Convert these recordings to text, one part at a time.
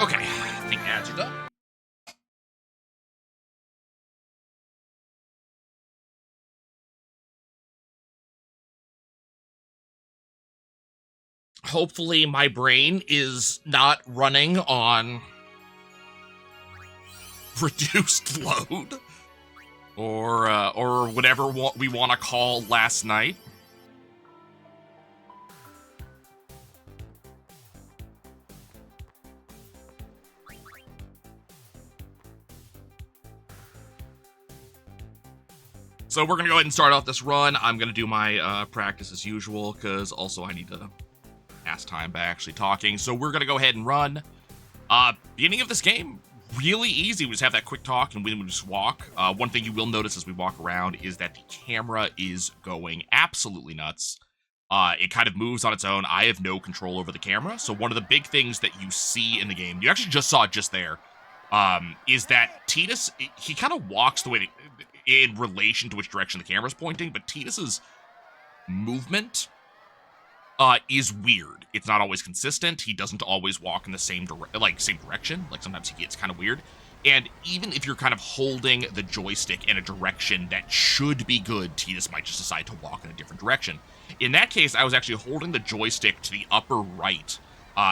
Okay, I think ads are done. Hopefully my brain is not running on reduced load or whatever we want to call last night. So we're going to go ahead and start off this run. I'm going to do my practice as usual, because also I need to pass time by actually talking. So we're going to go ahead and run. Beginning of this game, really easy. We just have that quick talk, and we just walk. One thing you will notice as we walk around is that the camera is going absolutely nuts. It kind of moves on its own. I have no control over the camera. So one of the big things that you see in the game, you actually just saw it just there, is that Tidus, he kind of walks the way in relation to which direction the camera's pointing, but Tidus's movement is weird. It's not always consistent. He doesn't always walk in the same direction. Like sometimes he gets kind of weird. And even if you're kind of holding the joystick in a direction that should be good, Tidus might just decide to walk in a different direction. In that case, I was actually holding the joystick to the upper right.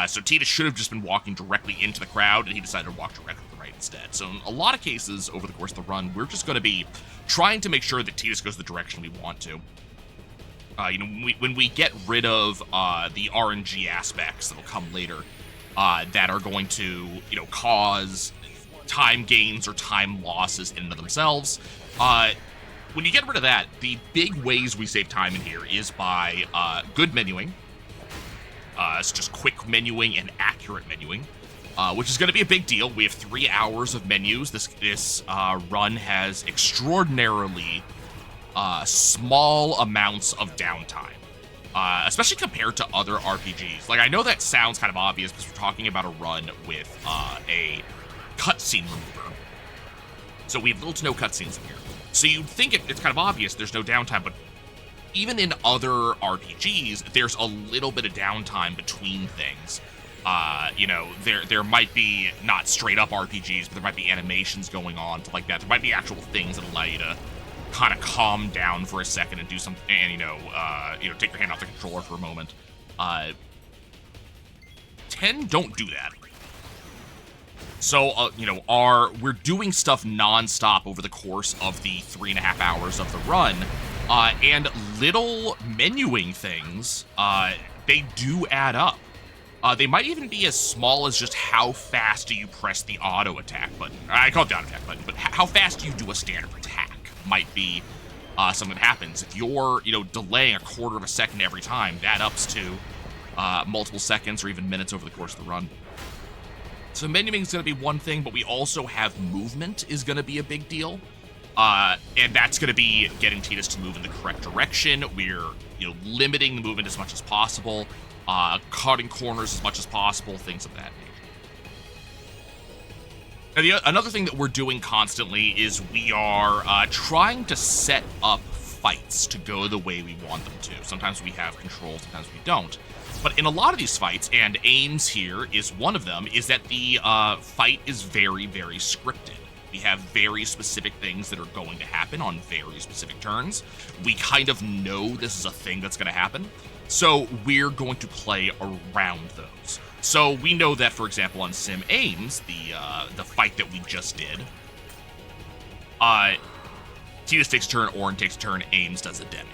So Tidus should have just been walking directly into the crowd, and he decided to walk directly to the right instead. So in a lot of cases over the course of the run, we're just going to be trying to make sure that Tidus goes the direction we want to. When we get rid of the RNG aspects that'll come later, that are going to, cause time gains or time losses in and of themselves, when you get rid of that, the big ways we save time in here is by good menuing. It's just quick menuing and accurate menuing, which is going to be a big deal. We have 3 hours of menus. This run has extraordinarily small amounts of downtime, especially compared to other RPGs. Like, I know that sounds kind of obvious because we're talking about a run with a cutscene remover. So we have little to no cutscenes in here. So you'd think it's kind of obvious there's no downtime, but even in other RPGs, there's a little bit of downtime between things. There might be not straight up RPGs, but there might be animations going on, stuff like that. There might be actual things that allow you to kind of calm down for a second and do something, and take your hand off the controller for a moment. 10 don't do that. So we're doing stuff non-stop over the course of the 3.5 hours of the run, and little menuing things, they do add up. They might even be as small as just how fast do you press the auto attack button. I call it the auto attack button, but how fast do you do a standard attack might be something that happens. If you're, delaying a quarter of a second every time, that ups to multiple seconds or even minutes over the course of the run. So menuing is going to be one thing, but we also have movement is going to be a big deal. And that's going to be getting Tidus to move in the correct direction. We're, limiting the movement as much as possible, cutting corners as much as possible, things of that nature. Now, another thing that we're doing constantly is we are trying to set up fights to go the way we want them to. Sometimes we have control, sometimes we don't. But in a lot of these fights, and Ames here is one of them, is that the fight is very, very scripted. We have very specific things that are going to happen on very specific turns. We kind of know this is a thing that's going to happen, so we're going to play around those. So we know that, for example, on Sim Ames, the fight that we just did, Tidus takes a turn, Orin takes a turn, Ames does a demi.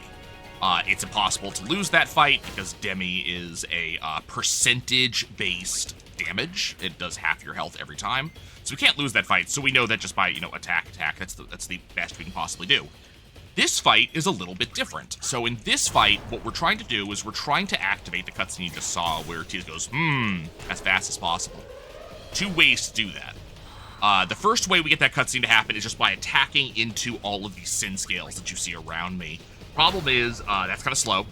It's impossible to lose that fight because Demi is a percentage-based damage. It does half your health every time, so we can't lose that fight. So we know that just by attack, that's the best we can possibly do. This fight is a little bit different. So in this fight, what we're trying to do is we're trying to activate the cutscene you just saw, where Tidus goes as fast as possible. 2 ways to do that. The first way we get that cutscene to happen is just by attacking into all of these sin scales that you see around me. Problem is, that's kind of slow.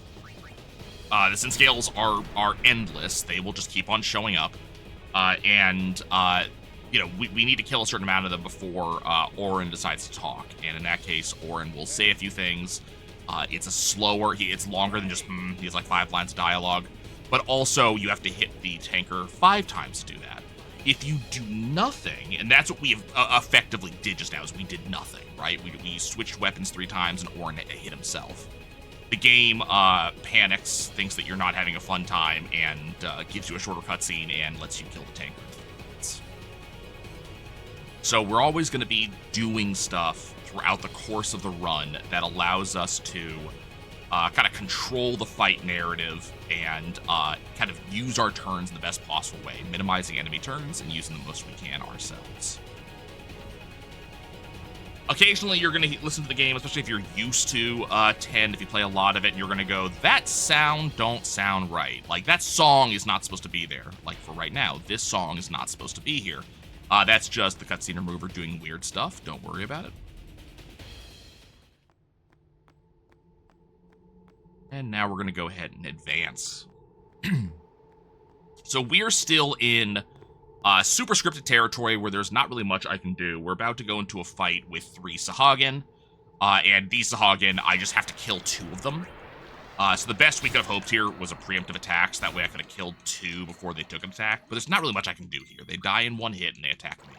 The sin scales are endless. They will just keep on showing up. We need to kill a certain amount of them before Orin decides to talk. And in that case, Orin will say a few things. It's longer than just he has like 5 lines of dialogue. But also, you have to hit the tanker 5 times to do that. if you do nothing, and that's what we effectively did just now, is we did nothing, right? We switched weapons 3 times and Orin hit himself. The game panics, thinks that you're not having a fun time, and gives you a shorter cutscene and lets you kill the tank. So we're always going to be doing stuff throughout the course of the run that allows us to kind of control the fight narrative and kind of use our turns in the best possible way, minimizing enemy turns and using the most we can ourselves. Occasionally, you're going to listen to the game, especially if you're used to 10, if you play a lot of it, and you're going to go, that sound don't sound right. Like, that song is not supposed to be there. Like, for right now, this song is not supposed to be here. That's just the cutscene remover doing weird stuff. Don't worry about it. And now we're going to go ahead and advance. So we're still in super scripted territory where there's not really much I can do. We're about to go into a fight with 3 Sahagin. And these Sahagin, I just have to kill 2 of them. So the best we could have hoped here was a preemptive attack, so that way I could have killed 2 before they took an attack. But there's not really much I can do here. They die in 1 hit and they attack me.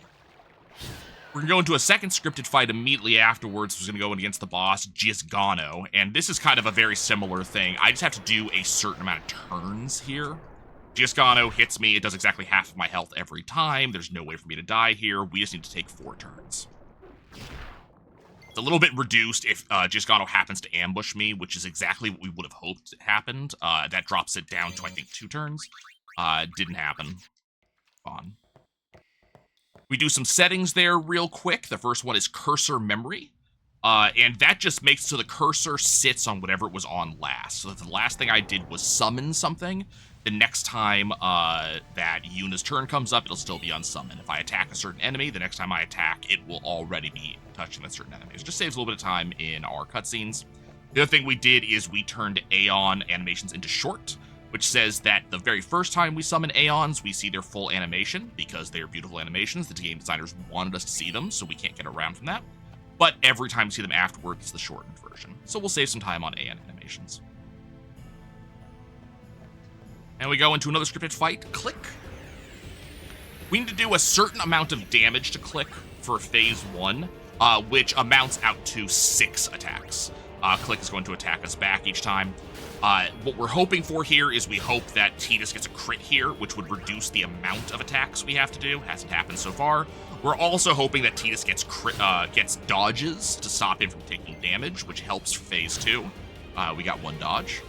We're going to go into a second scripted fight immediately afterwards. We're going to go against the boss, Gisgano. And this is kind of a very similar thing. I just have to do a certain amount of turns here. Gisgano hits me. It does exactly half of my health every time. There's no way for me to die here. We just need to take 4 turns. It's a little bit reduced if Gisgano happens to ambush me, which is exactly what we would have hoped happened. That drops it down to, I think, 2 turns. Didn't happen. Fun. We do some settings there real quick. The first one is cursor memory. And that just makes so the cursor sits on whatever it was on last. So if the last thing I did was summon something, the next time that Yuna's turn comes up, it'll still be on summon. If I attack a certain enemy, the next time I attack, it will already be touching that certain enemy. It just saves a little bit of time in our cutscenes. The other thing we did is we turned Aeon animations into short, which says that the very first time we summon Aeons, we see their full animation, because they're beautiful animations. The game designers wanted us to see them, so we can't get around from that. But every time we see them afterwards, it's the shortened version. So we'll save some time on Aeon animations. And we go into another scripted fight, Click. We need to do a certain amount of damage to Click for phase 1, which amounts out to 6 attacks. Click is going to attack us back each time. What we're hoping for here is we hope that Tidus gets a crit here, which would reduce the amount of attacks we have to do. Hasn't happened so far. We're also hoping that Tidus gets dodges to stop him from taking damage, which helps for phase 2. We got 1 dodge.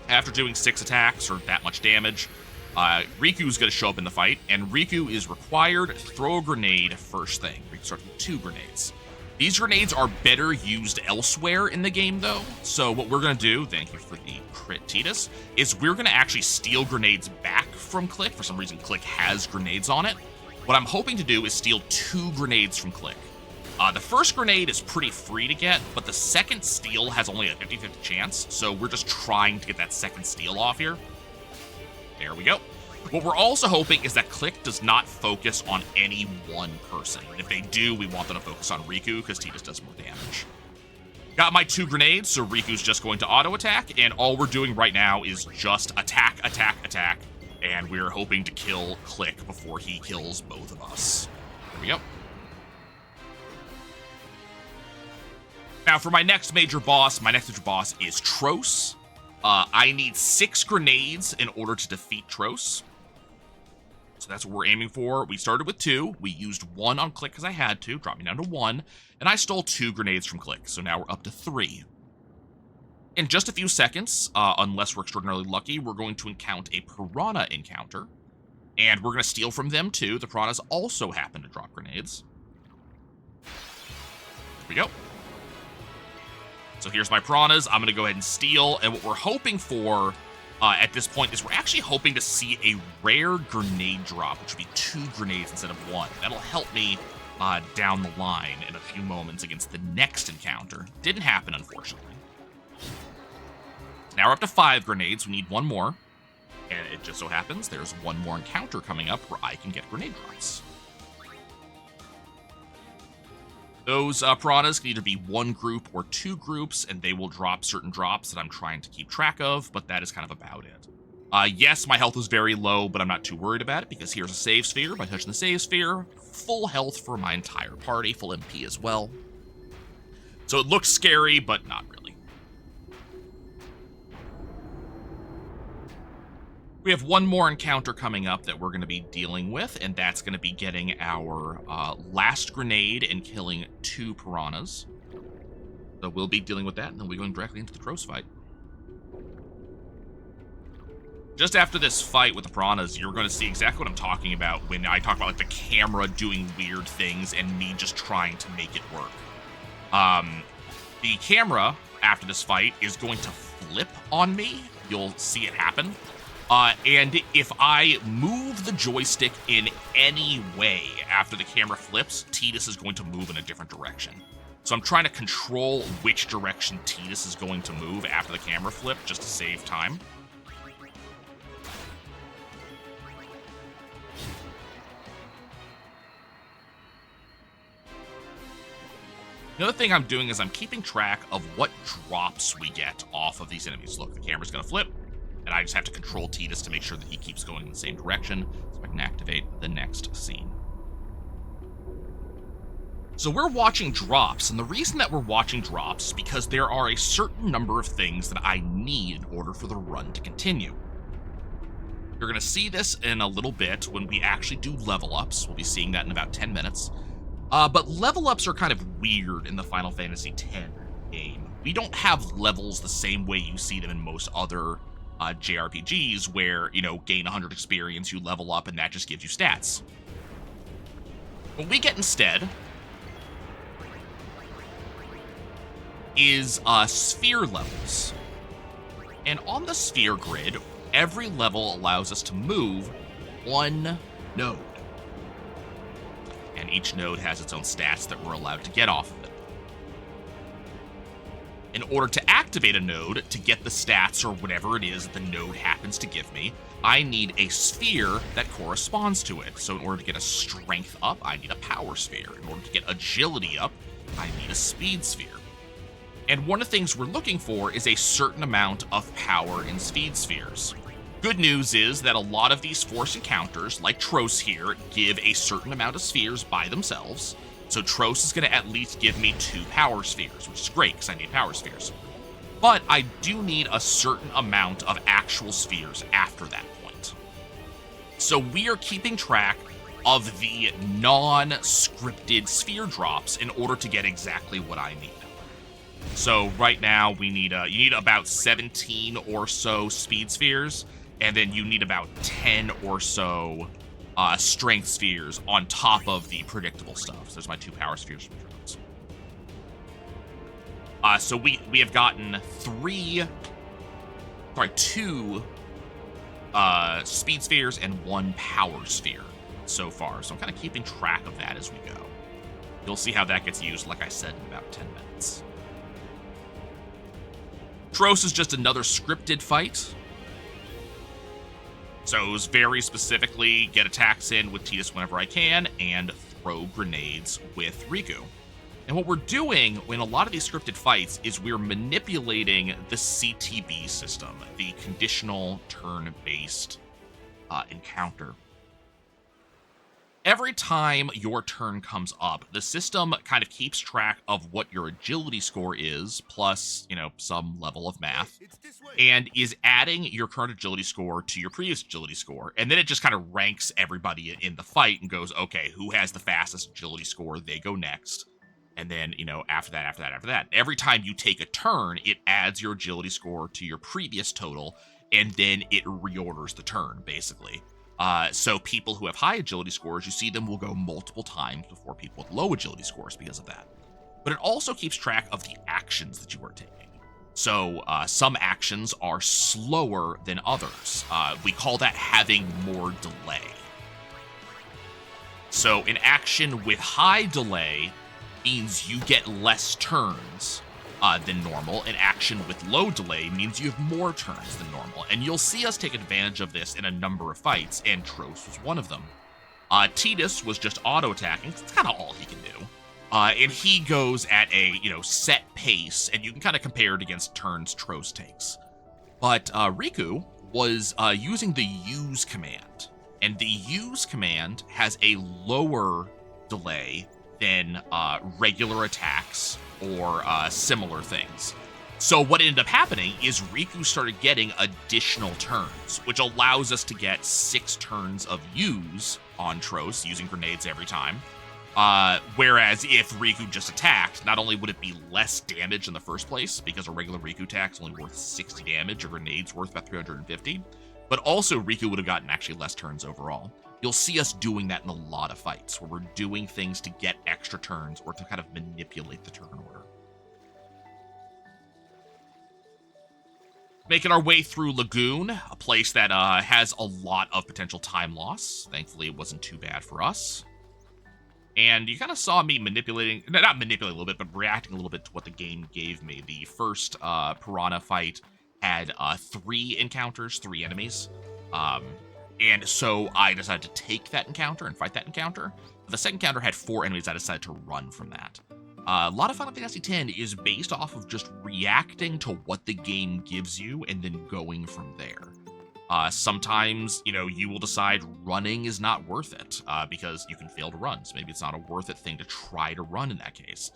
After doing 6 attacks, or that much damage, Riku's going to show up in the fight, and Riku is required to throw a grenade first thing. Riku starts with 2 grenades. These grenades are better used elsewhere in the game, though, so what we're going to do, thank you for the crit, Tidus, is we're going to actually steal grenades back from Click. For some reason, Click has grenades on it. What I'm hoping to do is steal 2 grenades from Click. The first grenade is pretty free to get, but the second steal has only a 50-50 chance, so we're just trying to get that second steal off here. There we go. What we're also hoping is that Click does not focus on any one person. If they do, we want them to focus on Riku, because Tidus does more damage. Got my 2 grenades, so Riku's just going to auto-attack, and all we're doing right now is just attack, attack, attack, and we're hoping to kill Click before he kills both of us. There we go. Now, for my next major boss is Tros. I need 6 grenades in order to defeat Tros. So that's what we're aiming for. We started with 2. We used 1 on Click because I had to, dropped me down to 1. And I stole 2 grenades from Click, so now we're up to 3. In just a few seconds, unless we're extraordinarily lucky, we're going to encounter a Piranha encounter. And we're going to steal from them, too. The Piranhas also happen to drop grenades. Here we go. So here's my Piranhas. I'm going to go ahead and steal. And what we're hoping for at this point is we're actually hoping to see a rare grenade drop, which would be 2 grenades instead of 1. That'll help me down the line in a few moments against the next encounter. Didn't happen, unfortunately. Now we're up to 5 grenades. We need 1 more. And it just so happens there's 1 more encounter coming up where I can get grenade drops. Those Piranhas can either be 1 group or 2 groups, and they will drop certain drops that I'm trying to keep track of, but that is kind of about it. Yes, my health is very low, but I'm not too worried about it because here's a save sphere. By touching the save sphere, full health for my entire party, full MP as well. So it looks scary, but not really. We have one more encounter coming up that we're going to be dealing with, and that's going to be getting our last grenade and killing 2 piranhas. So we'll be dealing with that, and then we'll be going directly into the Trost fight. Just after this fight with the piranhas, you're going to see exactly what I'm talking about when I talk about like the camera doing weird things and me just trying to make it work. The camera, after this fight, is going to flip on me. You'll see it happen. And if I move the joystick in any way after the camera flips, Tidus is going to move in a different direction. So I'm trying to control which direction Tidus is going to move after the camera flip, just to save time. The other thing I'm doing is I'm keeping track of what drops we get off of these enemies. Look, the camera's going to flip, and I just have to control Tidus to make sure that he keeps going in the same direction so I can activate the next scene. So we're watching drops, and the reason that we're watching drops is because there are a certain number of things that I need in order for the run to continue. You're going to see this in a little bit when we actually do level ups. We'll be seeing that in about 10 minutes. But level ups are kind of weird in the Final Fantasy X game. We don't have levels the same way you see them in most other JRPGs where, you know, gain 100 experience, you level up, and that just gives you stats. What we get instead is sphere levels. And on the sphere grid, every level allows us to move 1 node. And each node has its own stats that we're allowed to get off of it. In order to activate a node to get the stats or whatever it is that the node happens to give me, I need a sphere that corresponds to it. So in order to get a strength up, I need a power sphere. In order to get agility up, I need a speed sphere. And one of the things we're looking for is a certain amount of power in speed spheres. Good news is that a lot of these force encounters, like Trost here, give a certain amount of spheres by themselves. So Trost is going to at least give me 2 power spheres, which is great because I need power spheres. But I do need a certain amount of actual spheres after that point. So we are keeping track of the non-scripted sphere drops in order to get exactly what I need. So right now we need you need about 17 or so speed spheres, and then you need about 10 or so strength spheres on top of the predictable stuff. So there's my 2 power spheres from Drones. So we have gotten 2 speed spheres and 1 power sphere so far. So I'm kind of keeping track of that as we go. You'll see how that gets used, like I said, in about 10 minutes. Trost is just another scripted fight. So it was very specifically get attacks in with Tidus whenever I can and throw grenades with Riku. And what we're doing in a lot of these scripted fights is we're manipulating the CTB system, the conditional turn-based encounter. Every time your turn comes up, the system kind of keeps track of what your agility score is, plus, you know, some level of math, and is adding your current agility score to your previous agility score. And then it just kind of ranks everybody in the fight and goes, okay, who has the fastest agility score? They go next. And then, you know, after that. Every time you take a turn, it adds your agility score to your previous total, and then it reorders the turn, basically. So people who have high agility scores, you see them will go multiple times before people with low agility scores because of that. But it also keeps track of the actions that you are taking. So some actions are slower than others. We call that having more delay. So an action with high delay means you get less turns than normal. An action with low delay means you have more turns than normal. And you'll see us take advantage of this in a number of fights, and Trost was one of them. Tidus was just auto-attacking. It's kind of all he can do. And he goes at a, you know, set pace, and you can kind of compare it against turns Trost takes. But Riku was using the use command. And the use command has a lower delay than regular attacks or similar things. So what ended up happening is Riku started getting additional turns, which allows us to get 6 turns of use on Tros using grenades every time. Whereas if Riku just attacked, not only would it be less damage in the first place, because a regular Riku attack is only worth 60 damage, a grenade's worth about 350, but also Riku would have gotten actually less turns overall. You'll see us doing that in a lot of fights, where we're doing things to get extra turns or to kind of manipulate the turn order. Making our way through Lagoon, a place that has a lot of potential time loss. Thankfully, it wasn't too bad for us. And you kind of saw me manipulating, not manipulating a little bit, but reacting a little bit to what the game gave me. The first Piranha fight had 3 encounters, 3 enemies. And so I decided to take that encounter and fight that encounter. The second encounter had 4 enemies. I decided to run from that. A lot of Final Fantasy X is based off of just reacting to what the game gives you and then going from there. Sometimes, you will decide running is not worth it because you can fail to run. So maybe it's not a worth it thing to try to run in that case.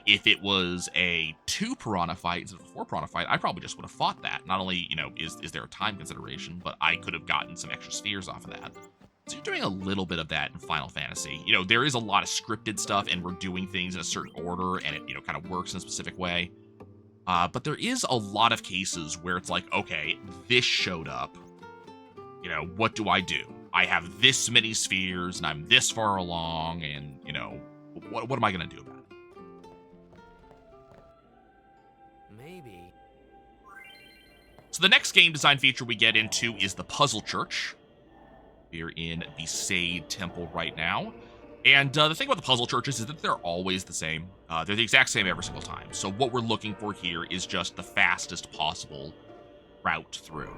If it was a 2 Piranha fight instead of a 4 Piranha fight, I probably just would have fought that. Not only, is there a time consideration, but I could have gotten some extra spheres off of that. So you're doing a little bit of that in Final Fantasy. There is a lot of scripted stuff, and we're doing things in a certain order, and it, kind of works in a specific way. But there is a lot of cases where it's like, okay, this showed up. What do? I have this many spheres, and I'm this far along, and, what am I going to do about it? Maybe. So the next game design feature we get into is the Puzzle Church. We're in the Sade Temple right now. And the thing about the puzzle churches is that they're always the same. They're the exact same every single time. So what we're looking for here is just the fastest possible route through.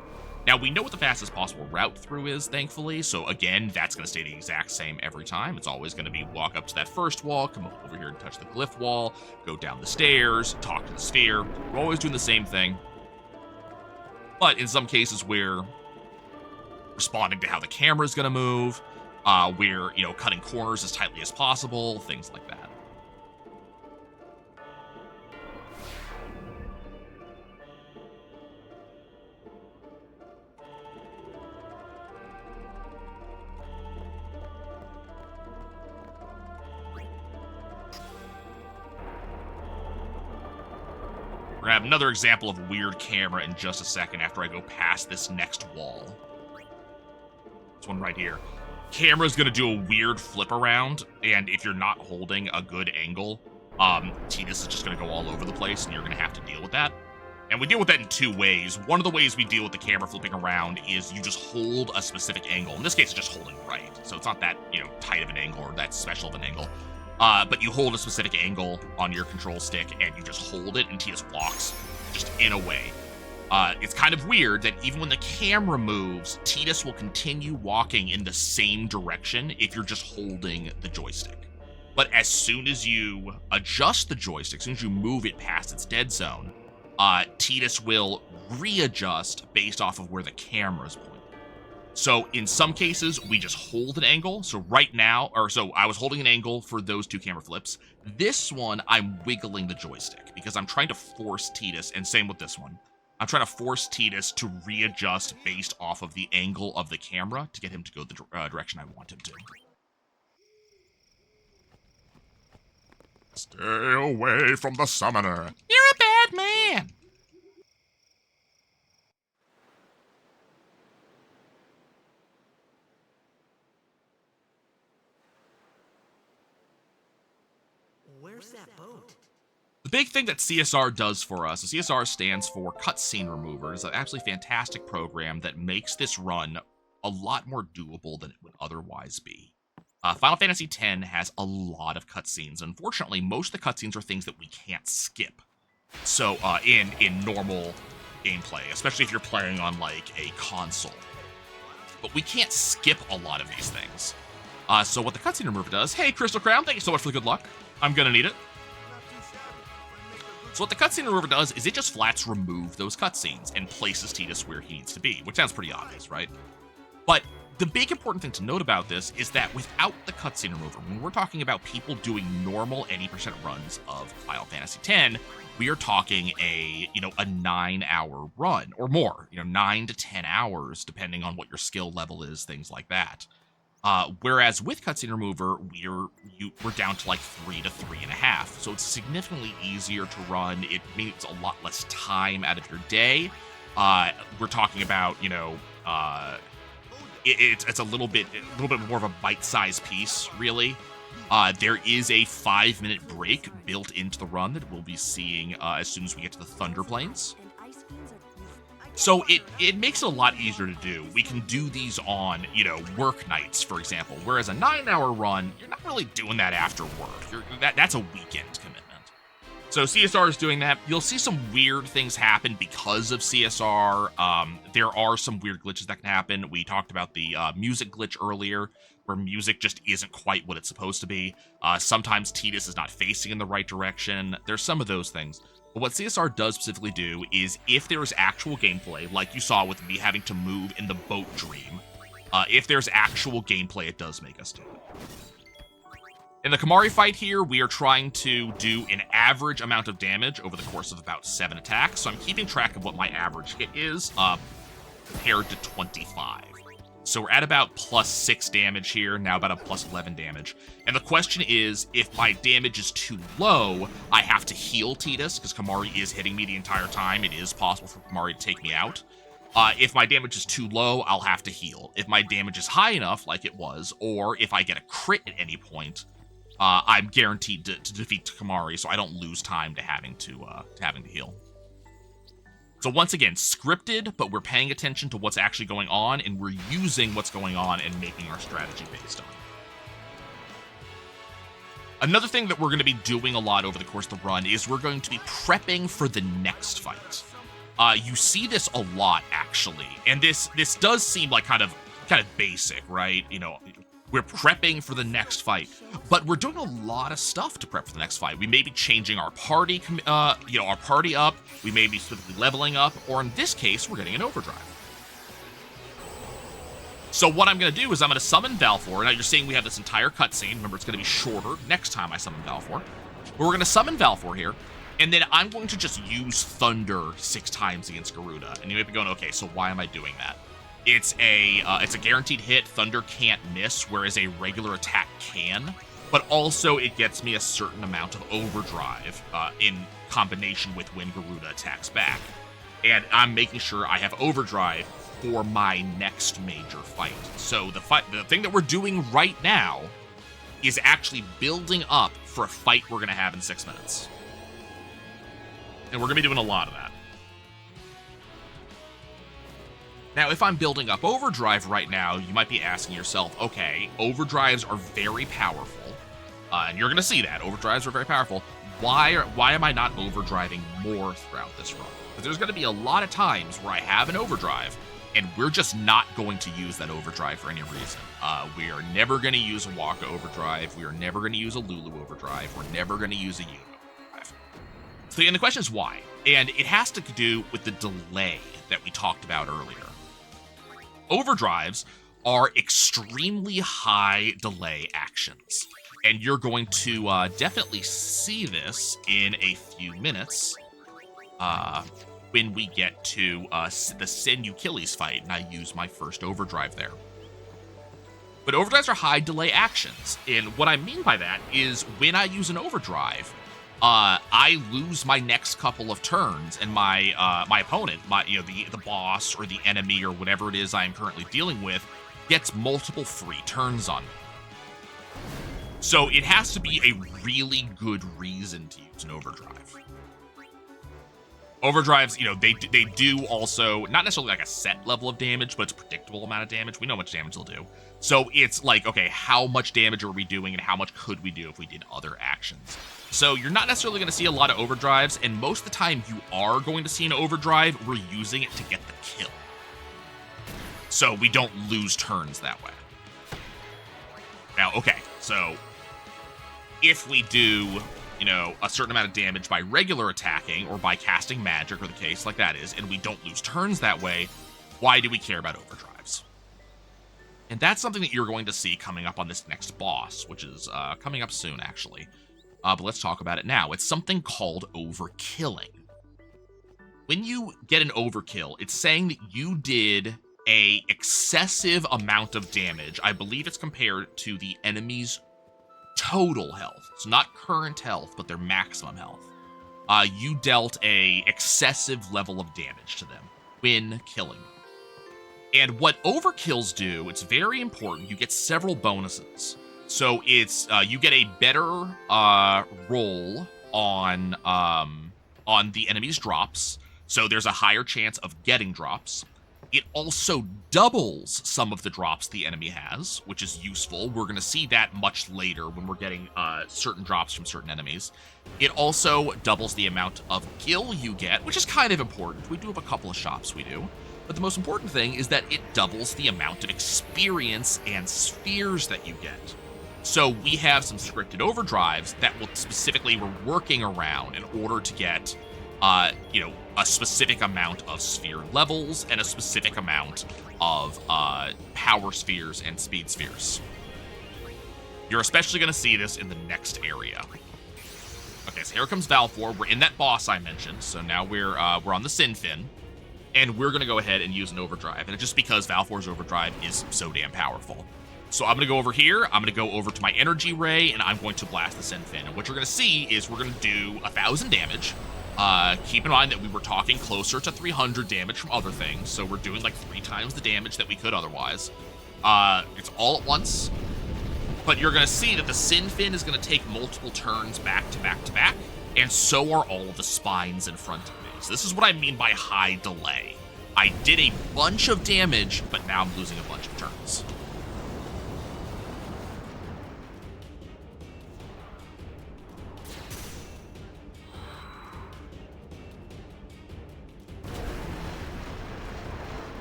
Now, we know what the fastest possible route through is, thankfully. So again, that's going to stay the exact same every time. It's always going to be walk up to that first wall, come up over here and touch the glyph wall, go down the stairs, talk to the sphere. We're always doing the same thing. But in some cases where responding to how the camera is going to move, we're, cutting corners as tightly as possible, things like that. We're gonna have another example of weird camera in just a second after I go past this next wall. This one right here. Camera's gonna do a weird flip around, and if you're not holding a good angle, Tidus is just gonna go all over the place, and you're gonna have to deal with that. And we deal with that in 2 ways. One of the ways we deal with the camera flipping around is you just hold a specific angle. In this case, it's just holding right, so it's not that, tight of an angle or that special of an angle. But you hold a specific angle on your control stick, and you just hold it, and Tidus walks just in a way. It's kind of weird that even when the camera moves, Tidus will continue walking in the same direction if you're just holding the joystick. But as soon as you adjust the joystick, as soon as you move it past its dead zone, Tidus will readjust based off of where the camera's pointing. So in some cases, we just hold an angle. So right now, I was holding an angle for those 2 camera flips. This one, I'm wiggling the joystick because I'm trying to force Tidus, and same with this one. I'm trying to force Tidus to readjust based off of the angle of the camera to get him to go the direction I want him to. Stay away from the summoner. You're a bad man. Where's that boat? The big thing that CSR does for us, the CSR stands for Cutscene Remover. It's an absolutely fantastic program that makes this run a lot more doable than it would otherwise be. Final Fantasy X has a lot of cutscenes. Unfortunately, most of the cutscenes are things that we can't skip. So, in normal gameplay, especially if you're playing on, like, a console. But we can't skip a lot of these things. So what the Cutscene Remover does, hey, Crystal Crown, thank you so much for the good luck. I'm gonna need it. So what the cutscene remover does is it just flats remove those cutscenes and places Tidus where he needs to be, which sounds pretty obvious, right? But the big important thing to note about this is that without the cutscene remover, when we're talking about people doing normal 80% runs of Final Fantasy X, we are talking a 9-hour run or more, 9 to 10 hours, depending on what your skill level is, things like that. Whereas with cutscene remover, we're down to like 3 to 3.5. So it's significantly easier to run. It means a lot less time out of your day. We're talking about, it's a little bit more of a bite-sized piece, really. There is a 5-minute break built into the run that we'll be seeing as soon as we get to the Thunder Plains. So it makes it a lot easier to do. We can do these on, work nights, for example. Whereas a 9-hour run, you're not really doing that after work. That's a weekend commitment. So CSR is doing that. You'll see some weird things happen because of CSR. There are some weird glitches that can happen. We talked about the music glitch earlier, where music just isn't quite what it's supposed to be. Sometimes Tidus is not facing in the right direction. There's some of those things. But what CSR does specifically do is if there is actual gameplay, like you saw with me having to move in the boat dream, if there's actual gameplay, it does make us do it. In the Kimahri fight here, we are trying to do an average amount of damage over the course of about 7 attacks, so I'm keeping track of what my average hit is compared to 25. So we're at about +6 damage here, now about a +11 damage. And the question is, if my damage is too low, I have to heal Tidus, because Kimahri is hitting me the entire time. It is possible for Kimahri to take me out. If my damage is too low, I'll have to heal. If my damage is high enough, like it was, or if I get a crit at any point, I'm guaranteed to defeat Kimahri, so I don't lose time to having to heal. So once again, scripted, but we're paying attention to what's actually going on, and we're using what's going on and making our strategy based on it. Another thing that we're going to be doing a lot over the course of the run is we're going to be prepping for the next fight. You see this a lot, actually, and this does seem like kind of basic, right? We're prepping for the next fight, but we're doing a lot of stuff to prep for the next fight. We may be changing our party, our party up. We may be specifically leveling up, or in this case, we're getting an overdrive. So what I'm going to do is I'm going to summon Valfor. Now you're seeing we have this entire cutscene. Remember, it's going to be shorter next time I summon Valfor. But we're going to summon Valfor here, and then I'm going to just use Thunder 6 times against Garuda. And you may be going, okay, so why am I doing that? It's a guaranteed hit. Thunder can't miss, whereas a regular attack can. But also, it gets me a certain amount of overdrive in combination with when Garuda attacks back. And I'm making sure I have overdrive for my next major fight. So the thing that we're doing right now is actually building up for a fight we're going to have in 6 minutes. And we're going to be doing a lot of that. Now, if I'm building up overdrive right now, you might be asking yourself, okay, overdrives are very powerful, and you're going to see that. Overdrives are very powerful. Why am I not overdriving more throughout this run? Because there's going to be a lot of times where I have an overdrive, and we're just not going to use that overdrive for any reason. We are never going to use a Waka overdrive. We are never going to use a Lulu overdrive. We're never going to use a Yuna overdrive. So, and the question is why? And it has to do with the delay that we talked about earlier. Overdrives are extremely high delay actions, and you're going to definitely see this in a few minutes when we get to the Sen Achilles fight, and I use my first overdrive there. But overdrives are high delay actions, and what I mean by that is when I use an overdrive, I lose my next couple of turns, and my opponent, the boss or the enemy or whatever it is I am currently dealing with, gets multiple free turns on me. So it has to be a really good reason to use an overdrive. Overdrives, they do also, not necessarily like a set level of damage, but it's a predictable amount of damage. We know how much damage they'll do. So it's like, okay, how much damage are we doing and how much could we do if we did other actions? So you're not necessarily going to see a lot of overdrives, and most of the time you are going to see an overdrive, we're using it to get the kill. So we don't lose turns that way. Now, okay, so if we do you know, a certain amount of damage by regular attacking or by casting magic, or the case like that is, and we don't lose turns that way, why do we care about overdrives? And that's something that you're going to see coming up on this next boss, which is coming up soon, actually. But let's talk about it now. It's something called overkilling. When you get an overkill, it's saying that you did a excessive amount of damage. I believe it's compared to the enemy's total health. So not current health, but their maximum health. You dealt a excessive level of damage to them when killing them. And what overkills do, it's very important. You get several bonuses. So it's you get a better roll on the enemy's drops. So there's a higher chance of getting drops. It also doubles some of the drops the enemy has, which is useful. We're going to see that much later when we're getting certain drops from certain enemies. It also doubles the amount of gil you get, which is kind of important. We do have a couple of shops we do. But the most important thing is that it doubles the amount of experience and spheres that you get. So we have some scripted overdrives that will specifically, we're working around in order to get, you know, a specific amount of sphere levels and a specific amount of power spheres and speed spheres. You're especially going to see this in the next area. Okay, so here comes Valfor. We're in that boss I mentioned, so now we're on the Sinfin, and we're going to go ahead and use an overdrive, and it's just because Valfor's overdrive is so damn powerful. So I'm going to go over here, I'm going to go over to my energy ray, and I'm going to blast the Sinfin. And what you're going to see is we're going to do 1,000 damage. Keep in mind that we were talking closer to 300 damage from other things, so we're doing like 3 times the damage that we could otherwise. It's all at once, but you're going to see that the Sinfin is going to take multiple turns back to back to back, and so are all of the spines in front of me. So this is what I mean by high delay. I did a bunch of damage, but now I'm losing a bunch of turns.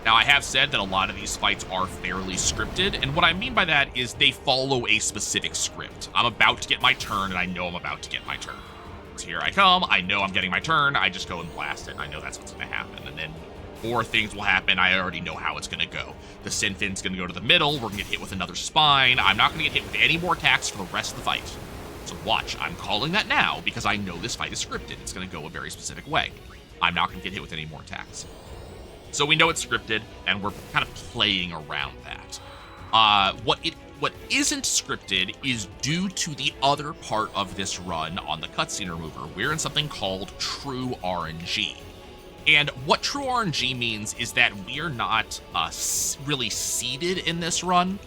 Now, I have said that a lot of these fights are fairly scripted, and what I mean by that is they follow a specific script. I'm about to get my turn, and I know I'm about to get my turn. So here I come, I know I'm getting my turn, I just go and blast it. I know that's what's going to happen, and then more things will happen. I already know how it's going to go. The Sinfin's going to go to the middle, we're going to get hit with another spine. I'm not going to get hit with any more attacks for the rest of the fight. So watch, I'm calling that now because I know this fight is scripted. It's going to go a very specific way. I'm not going to get hit with any more attacks. So we know it's scripted, and we're kind of playing around that. What isn't scripted is due to the other part of this run on the cutscene remover. We're in something called true RNG. And what true RNG means is that we are not really seeded in this run.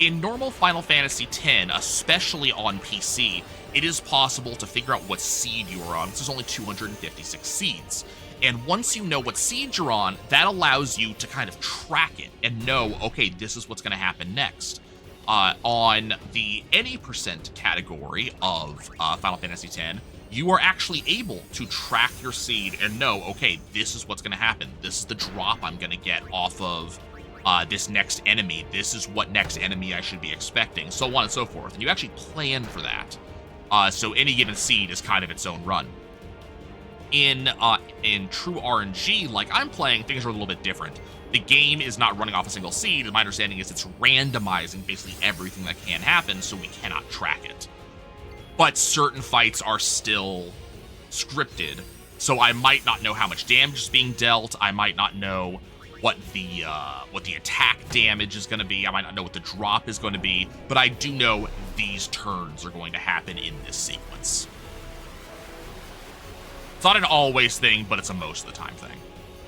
In normal Final Fantasy X, especially on PC, it is possible to figure out what seed you are on, because there's only 256 seeds. And once you know what seed you're on, that allows you to kind of track it and know, okay, this is what's going to happen next. On the any percent category of Final Fantasy X, you are actually able to track your seed and know, okay, this is what's going to happen. This is the drop I'm going to get off of this next enemy. This is what next enemy I should be expecting, so on and so forth. And you actually plan for that. So any given seed is kind of its own run. In true RNG, like I'm playing, things are a little bit different. The game is not running off a single seed, and my understanding is it's randomizing basically everything that can happen, so we cannot track it. But certain fights are still scripted, so I might not know how much damage is being dealt. I might not know what the attack damage is going to be. I might not know what the drop is going to be, but I do know these turns are going to happen in this sequence. It's not an always thing, but it's a most of the time thing.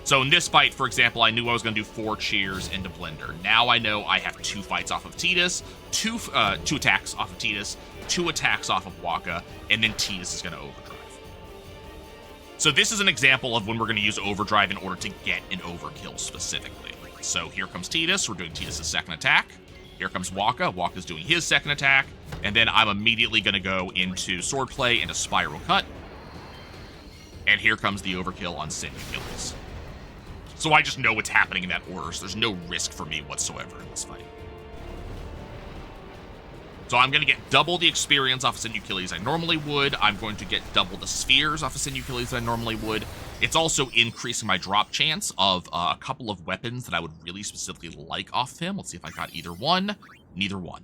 So in this fight, for example, I knew I was going to do 4 cheers into Blender. Now I know I have 2 fights off of Tidus, 2 attacks off of Tidus, 2 attacks off of Waka, and then Tidus is going to overdrive. So this is an example of when we're going to use overdrive in order to get an overkill specifically. So here comes Tidus. We're doing Tidus' second attack. Here comes Waka. Waka's doing his second attack. And then I'm immediately going to go into swordplay and a spiral cut. And here comes the overkill on Sin Kills. So I just know what's happening in that order, so there's no risk for me whatsoever in this fight. So I'm going to get double the experience off of Sinew Achilles I normally would. I'm going to get double the spheres off of Sinew Achilles I normally would. It's also increasing my drop chance of a couple of weapons that I would really specifically like off of him. Let's see if I got either one. Neither one.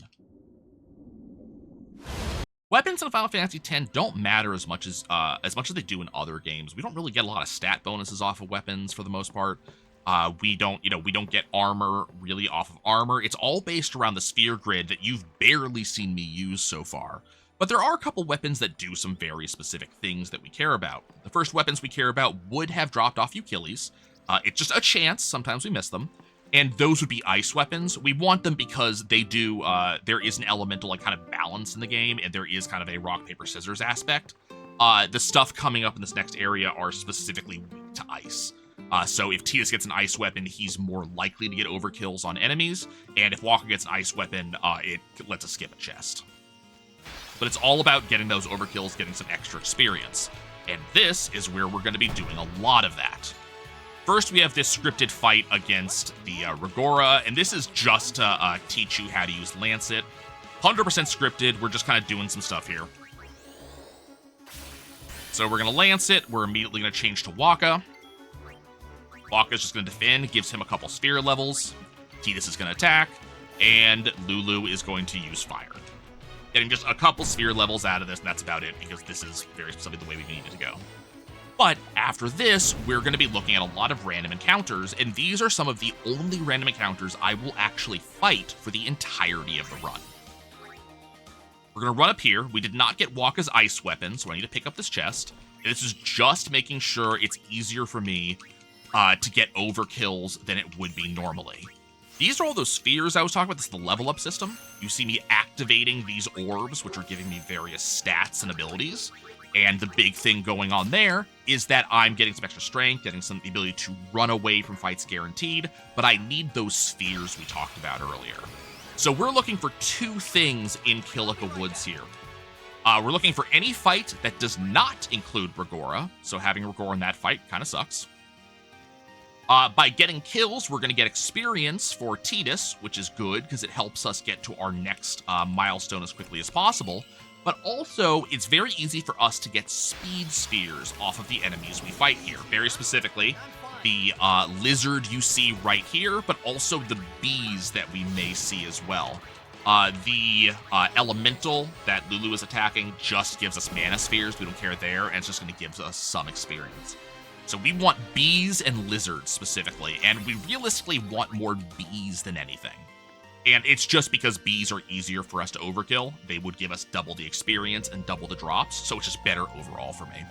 Weapons in Final Fantasy X don't matter as much as they do in other games. We don't really get a lot of stat bonuses off of weapons for the most part. We don't get armor really off of armor. It's all based around the sphere grid that you've barely seen me use so far. But there are a couple weapons that do some very specific things that we care about. The first weapons we care about would have dropped off Achilles. It's just a chance. Sometimes we miss them. And those would be ice weapons. We want them because they do, there is an elemental like kind of balance in the game, and there is kind of a rock, paper, scissors aspect. The stuff coming up in this next area are specifically weak to ice. So if Tidus gets an ice weapon, he's more likely to get overkills on enemies. And if Walker gets an ice weapon, it lets us skip a chest. But it's all about getting those overkills, getting some extra experience. And this is where we're going to be doing a lot of that. First, we have this scripted fight against the Rigora, and this is just to teach you how to use Lancet. 100% scripted, we're just kind of doing some stuff here. So we're going to Lancet, we're immediately going to change to Waka. Waka's just going to defend, gives him a couple sphere levels. Tidus is going to attack, and Lulu is going to use fire. Getting just a couple sphere levels out of this, and that's about it, because this is very specifically the way we need it to go. But after this, we're going to be looking at a lot of random encounters, and these are some of the only random encounters I will actually fight for the entirety of the run. We're going to run up here. We did not get Waka's ice weapon, so I need to pick up this chest. And this is just making sure it's easier for me to get overkills than it would be normally. These are all those spheres I was talking about. This is the level up system. You see me activating these orbs, which are giving me various stats and abilities. And the big thing going on there is that I'm getting some extra strength, getting some the ability to run away from fights guaranteed, but I need those spheres we talked about earlier. So we're looking for two things in Kilika Woods here. We're looking for any fight that does not include Rigora, so having Rigora in that fight kind of sucks. By getting kills, we're going to get experience for Tidus, which is good because it helps us get to our next milestone as quickly as possible. But also, it's very easy for us to get speed spheres off of the enemies we fight here. Very specifically, the lizard you see right here, but also the bees that we may see as well. The elemental that Lulu is attacking just gives us mana spheres. We don't care there, and it's just going to give us some experience. So we want bees and lizards specifically, and we realistically want more bees than anything. And it's just because bees are easier for us to overkill. They would give us double the experience and double the drops, so it's just better overall for me.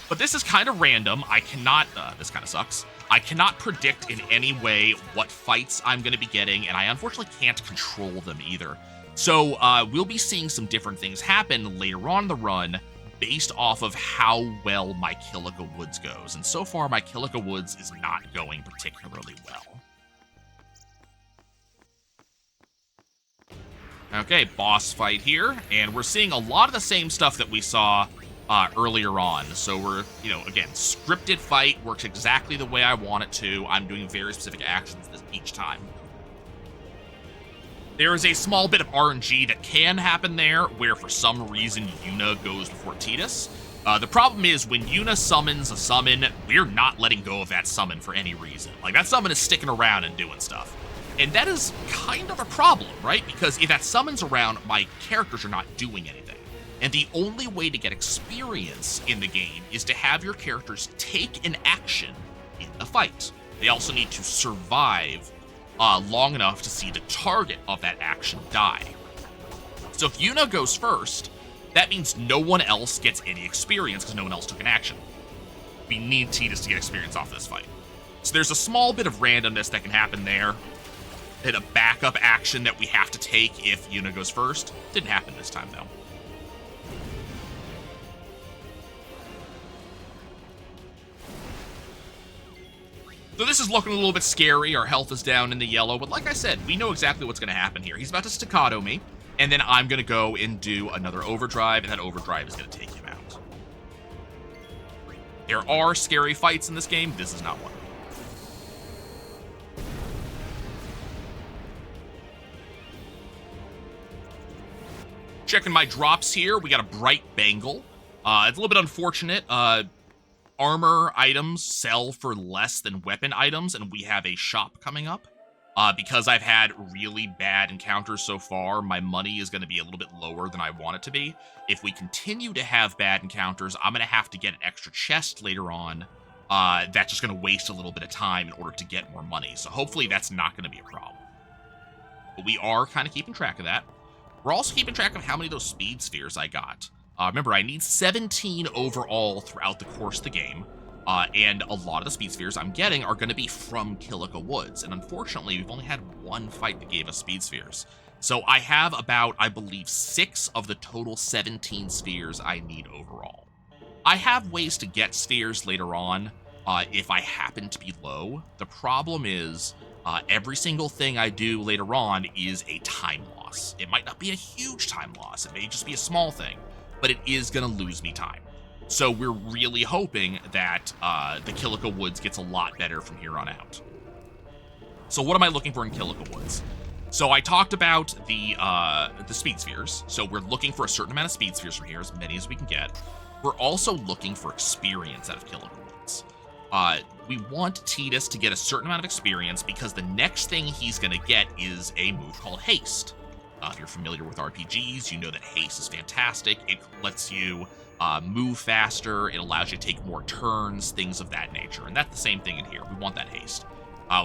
But this is kind of random. I cannot, this kind of sucks. I cannot predict in any way what fights I'm going to be getting, and I unfortunately can't control them either. So we'll be seeing some different things happen later on in the run based off of how well my Kilika Woods goes. And so far, my Kilika Woods is not going particularly well. Okay, boss fight here, and we're seeing a lot of the same stuff that we saw earlier on. So we're, again, scripted fight, works exactly the way I want it to. I'm doing very specific actions each time. There is a small bit of RNG that can happen there, where for some reason Yuna goes before Tidus. The problem is when Yuna summons a summon, we're not letting go of that summon for any reason. Like, that summon is sticking around and doing stuff. And that is kind of a problem, right? Because if that summon's around, my characters are not doing anything. And the only way to get experience in the game is to have your characters take an action in the fight. They also need to survive long enough to see the target of that action die. So if Yuna goes first, that means no one else gets any experience because no one else took an action. We need Tidus to get experience off this fight. So there's a small bit of randomness that can happen there. Hit a backup action that we have to take if Yuna goes first. Didn't happen this time, though. So this is looking a little bit scary. Our health is down in the yellow, but like I said, we know exactly what's going to happen here. He's about to staccato me, and then I'm going to go and do another overdrive, and that overdrive is going to take him out. There are scary fights in this game. This is not one. Checking my drops here. We got a bright bangle. It's a little bit unfortunate. Armor items sell for less than weapon items, and we have a shop coming up. Because I've had really bad encounters so far, my money is going to be a little bit lower than I want it to be. If we continue to have bad encounters, I'm going to have to get an extra chest later on. That's just going to waste a little bit of time in order to get more money. So hopefully that's not going to be a problem. But we are kind of keeping track of that. We're also keeping track of how many of those speed spheres I got. Remember, I need 17 overall throughout the course of the game. And a lot of the speed spheres I'm getting are going to be from Kilika Woods. And unfortunately, we've only had one fight that gave us speed spheres. So I have about, I believe, 6 of the total 17 spheres I need overall. I have ways to get spheres later on if I happen to be low. The problem is every single thing I do later on is a time loss. It might not be a huge time loss. It may just be a small thing, but it is going to lose me time. So we're really hoping that the Kilika Woods gets a lot better from here on out. So what am I looking for in Kilika Woods? So I talked about the speed spheres. So we're looking for a certain amount of speed spheres from here, as many as we can get. We're also looking for experience out of Kilika Woods. We want Tidus to get a certain amount of experience because the next thing he's going to get is a move called haste. If you're familiar with RPGs, you know that haste is fantastic. It lets you move faster, it allows you to take more turns, things of that nature. And that's the same thing in here. We want that haste.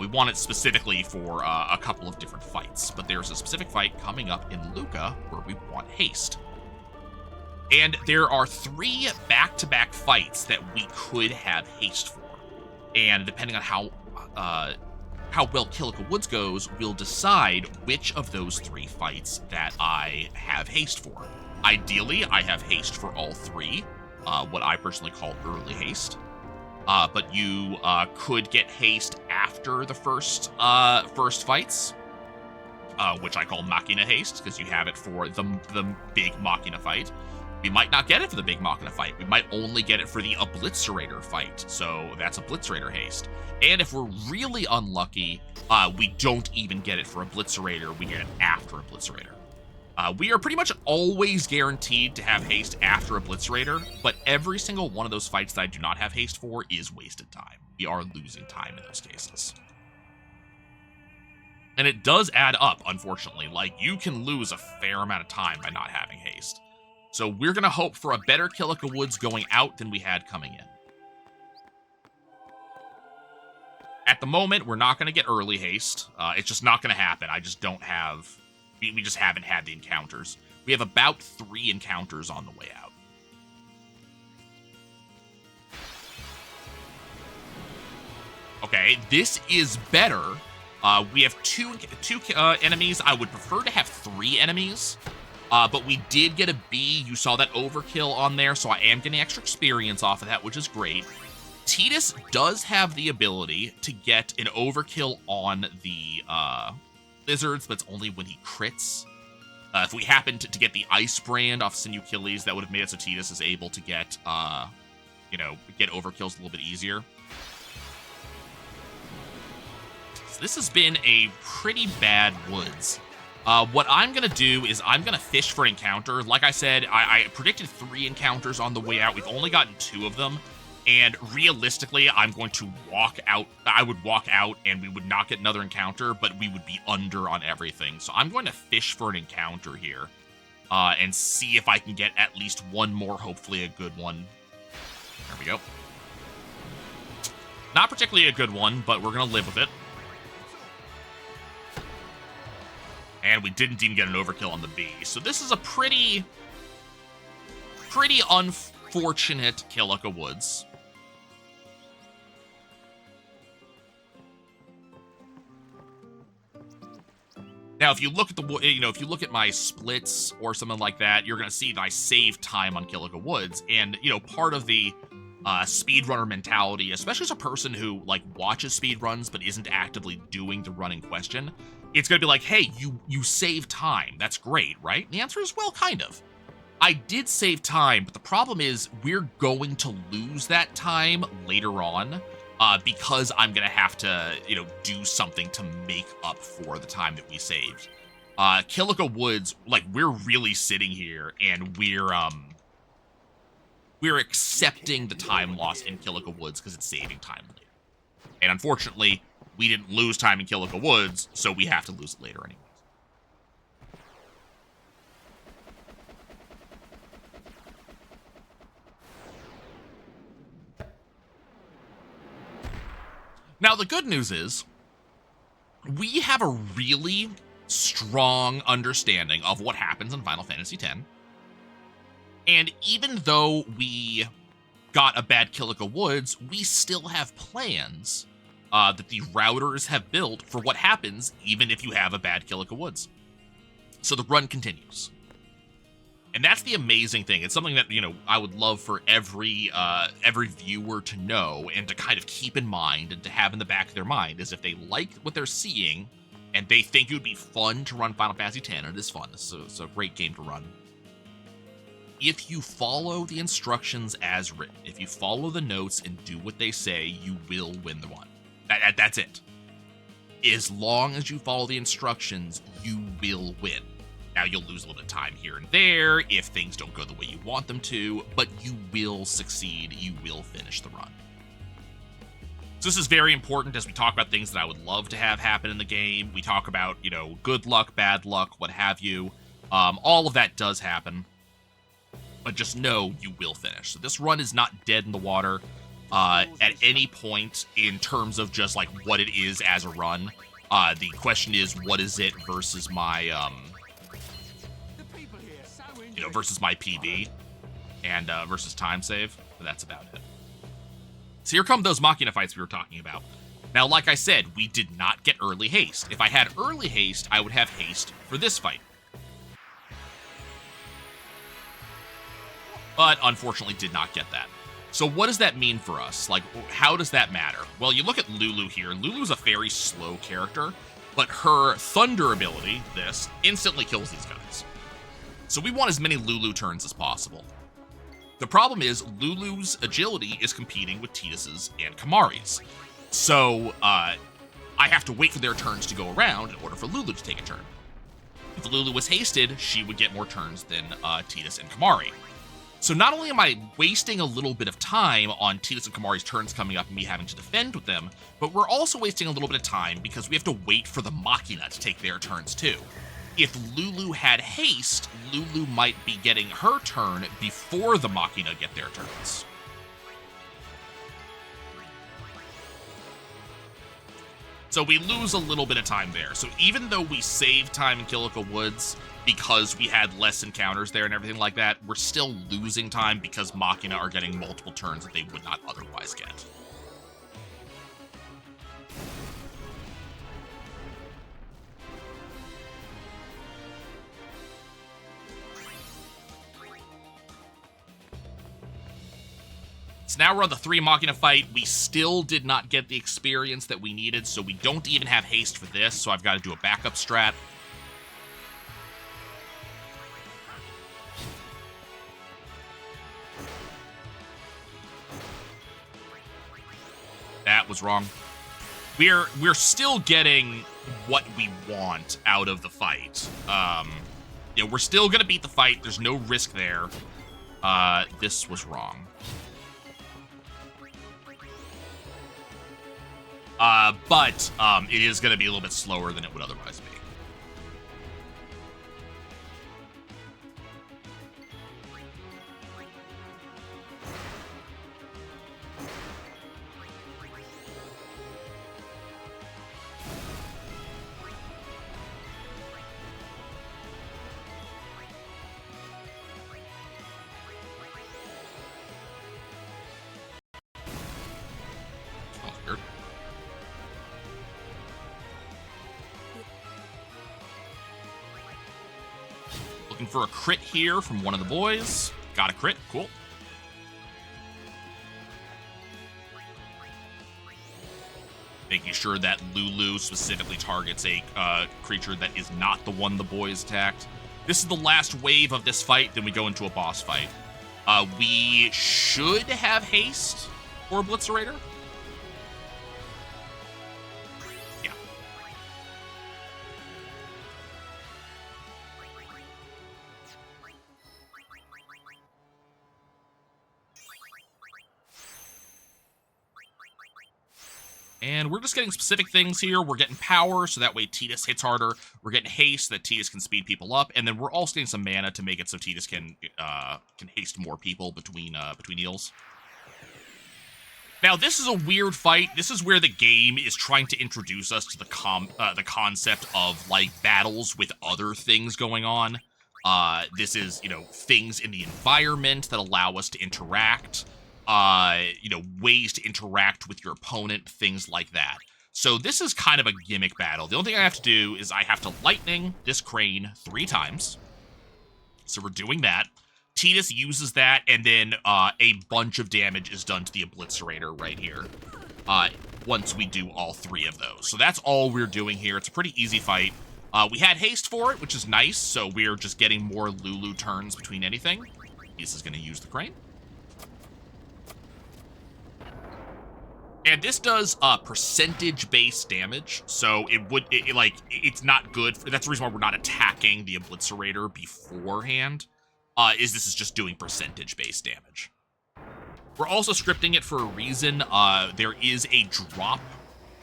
We want it specifically for a couple of different fights, but there's a specific fight coming up in Luca where we want haste. And there are 3 back-to-back fights that we could have haste for. And depending on how well Kilika Woods goes, we'll decide which of those 3 fights that I have haste for. Ideally, I have haste for all 3, what I personally call early haste. But you could get haste after the first fights, which I call Machina haste, because you have it for the big Machina fight. We might not get it for the big Machina fight. We might only get it for the Oblitzerator fight, so that's Oblitzerator haste. And if we're really unlucky, we don't even get it for Oblitzerator, we get it after Oblitzerator. We are pretty much always guaranteed to have haste after Oblitzerator, but every single one of those fights that I do not have haste for is wasted time. We are losing time in those cases. And it does add up, unfortunately. Like, you can lose a fair amount of time by not having haste. So we're going to hope for a better Kilika Woods going out than we had coming in. At the moment, we're not going to get early haste. It's just not going to happen. I just don't have... We just haven't had the encounters. We have about 3 encounters on the way out. Okay, this is better. We have two enemies. I would prefer to have 3 enemies. But we did get a B. You saw that overkill on there, so I am getting extra experience off of that, which is great. Tidus does have the ability to get an overkill on the lizards, but it's only when he crits. If we happen to get the ice brand off Sinew Achilles, that would have made it so Tidus is able to get, get overkills a little bit easier. So this has been a pretty bad woods. What I'm going to do is I'm going to fish for an encounter. Like I said, I predicted 3 encounters on the way out. We've only gotten 2 of them. And realistically, I'm going to walk out. I would walk out and we would not get another encounter, but we would be under on everything. So I'm going to fish for an encounter here and see if I can get at least one more, hopefully a good one. There we go. Not particularly a good one, but we're going to live with it. And we didn't even get an overkill on the B. So this is a pretty unfortunate Kilika Woods. Now, if you look at if you look at my splits or something like that, you're going to see that I save time on Kilika Woods. And, part of the speedrunner mentality, especially as a person who, watches speedruns but isn't actively doing the run in question, it's going to be like, hey, you save time. That's great, right? And the answer is, well, kind of. I did save time, but the problem is we're going to lose that time later on because I'm going to have to, do something to make up for the time that we saved. Kilika Woods, like, we're really sitting here and we're accepting the time loss in Kilika Woods because it's saving time later. And unfortunately, we didn't lose time in Kilika Woods, so we have to lose it later anyways. Now, the good news is, we have a really strong understanding of what happens in Final Fantasy X. And even though we got a bad Kilika Woods, we still have plans that the routers have built for what happens even if you have a bad Kilika Woods. So the run continues. And that's the amazing thing. It's something that, you know, I would love for every viewer to know and to kind of keep in mind and to have in the back of their mind, is if they like what they're seeing and they think it would be fun to run Final Fantasy X, and it is fun, it's a great game to run. If you follow the instructions as written, if you follow the notes and do what they say, you will win the run. That's it. As long as you follow the instructions, you will win. Now, you'll lose a little bit of time here and there if things don't go the way you want them to, but you will succeed. You will finish the run. So this is very important as we talk about things that I would love to have happen in the game. We talk about, you know, good luck, bad luck, what have you. All of that does happen, but just know you will finish. So this run is not dead in the water at any point in terms of just like what it is as a run. The question is, what is it versus my versus my PB and versus time save. But that's about it. So here come those Machina fights we were talking about. Now, like I said, we did not get early haste. If I had early haste, I would have haste for this fight. But unfortunately did not get that. So what does that mean for us? Like, how does that matter? Well, you look at Lulu here. Lulu's a very slow character, but her thunder ability, this, instantly kills these guys. So we want as many Lulu turns as possible. The problem is Lulu's agility is competing with Tidus's and Kamari's. So I have to wait for their turns to go around in order for Lulu to take a turn. If Lulu was hasted, she would get more turns than Tidus and Kamari. So not only am I wasting a little bit of time on Tidus and Kamari's turns coming up and me having to defend with them, but we're also wasting a little bit of time because we have to wait for the Machina to take their turns too. If Lulu had haste, Lulu might be getting her turn before the Machina get their turns. So we lose a little bit of time there. So even though we save time in Kilika Woods because we had less encounters there and everything like that, we're still losing time because Machina are getting multiple turns that they would not otherwise get. So now we're on the 3 Machina fight. We still did not get the experience that we needed, so we don't even have haste for this, so I've got to do a backup strat. That was wrong. We're still getting what we want out of the fight. We're still gonna beat the fight. There's no risk there. This was wrong. But it is going to be a little bit slower than it would otherwise be. Looking for a crit here from one of the boys. Got a crit. Cool. Making sure that Lulu specifically targets a creature that is not the one the boys attacked. This is the last wave of this fight. Then we go into a boss fight. We should have haste for Oblitzerator. And we're just getting specific things here. We're getting power, so that way Tidus hits harder. We're getting haste, so that Tidus can speed people up. And then we're also getting some mana to make it so Tidus can haste more people between heals. Now, this is a weird fight. This is where the game is trying to introduce us to the concept of, like, battles with other things going on. This is, you know, things in the environment that allow us to interact. You know, ways to interact with your opponent, things like that. So this is kind of a gimmick battle. The only thing I have to do is I have to lightning this crane 3 times. So we're doing that. Tidus uses that, and then a bunch of damage is done to the Oblitzerator right here once we do all 3 of those. So that's all we're doing here. It's a pretty easy fight. We had haste for it, which is nice, so we're just getting more Lulu turns between anything. This is going to use the crane. And this does percentage-based damage, so it's not good. That's the reason why we're not attacking the Oblitzerator beforehand. This is just doing percentage-based damage. We're also scripting it for a reason. There is a drop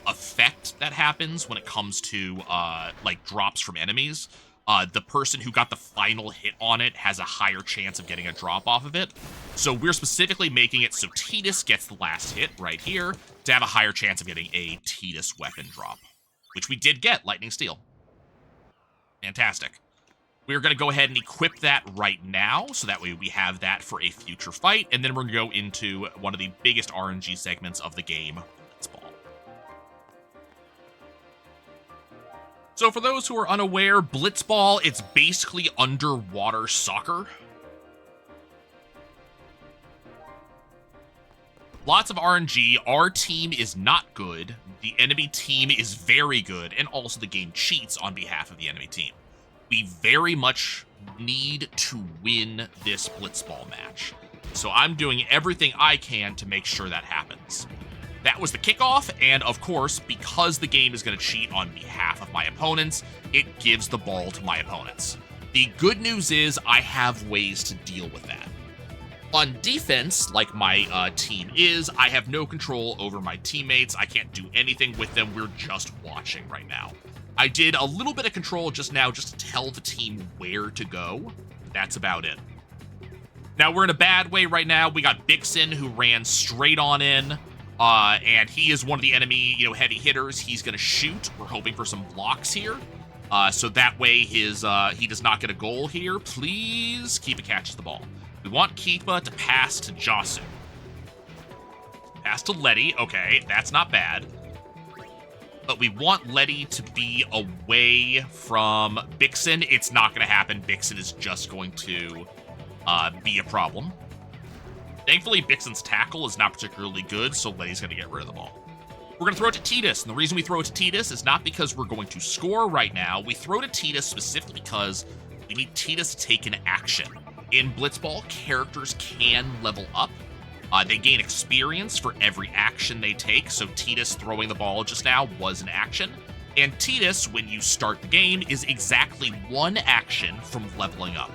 effect that happens when it comes to like drops from enemies. The person who got the final hit on it has a higher chance of getting a drop off of it. So we're specifically making it so Tidus gets the last hit right here to have a higher chance of getting a Tidus weapon drop, which we did get, Lightning Steel. Fantastic. We're going to go ahead and equip that right now, so that way we have that for a future fight, and then we're going to go into one of the biggest RNG segments of the game, Blitzball. So for those who are unaware, Blitzball, it's basically underwater soccer. Lots of RNG. Our team is not good. The enemy team is very good, and also the game cheats on behalf of the enemy team. We very much need to win this Blitzball match. So I'm doing everything I can to make sure that happens. That was the kickoff, and of course, because the game is going to cheat on behalf of my opponents, it gives the ball to my opponents. The good news is I have ways to deal with that. On defense, like my team is, I have no control over my teammates. I can't do anything with them. We're just watching right now. I did a little bit of control just now just to tell the team where to go. That's about it. Now, we're in a bad way right now. We got Bixen, who ran straight on in, and he is one of the enemy, heavy hitters. He's going to shoot. We're hoping for some blocks here. So that way he does not get a goal here. Please, Kipa catches the ball. We want Kipa to pass to Jasu. Pass to Letty. Okay, that's not bad. But we want Letty to be away from Bixen. It's not going to happen. Bixen is just going to be a problem. Thankfully, Bixen's tackle is not particularly good, so Letty's going to get rid of the ball. We're going to throw it to Tidus, and the reason we throw it to Tidus is not because we're going to score right now. We throw it to Tidus specifically because we need Tidus to take an action. In Blitzball, characters can level up. They gain experience for every action they take, so Tidus throwing the ball just now was an action. And Tidus, when you start the game, is exactly one action from leveling up.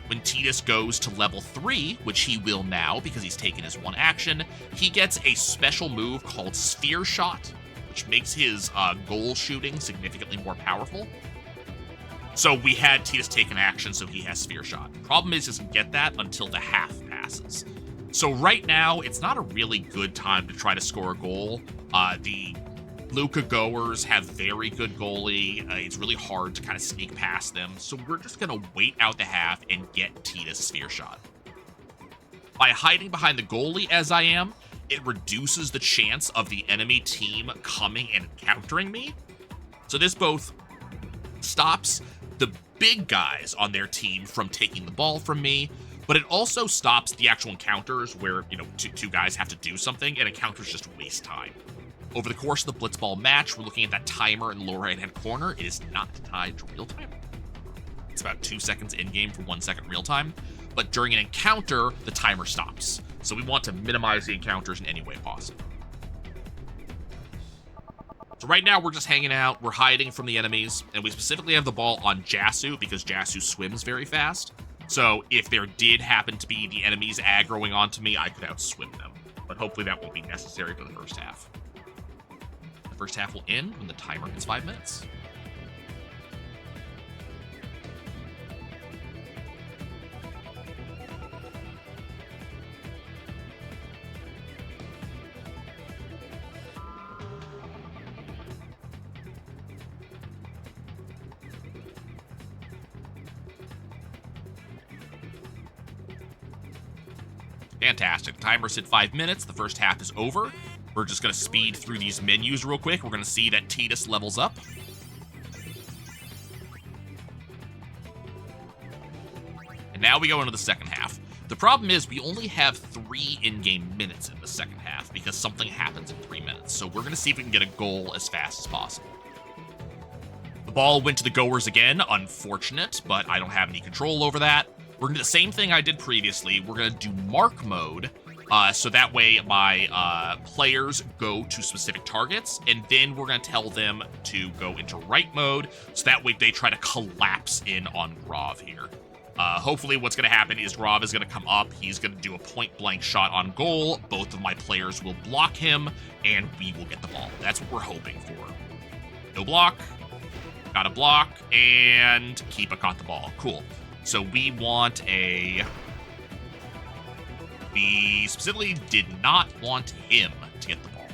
When Tidus goes to level 3, which he will now because he's taken his one action, he gets a special move called Sphere Shot, which makes his goal shooting significantly more powerful. So we had Tidus take an action, so he has Sphere Shot. Problem is, he doesn't get that until the half passes. So right now, it's not a really good time to try to score a goal. The Luca goers have very good goalie. It's really hard to kind of sneak past them. So we're just going to wait out the half and get Tidus Sphere Shot. By hiding behind the goalie as I am, it reduces the chance of the enemy team coming and countering me. So this both stops the big guys on their team from taking the ball from me, but it also stops the actual encounters where, two guys have to do something and encounters just waste time. Over the course of the Blitzball match, we're looking at that timer in the lower right-hand corner. It is not tied to real time. It's about 2 seconds in-game for 1 second real time, but during an encounter, the timer stops. So we want to minimize the encounters in any way possible. So right now, we're just hanging out, we're hiding from the enemies, and we specifically have the ball on Jasu because Jasu swims very fast. So if there did happen to be the enemies aggroing onto me, I could outswim them. But hopefully that won't be necessary for the first half. first half will end when the timer hits 5 minutes. Fantastic. Timer's hit 5 minutes. The first half is over. We're just going to speed through these menus real quick. We're going to see that Tidus levels up. And now we go into the second half. The problem is we only have 3 in-game minutes in the second half because something happens in 3 minutes. So we're going to see if we can get a goal as fast as possible. The ball went to the goers again. Unfortunate, but I don't have any control over that. We're going to do the same thing I did previously. We're going to do mark mode, so that way my players go to specific targets, and then we're going to tell them to go into right mode, so that way they try to collapse in on Grav here. Hopefully what's going to happen is Grav is going to come up, he's going to do a point-blank shot on goal, both of my players will block him, and we will get the ball. That's what we're hoping for. No block, got a block, and Keepa caught the ball. Cool. So we want a... We specifically did not want him to get the ball.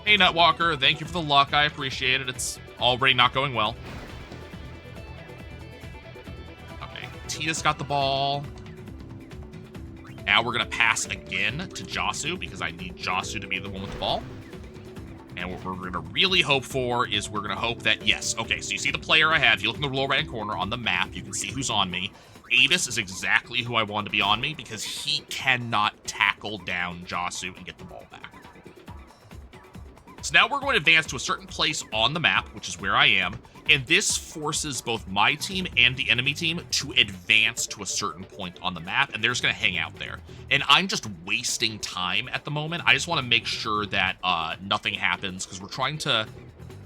Hey, Nutwalker, thank you for the luck. I appreciate it. It's already not going well. Okay, Tidus got the ball. Now we're going to pass again to Josu because I need Josu to be the one with the ball. And what we're going to really hope for is we're going to hope that, yes, okay, so you see the player I have. If you look in the lower right-hand corner on the map, you can see who's on me. Avis is exactly who I want to be on me because he cannot tackle down Josu and get the ball back. So now we're going to advance to a certain place on the map, which is where I am, and this forces both my team and the enemy team to advance to a certain point on the map, and they're just going to hang out there. And I'm just wasting time at the moment. I just want to make sure that nothing happens, because we're trying to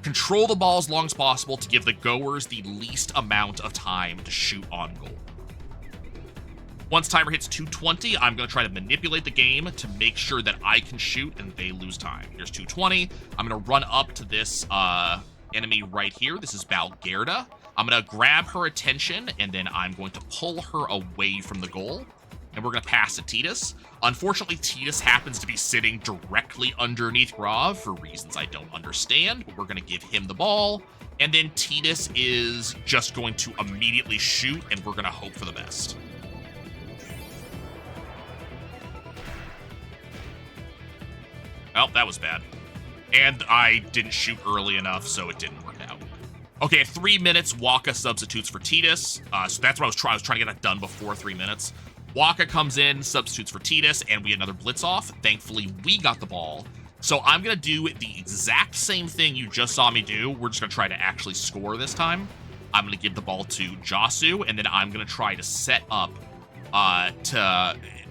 control the ball as long as possible to give the goers the least amount of time to shoot on goal. Once timer hits 220, I'm going to try to manipulate the game to make sure that I can shoot and they lose time. Here's 220. I'm going to run up to this enemy right here. This is Balgerda. I'm going to grab her attention, and then I'm going to pull her away from the goal. And we're going to pass to Tidus. Unfortunately, Tidus happens to be sitting directly underneath Grav for reasons I don't understand, but we're going to give him the ball. And then Tidus is just going to immediately shoot, and we're going to hope for the best. Well, that was bad. And I didn't shoot early enough, so it didn't work out. Okay, at 3 minutes, Waka substitutes for Tidus. So that's what I was trying to get that done before 3 minutes. Waka comes in, substitutes for Tidus, and we get another blitz off. Thankfully, we got the ball. So I'm going to do the exact same thing you just saw me do. We're just going to try to actually score this time. I'm going to give the ball to Josu, and then I'm going to try to set up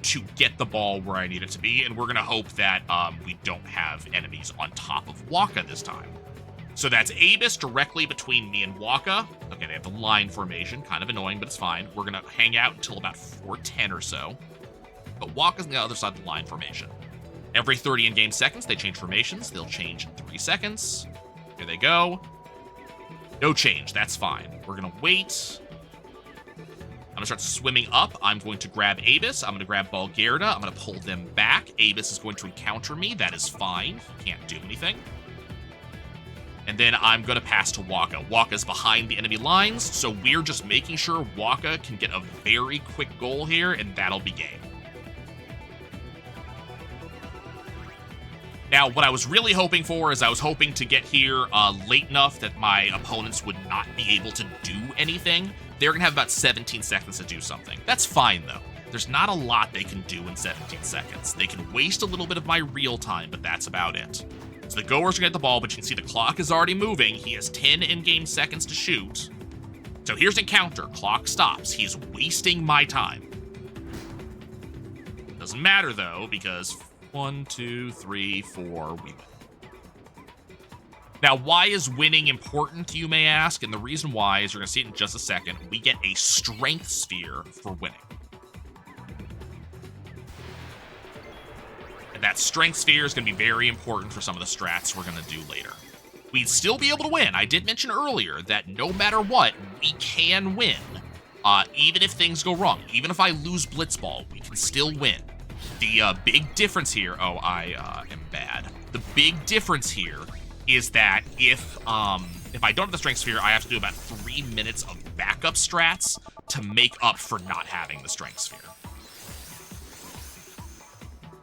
to get the ball where I need it to be, and we're going to hope that we don't have enemies on top of Waka this time. So that's Abyss directly between me and Waka. Okay, they have the line formation. Kind of annoying, but it's fine. We're going to hang out until about 4:10 or so. But Waka's on the other side of the line formation. Every 30 in-game seconds, they change formations. They'll change in 3 seconds. Here they go. No change. That's fine. We're going to wait. I'm going to start swimming up. I'm going to grab Abyss. I'm going to grab Balgerda. I'm going to pull them back. Abyss is going to encounter me. That is fine. He can't do anything. And then I'm going to pass to Waka. Waka's behind the enemy lines, so we're just making sure Waka can get a very quick goal here, and that'll be game. Now, what I was really hoping for is I was hoping to get here late enough that my opponents would not be able to do anything. They're going to have about 17 seconds to do something. That's fine, though. There's not a lot they can do in 17 seconds. They can waste a little bit of my real time, but that's about it. So the goers are going to get the ball, but you can see the clock is already moving. He has 10 in-game seconds to shoot. So here's encounter. Clock stops. He's wasting my time. Doesn't matter, though, because 1, 2, 3, 4, we win. Now, why is winning important, you may ask? And the reason why is you're going to see it in just a second. We get a strength sphere for winning. And that strength sphere is going to be very important for some of the strats we're going to do later. We'd still be able to win. I did mention earlier that no matter what, we can win. Even if things go wrong. Even if I lose Blitzball, we can still win. The big difference here... Oh, I am bad. The big difference here is that if I don't have the strength sphere, I have to do about 3 minutes of backup strats to make up for not having the strength sphere.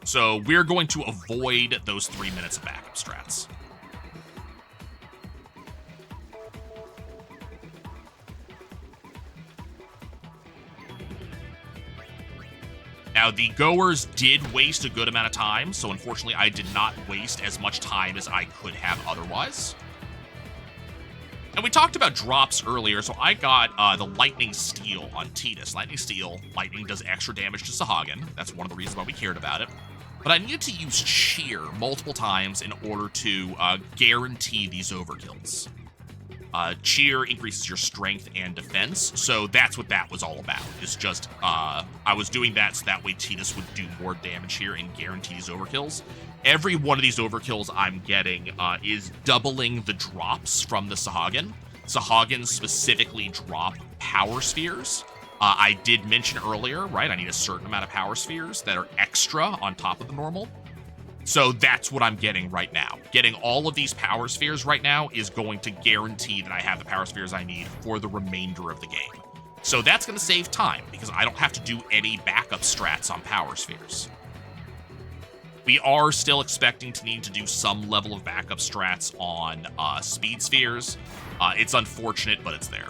So we're going to avoid those 3 minutes of backup strats. Now, the goers did waste a good amount of time, so unfortunately I did not waste as much time as I could have otherwise. And we talked about drops earlier, so I got the Lightning Steel on Tidus. Lightning Steel, lightning does extra damage to Sahagin. That's one of the reasons why we cared about it. But I needed to use Cheer multiple times in order to guarantee these overkills. Cheer increases your strength and defense, so that's what that was all about. It's just, I was doing that so that way Tidus would do more damage here and guarantee these overkills. Every one of these overkills I'm getting is doubling the drops from the Sahagin. Sahagin specifically drop power spheres. I did mention earlier, right, I need a certain amount of power spheres that are extra on top of the normal. So that's what I'm getting right now. Getting all of these power spheres right now is going to guarantee that I have the power spheres I need for the remainder of the game. So that's going to save time because I don't have to do any backup strats on power spheres. We are still expecting to need to do some level of backup strats on speed spheres. It's unfortunate, but it's there.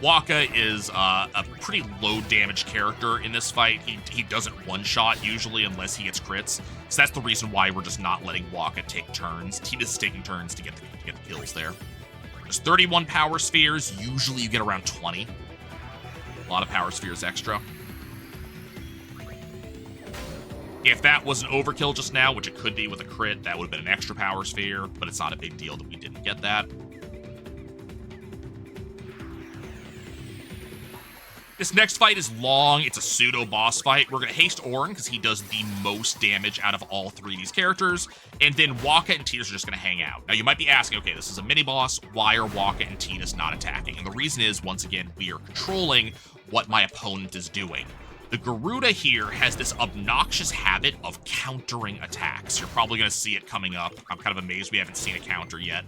Wakka is a pretty low damage character in this fight. He doesn't one-shot usually unless he gets crits. So that's the reason why we're just not letting Wakka take turns. Tidus is taking turns to get the kills there. There's 31 power spheres. Usually you get around 20. A lot of power spheres extra. If that was an overkill just now, which it could be with a crit, that would have been an extra power sphere, but it's not a big deal that we didn't get that. This next fight is long. It's a pseudo-boss fight. We're going to haste Auron because he does the most damage out of all three of these characters. And then Wakka and Tidus are just going to hang out. Now, you might be asking, okay, this is a mini-boss. Why are Wakka and Tidus not attacking? And the reason is, once again, we are controlling what my opponent is doing. The Garuda here has this obnoxious habit of countering attacks. You're probably going to see it coming up. I'm kind of amazed we haven't seen a counter yet.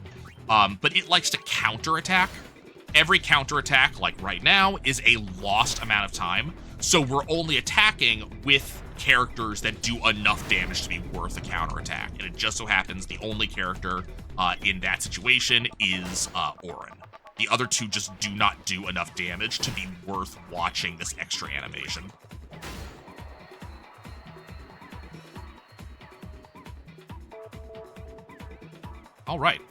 But it likes to counter-attack. Every counterattack, like right now, is a lost amount of time. So we're only attacking with characters that do enough damage to be worth a counterattack. And it just so happens the only character in that situation is Auron. The other two just do not do enough damage to be worth watching this extra animation. All right.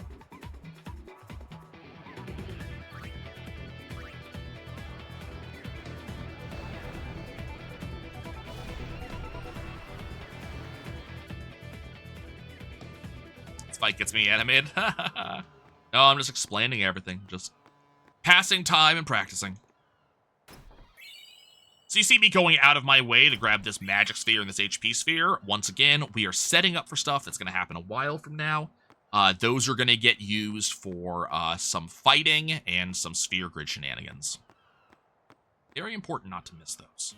Fight gets me animated. No, I'm just explaining everything. Just passing time and practicing. So you see me going out of my way to grab this magic sphere and this HP sphere. Once again, we are setting up for stuff that's going to happen a while from now. Those are going to get used for some fighting and some sphere grid shenanigans. Very important not to miss those.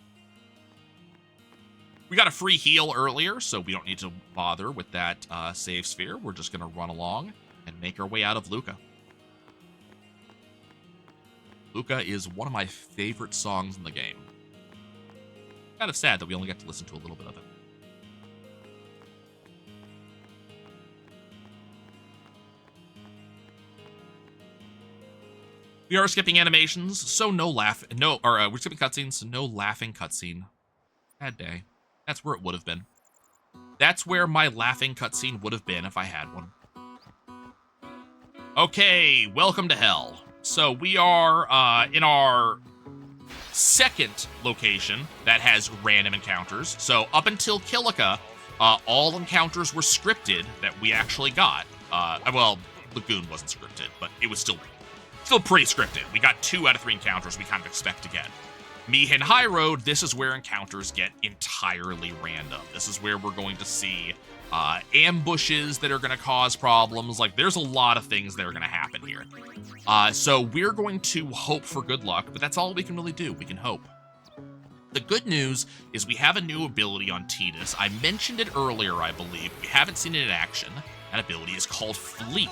We got a free heal earlier, so we don't need to bother with that save sphere. We're just going to run along and make our way out of Luca. Luca is one of my favorite songs in the game. Kind of sad that we only get to listen to a little bit of it. We are skipping animations, so we're skipping cutscenes, so no laughing cutscene. Bad day. That's where it would have been. That's where my laughing cutscene would have been if I had one. Okay, welcome to hell. So we are in our second location that has random encounters. So up until Kilika, all encounters were scripted that we actually got. Well, Lagoon wasn't scripted, but it was still still pretty scripted. We got 2 out of 3 encounters we kind of expect to get. Mihin High Road, this is where encounters get entirely random. This is where we're going to see ambushes that are going to cause problems. Like, there's a lot of things that are going to happen here. So we're going to hope for good luck, but that's all we can really do. We can hope. The good news is we have a new ability on Tidus. I mentioned it earlier, I believe. We haven't seen it in action. That ability is called Flee.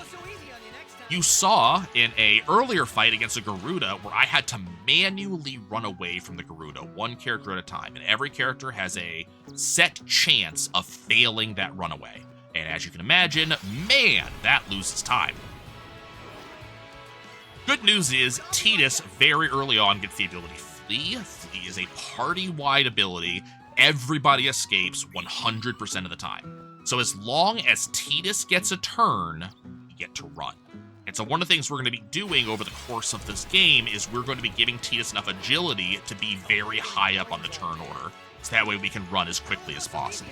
You saw in a earlier fight against a Garuda where I had to manually run away from the Garuda, 1 character at a time, and every character has a set chance of failing that runaway. And as you can imagine, man, that loses time. Good news is Tidus very early on gets the ability Flee. Flee is a party-wide ability. Everybody escapes 100% of the time. So as long as Tidus gets a turn, you get to run. And so one of the things we're going to be doing over the course of this game is we're going to be giving Tidus enough agility to be very high up on the turn order, so that way we can run as quickly as possible.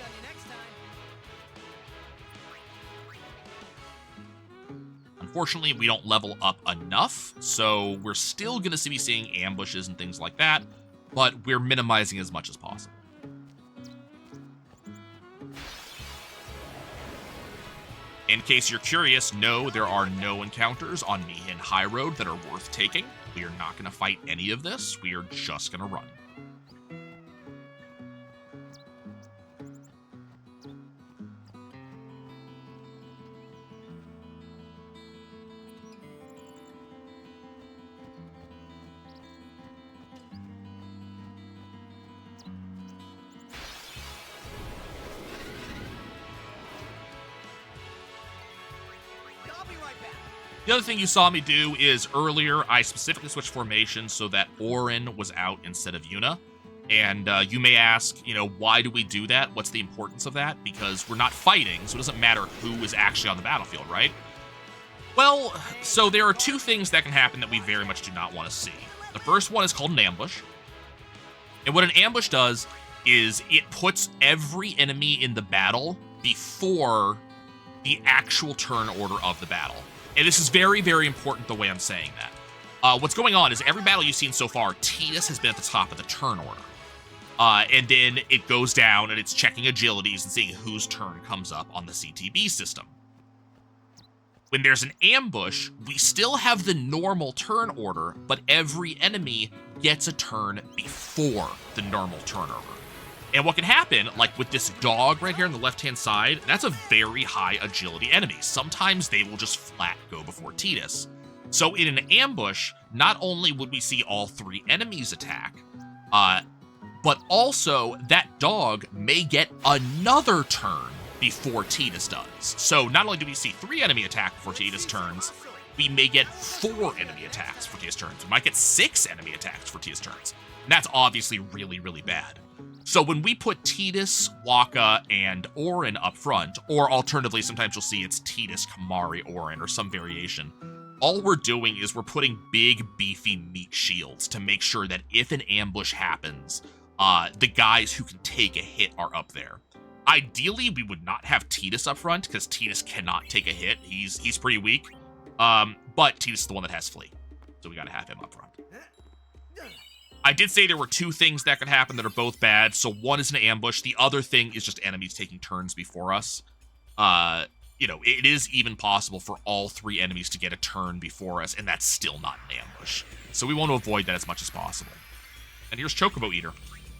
Unfortunately, we don't level up enough, so we're still going to be seeing ambushes and things like that, but we're minimizing as much as possible. In case you're curious, no, there are no encounters on Mihin High Road that are worth taking. We are not going to fight any of this. We are just going to run. The other thing you saw me do is earlier, I specifically switched formations so that Orin was out instead of Yuna. And you may ask, why do we do that? What's the importance of that? Because we're not fighting, so it doesn't matter who is actually on the battlefield, right? Well, so there are 2 things that can happen that we very much do not want to see. The first one is called an ambush. And what an ambush does is it puts every enemy in the battle before the actual turn order of the battle. And this is very, very important the way I'm saying that. What's going on is every battle you've seen so far, Tidus has been at the top of the turn order. And then it goes down and it's checking agilities and seeing whose turn comes up on the CTB system. When there's an ambush, we still have the normal turn order, but every enemy gets a turn before the normal turn order. And what can happen, like with this dog right here on the left-hand side, that's a very high agility enemy. Sometimes they will just flat go before Tidus. So in an ambush, not only would we see all 3 enemies attack, but also that dog may get another turn before Tidus does. So not only do we see 3 enemy attack before Tidus turns, we may get 4 enemy attacks for Tidus turns. We might get 6 enemy attacks for Tidus turns. And that's obviously really, really bad. So when we put Tidus, Waka, and Orin up front, or alternatively, sometimes you'll see it's Tidus, Kamari, Orin, or some variation, all we're doing is we're putting big, beefy meat shields to make sure that if an ambush happens, the guys who can take a hit are up there. Ideally, we would not have Tidus up front, because Tidus cannot take a hit. He's pretty weak, but Tidus is the one that has Flee, so we gotta have him up front. I did say there were 2 things that could happen that are both bad. So one is an ambush. The other thing is just enemies taking turns before us. It is even possible for all 3 enemies to get a turn before us, and that's still not an ambush. So we want to avoid that as much as possible. And here's Chocobo Eater.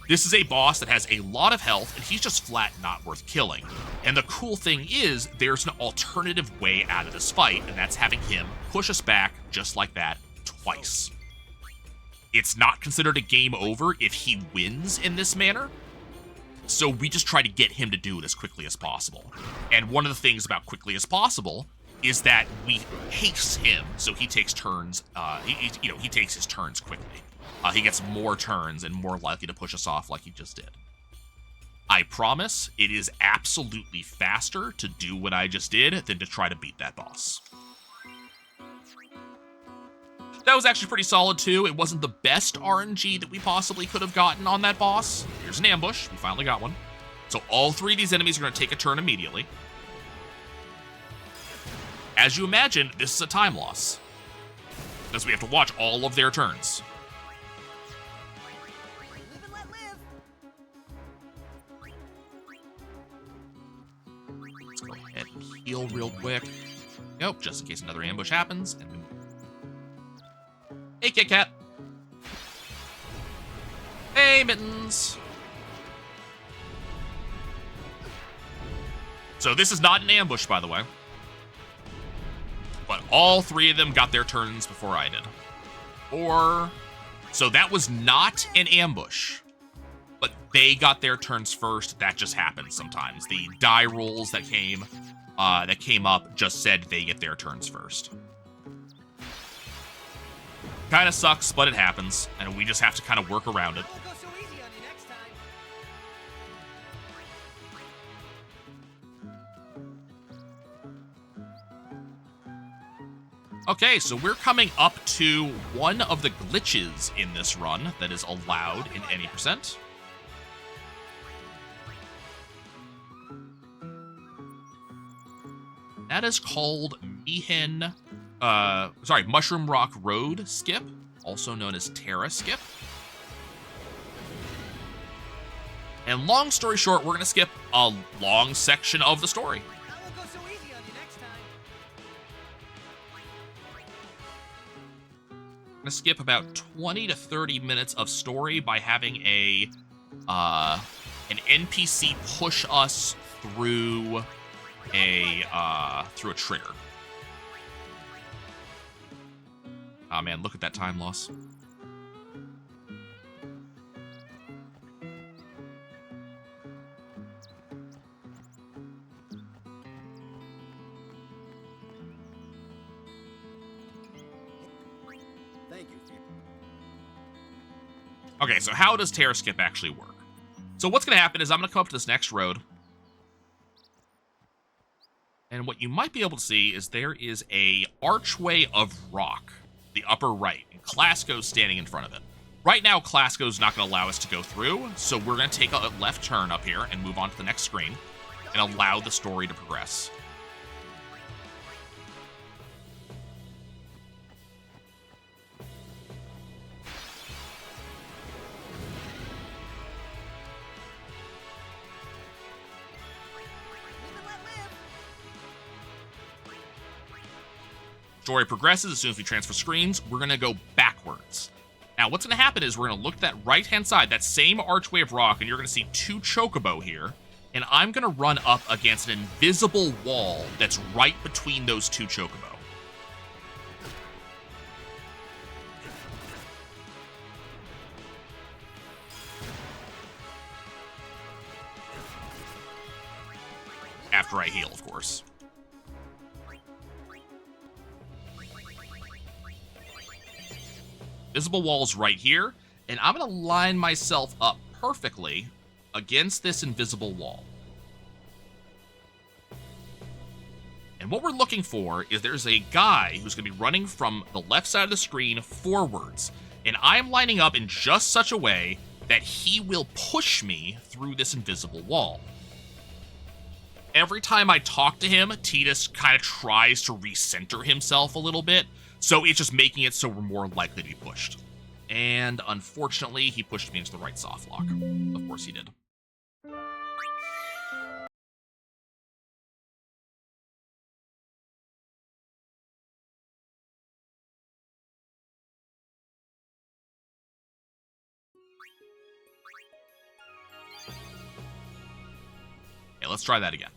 This is a boss that has a lot of health, and he's just flat not worth killing. And the cool thing is, there's an alternative way out of this fight, and that's having him push us back just like that twice. It's not considered a game over if he wins in this manner, so we just try to get him to do it as quickly as possible. And one of the things about quickly as possible is that we haste him, so he takes turns, he takes his turns quickly. He gets more turns and more likely to push us off like he just did. I promise it is absolutely faster to do what I just did than to try to beat that boss. That was actually pretty solid too. It wasn't the best RNG that we possibly could have gotten on that boss. Here's an ambush. We finally got one. So all 3 of these enemies are going to take a turn immediately. As you imagine, this is a time loss. because we have to watch all of their turns. Live and let live. Let's go ahead and heal real quick. Nope, just in case another ambush happens. And we... Hey, Kit Kat. Hey, Mittens. So this is not an ambush, by the way. But all three of them got their turns before I did. So that was not an ambush. But they got their turns first. That just happens sometimes. The die rolls that came up just said they get their turns first. Kind of sucks, but it happens. And we just have to kind of work around it. Won't go so easy on you next time. Okay, so we're coming up to one of the glitches in this run that is allowed in any percent. That is called Mushroom Rock Road Skip, also known as Terra Skip. And long story short, we're going to skip a long section of the story. That won't go so easy on you next time. We're going to skip about 20 to 30 minutes of story by having an NPC push us through a trigger. Oh man, look at that time loss. Thank you. Okay, so how does Terra Skip actually work? So what's going to happen is I'm going to come up to this next road. And what you might be able to see is there is a archway of rock, the upper right, and Clasco's standing in front of it. Right now, Clasco's not going to allow us to go through, so we're going to take a left turn up here and move on to the next screen and allow the story to progress. Story progresses as soon as we transfer screens. We're going to go backwards. Now, what's going to happen is we're going to look at that right-hand side, that same archway of rock, and you're going to see two chocobo here. And I'm going to run up against an invisible wall that's right between those two chocobo. After I heal, of course. Visible walls right here, and I'm going to line myself up perfectly against this invisible wall. And what we're looking for is there's a guy who's going to be running from the left side of the screen forwards, and I'm lining up in just such a way that he will push me through this invisible wall. Every time I talk to him, Tidus kind of tries to recenter himself a little bit, so it's just making it so we're more likely to be pushed. And unfortunately, he pushed me into the right soft lock. Of course he did. Okay, let's try that again.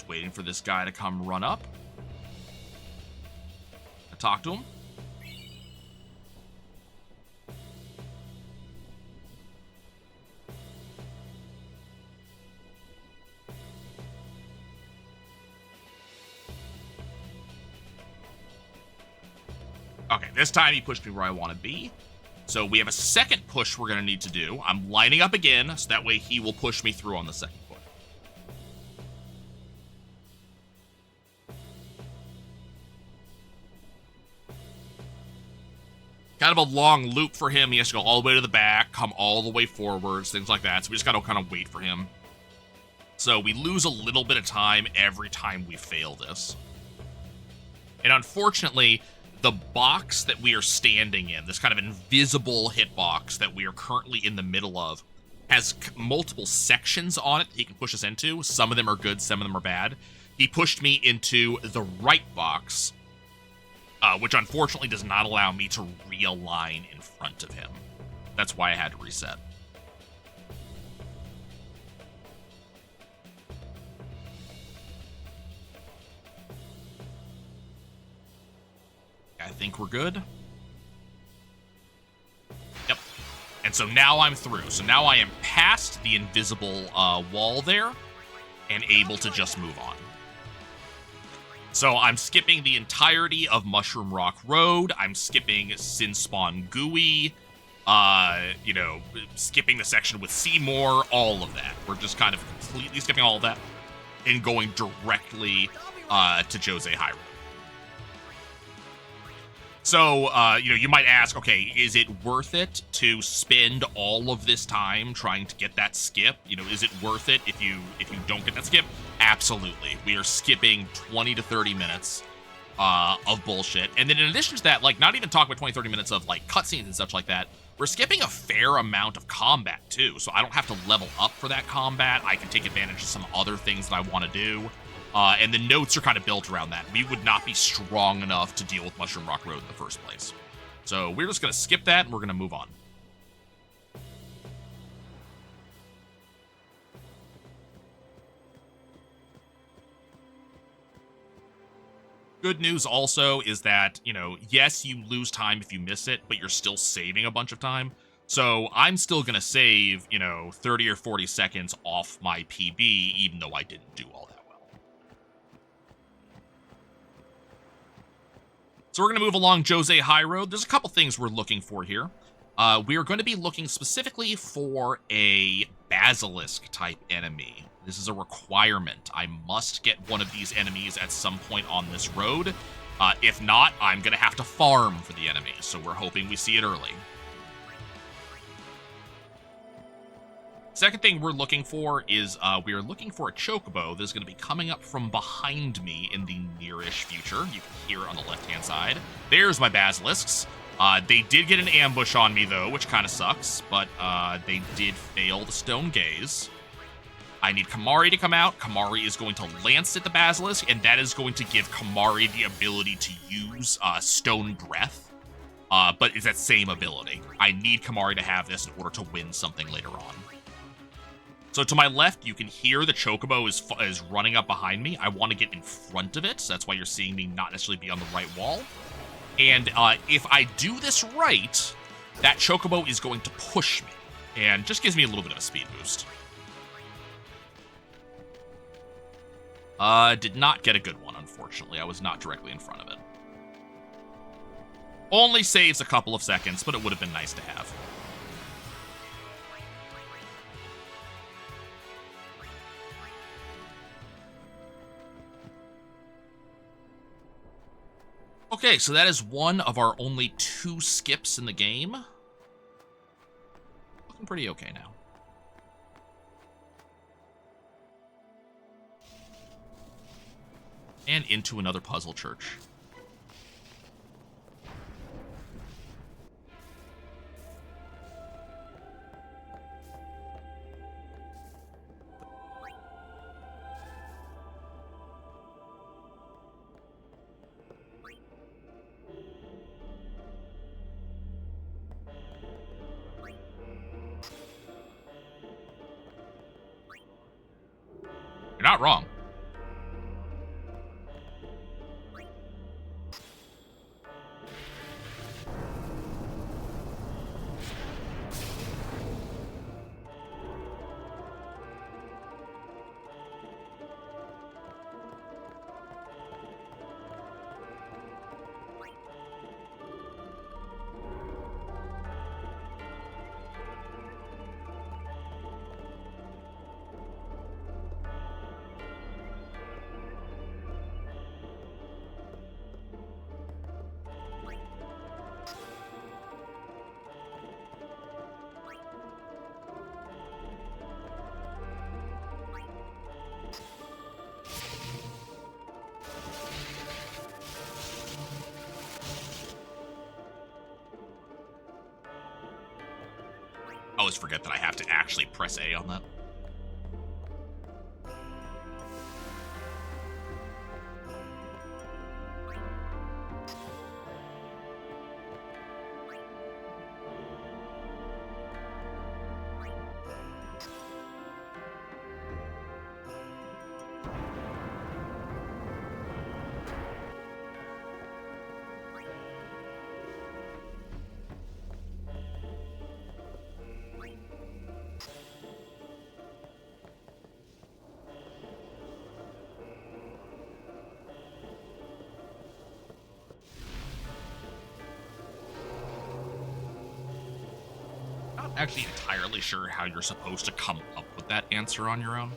Waiting for this guy to come run up. I talk to him. Okay, this time he pushed me where I want to be. So we have a second push we're going to need to do. I'm lining up again, so that way he will push me through on the second push. kind of a long loop for him. He has to go all the way to the back, come all the way forwards, things like that. So we just got to kind of wait for him. So we lose a little bit of time every time we fail this. And unfortunately, the box that we are standing in, this kind of invisible hitbox that we are currently in the middle of, has multiple sections on it that he can push us into. Some of them are good, some of them are bad. He pushed me into the right box, which unfortunately does not allow me to realign in front of him. That's why I had to reset. I think we're good. Yep. And so now I'm through. So now I am past the invisible wall there and able to just move on. So I'm skipping the entirety of Mushroom Rock Road. I'm skipping Sin Spawn GUI. You know, skipping the section with Seymour, all of that. We're just kind of completely skipping all of that and going directly to Jose High Road. So, you know, you might ask, okay, is it worth it to spend all of this time trying to get that skip? You know, is it worth it if you don't get that skip? Absolutely. We are skipping 20 to 30 minutes of bullshit. And then in addition to that, like, not even talking about 20, 30 minutes of, like, cutscenes and such like that, we're skipping a fair amount of combat, too. So I don't have to level up for that combat. I can take advantage of some other things that I want to do. And the notes are kind of built around that. We would not be strong enough to deal with Mushroom Rock Road in the first place. So we're just going to skip that, and we're going to move on. Good news also is that, you know, yes, you lose time if you miss it, but you're still saving a bunch of time. So I'm still going to save, you know, 30 or 40 seconds off my PB, even though I didn't do all that. So we're going to move along Jose High Road. There's a couple things we're looking for here. We are going to be looking specifically for a basilisk-type enemy. This is a requirement. I must get one of these enemies at some point on this road. If not, I'm going to have to farm for the enemy, so we're hoping we see it early. Second thing we're looking for is we are looking for a chocobo that's going to be coming up from behind me in the nearish future. You can hear it on the left-hand side. There's my basilisks. They did get an ambush on me, though, which kind of sucks, but they did fail the stone gaze. I need Kamari to come out. Kamari is going to lance at the basilisk, and that is going to give Kamari the ability to use stone breath, but it's that same ability. I need Kamari to have this in order to win something later on. So to my left, you can hear the chocobo is running up behind me. I want to get in front of it, so that's why you're seeing me not necessarily be on the right wall. And if I do this right, that chocobo is going to push me, and just gives me a little bit of a speed boost. Did not get a good one, unfortunately. I was not directly in front of it. Only saves a couple of seconds, but it would have been nice to have. Okay, so that is one of our only 2 skips in the game. Looking pretty okay now. And into another puzzle church. You're not wrong. always forget that I have to actually press A on that. Actually entirely sure how you're supposed to come up with that answer on your own.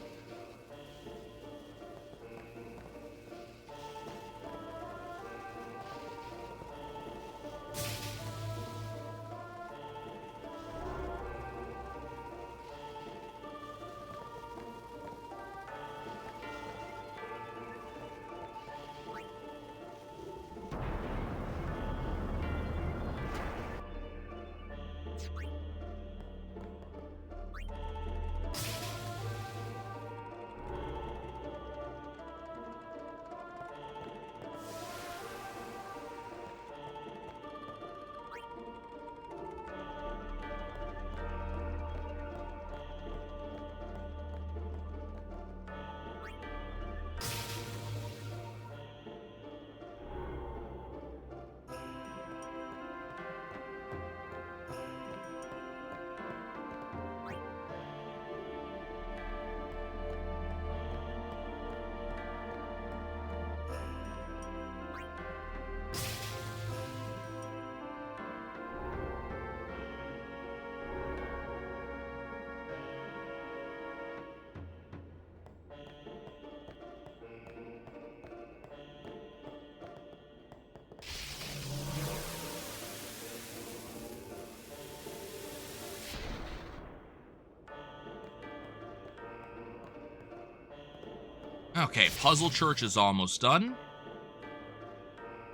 Okay, Puzzle Church is almost done.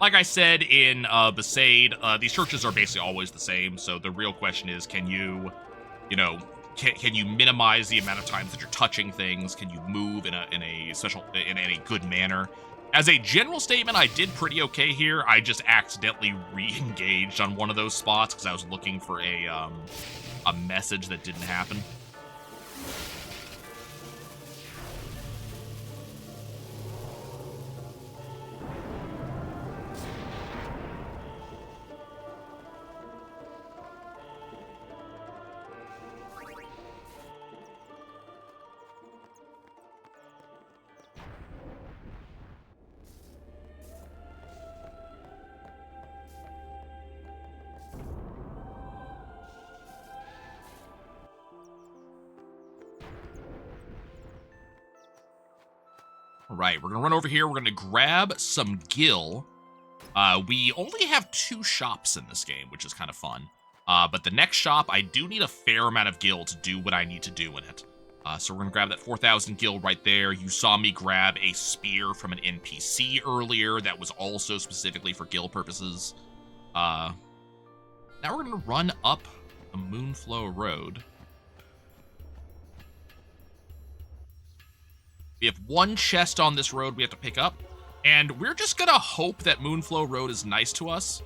Like I said in Besaid, these churches are basically always the same, so the real question is, can you minimize the amount of times that you're touching things? Can you move in a good manner? As a general statement, I did pretty okay here. I just accidentally re-engaged on one of those spots because I was looking for a message that didn't happen. All right, we're going to run over here. We're going to grab some gil. We only have 2 shops in this game, which is kind of fun. But the next shop, I do need a fair amount of gil to do what I need to do in it. So we're going to grab that 4,000 gil right there. You saw me grab a spear from an NPC earlier that was also specifically for gil purposes. Now we're going to run up the Moonflow Road. We have 1 chest on this road we have to pick up, and we're just gonna hope that Moonflow Road is nice to us.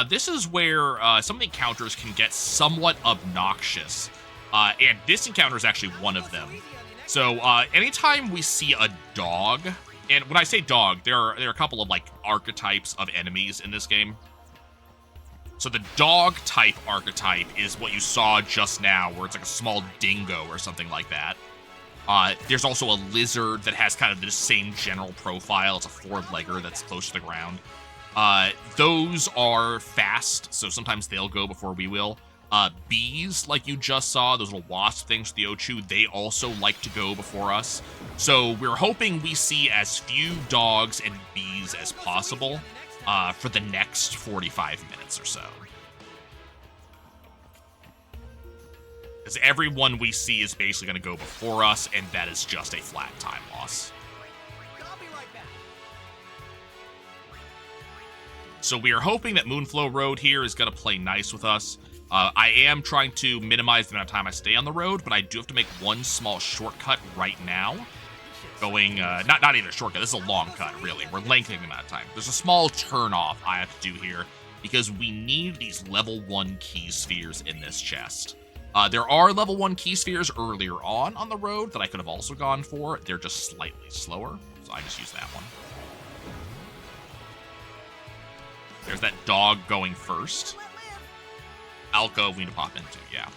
This is where some of the encounters can get somewhat obnoxious, and this encounter is actually one of them. So anytime we see a dog, and when I say dog, there are a couple of like archetypes of enemies in this game. So the dog type archetype is what you saw just now, where it's like a small dingo or something like that. There's also a lizard that has kind of the same general profile. It's a 4-legger that's close to the ground. Those are fast, so sometimes they'll go before we will. Bees, like you just saw, those little wasp things with the Ochu, they also like to go before us. So we're hoping we see as few dogs and bees as possible for the next 45 minutes or so. Because everyone we see is basically going to go before us, and that is just a flat time loss. I'll be right back. So we are hoping that Moonflow Road here is going to play nice with us. I am trying to minimize the amount of time I stay on the road, but I do have to make one small shortcut right now. Going, not even a shortcut, this is a long cut, really. We're lengthening the amount of time. There's a small turn off I have to do here because we need these level 1 key spheres in this chest. There are level 1 key spheres earlier on the road that I could have also gone for. They're just slightly slower, so I just use that one. There's that dog going first. Alco, we need to pop into, yeah.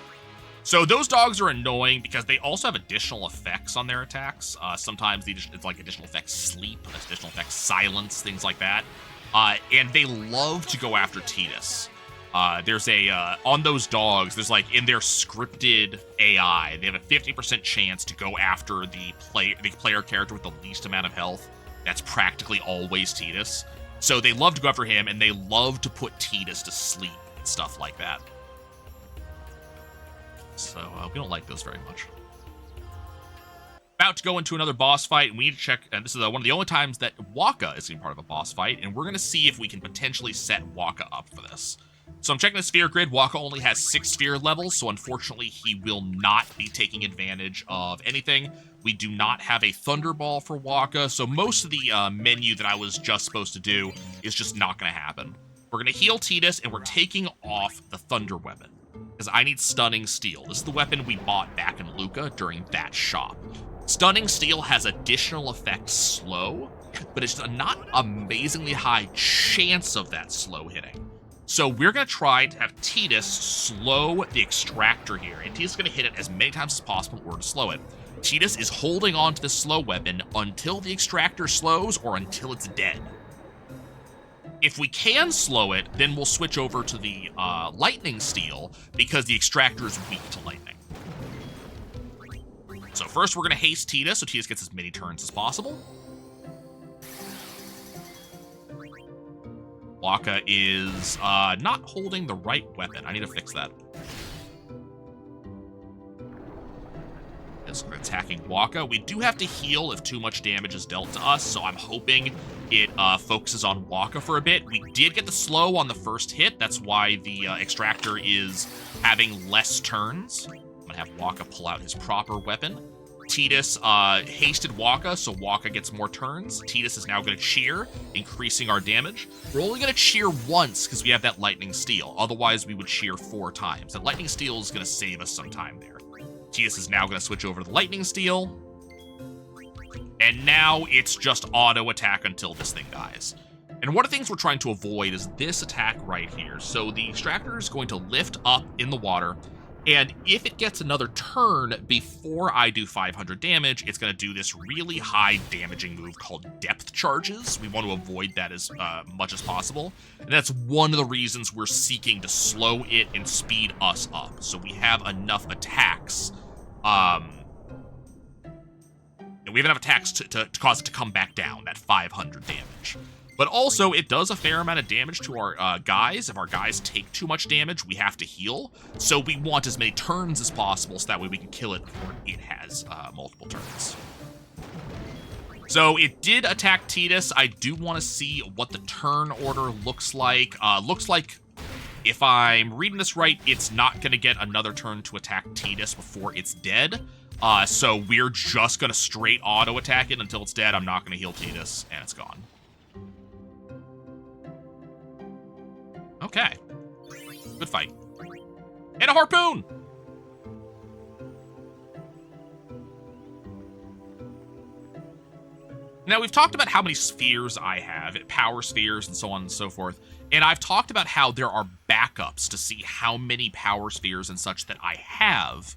So those dogs are annoying because they also have additional effects on their attacks. Sometimes it's like additional effects sleep, additional effects silence, things like that. And they love to go after Tidus. There's on those dogs, there's like in their scripted AI, they have a 50% chance to go after the player character with the least amount of health. That's practically always Tidus. So they love to go after him, and they love to put Tidus to sleep and stuff like that. So we don't like those very much. About to go into another boss fight, and we need to check, and this is one of the only times that Waka is being part of a boss fight, and we're going to see if we can potentially set Waka up for this. So I'm checking the sphere grid. Waka only has 6 sphere levels, so unfortunately he will not be taking advantage of anything. We do not have a Thunderball for Waka, so most of the menu that I was just supposed to do is just not going to happen. We're going to heal Tidus, and we're taking off the Thunder Weapon, because I need Stunning Steel. This is the weapon we bought back in Luca during that shop. Stunning Steel has additional effect slow, but it's a not amazingly high chance of that slow hitting. So we're going to try to have Tidus slow the extractor here, and Tidus is going to hit it as many times as possible in order to slow it. Tidus is holding on to the slow weapon until the extractor slows or until it's dead. If we can slow it, then we'll switch over to the lightning steel because the extractor is weak to lightning. So first we're going to haste Tidus so Tidus gets as many turns as possible. Waka is not holding the right weapon. I need to fix that. It's attacking Waka. We do have to heal if too much damage is dealt to us, so I'm hoping it focuses on Waka for a bit. We did get the slow on the first hit. That's why the extractor is having less turns. I'm going to have Waka pull out his proper weapon. Tidus hasted Waka, so Waka gets more turns. Tidus is now going to cheer, increasing our damage. We're only going to cheer once because we have that lightning steel. Otherwise, we would cheer 4 times. That lightning steel is going to save us some time there. Tidus is now going to switch over to the lightning steel. And now it's just auto attack until this thing dies. And one of the things we're trying to avoid is this attack right here. So the extractor is going to lift up in the water, and if it gets another turn before I do 500 damage, it's going to do this really high damaging move called depth charges. We want to avoid that as much as possible. And that's one of the reasons we're seeking to slow it and speed us up. So we have enough attacks. We have enough attacks to cause it to come back down, that 500 damage. But also, it does a fair amount of damage to our guys. If our guys take too much damage, we have to heal. So we want as many turns as possible so that way we can kill it before it has multiple turns. So it did attack Tidus. I do want to see what the turn order looks like. Looks like, if I'm reading this right, it's not going to get another turn to attack Tidus before it's dead. So we're just going to straight auto attack it until it's dead. I'm not going to heal Tidus, and it's gone. Okay. Good fight. And a harpoon! Now, we've talked about how many spheres I have, power spheres and so on and so forth, and I've talked about how there are backups to see how many power spheres and such that I have,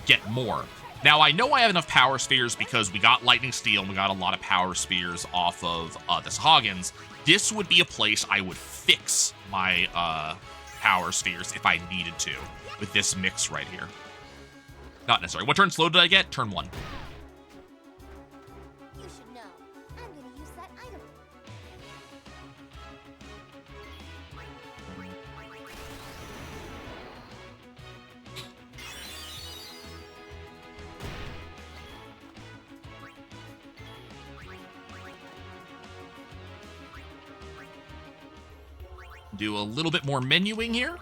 get more. Now, I know I have enough power spheres because we got Lightning Steel and we got a lot of power spheres off of this Hagens. This would be a place I would fix my power spheres if I needed to with this mix right here. Not necessarily. What turn slow did I get? Turn 1. You should know. I'm gonna use that item. Do a little bit more menuing here.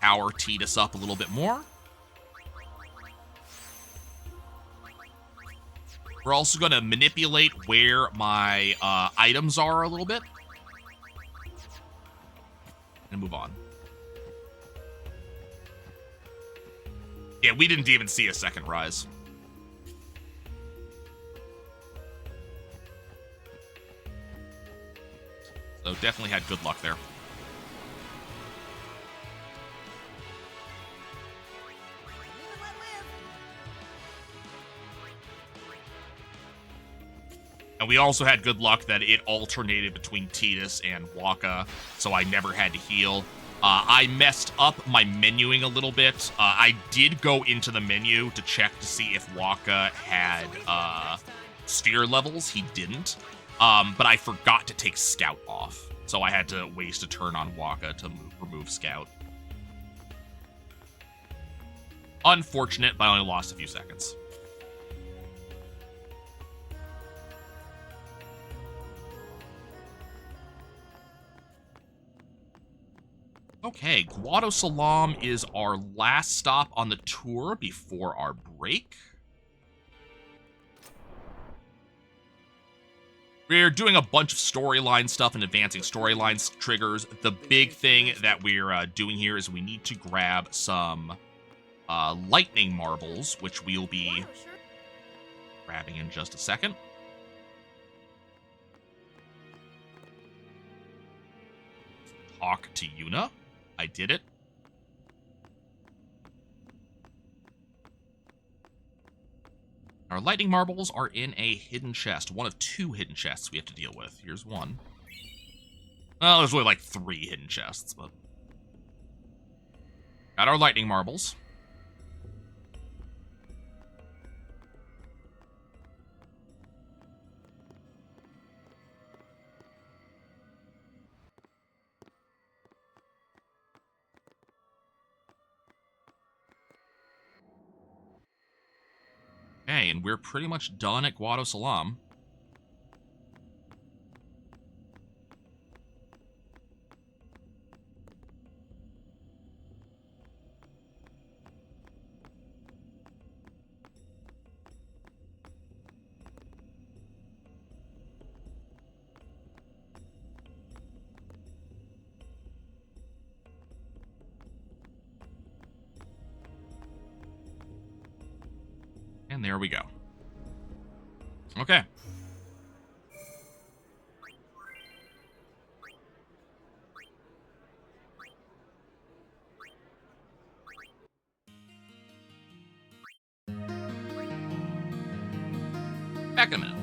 Power teed us up a little bit more. We're also going to manipulate where my items are a little bit. And move on. Yeah, we didn't even see a second rise. So definitely had good luck there. And we also had good luck that it alternated between Tidus and Waka, so I never had to heal. I messed up my menuing a little bit. I did go into the menu to check to see if Waka had sphere levels. He didn't. But I forgot to take Scout off, so I had to waste a turn on Waka to remove Scout. Unfortunate, but I only lost a few seconds. Okay, Guadosalam is our last stop on the tour before our break. We're doing a bunch of storyline stuff and advancing storyline triggers. The big thing that we're doing here is we need to grab some lightning marbles, which we'll be grabbing in just a second. Talk to Yuna. I did it. Our lightning marbles are in a hidden chest. One of 2 hidden chests we have to deal with. Here's one. Well, there's really like 3 hidden chests, but... Got our lightning marbles. Okay, and we're pretty much done at Guadosalam. And there we go. Okay. Back in a minute.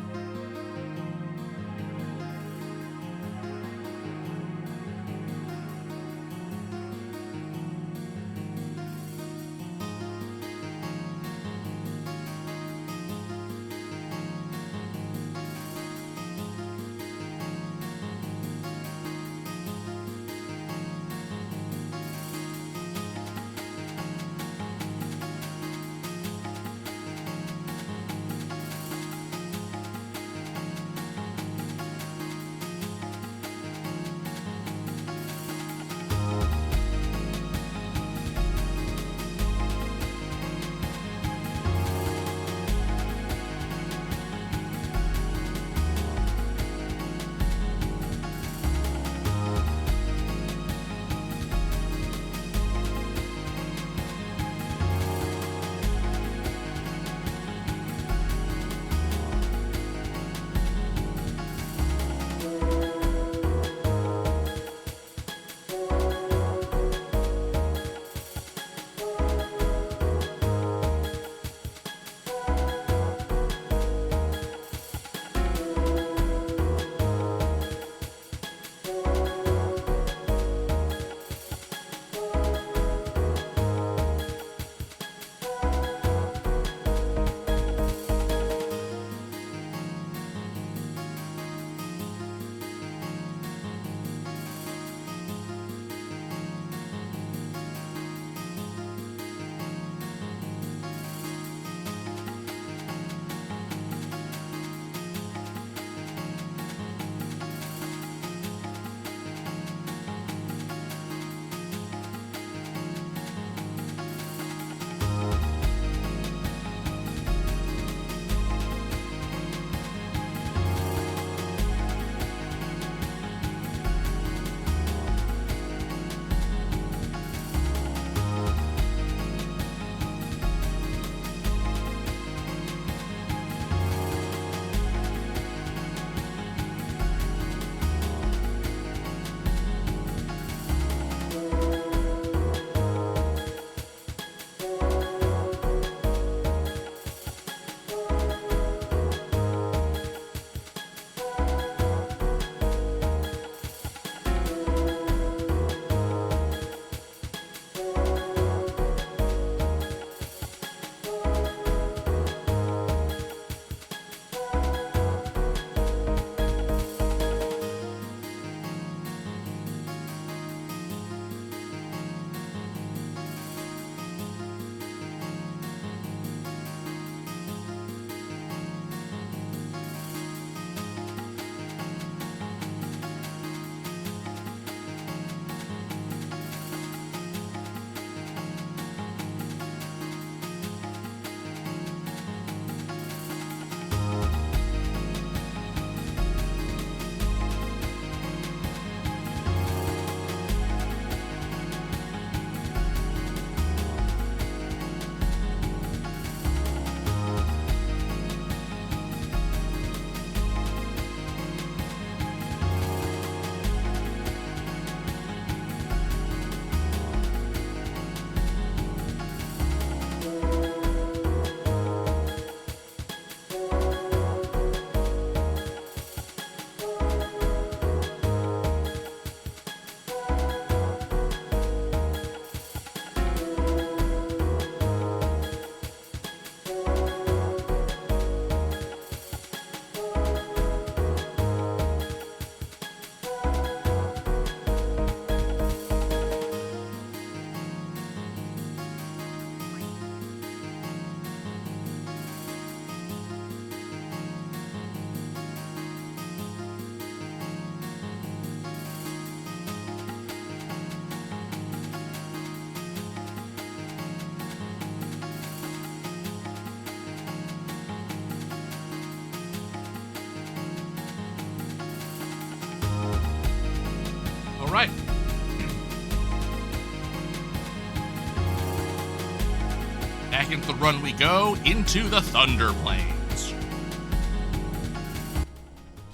back into the run we go, into the Thunder Plains.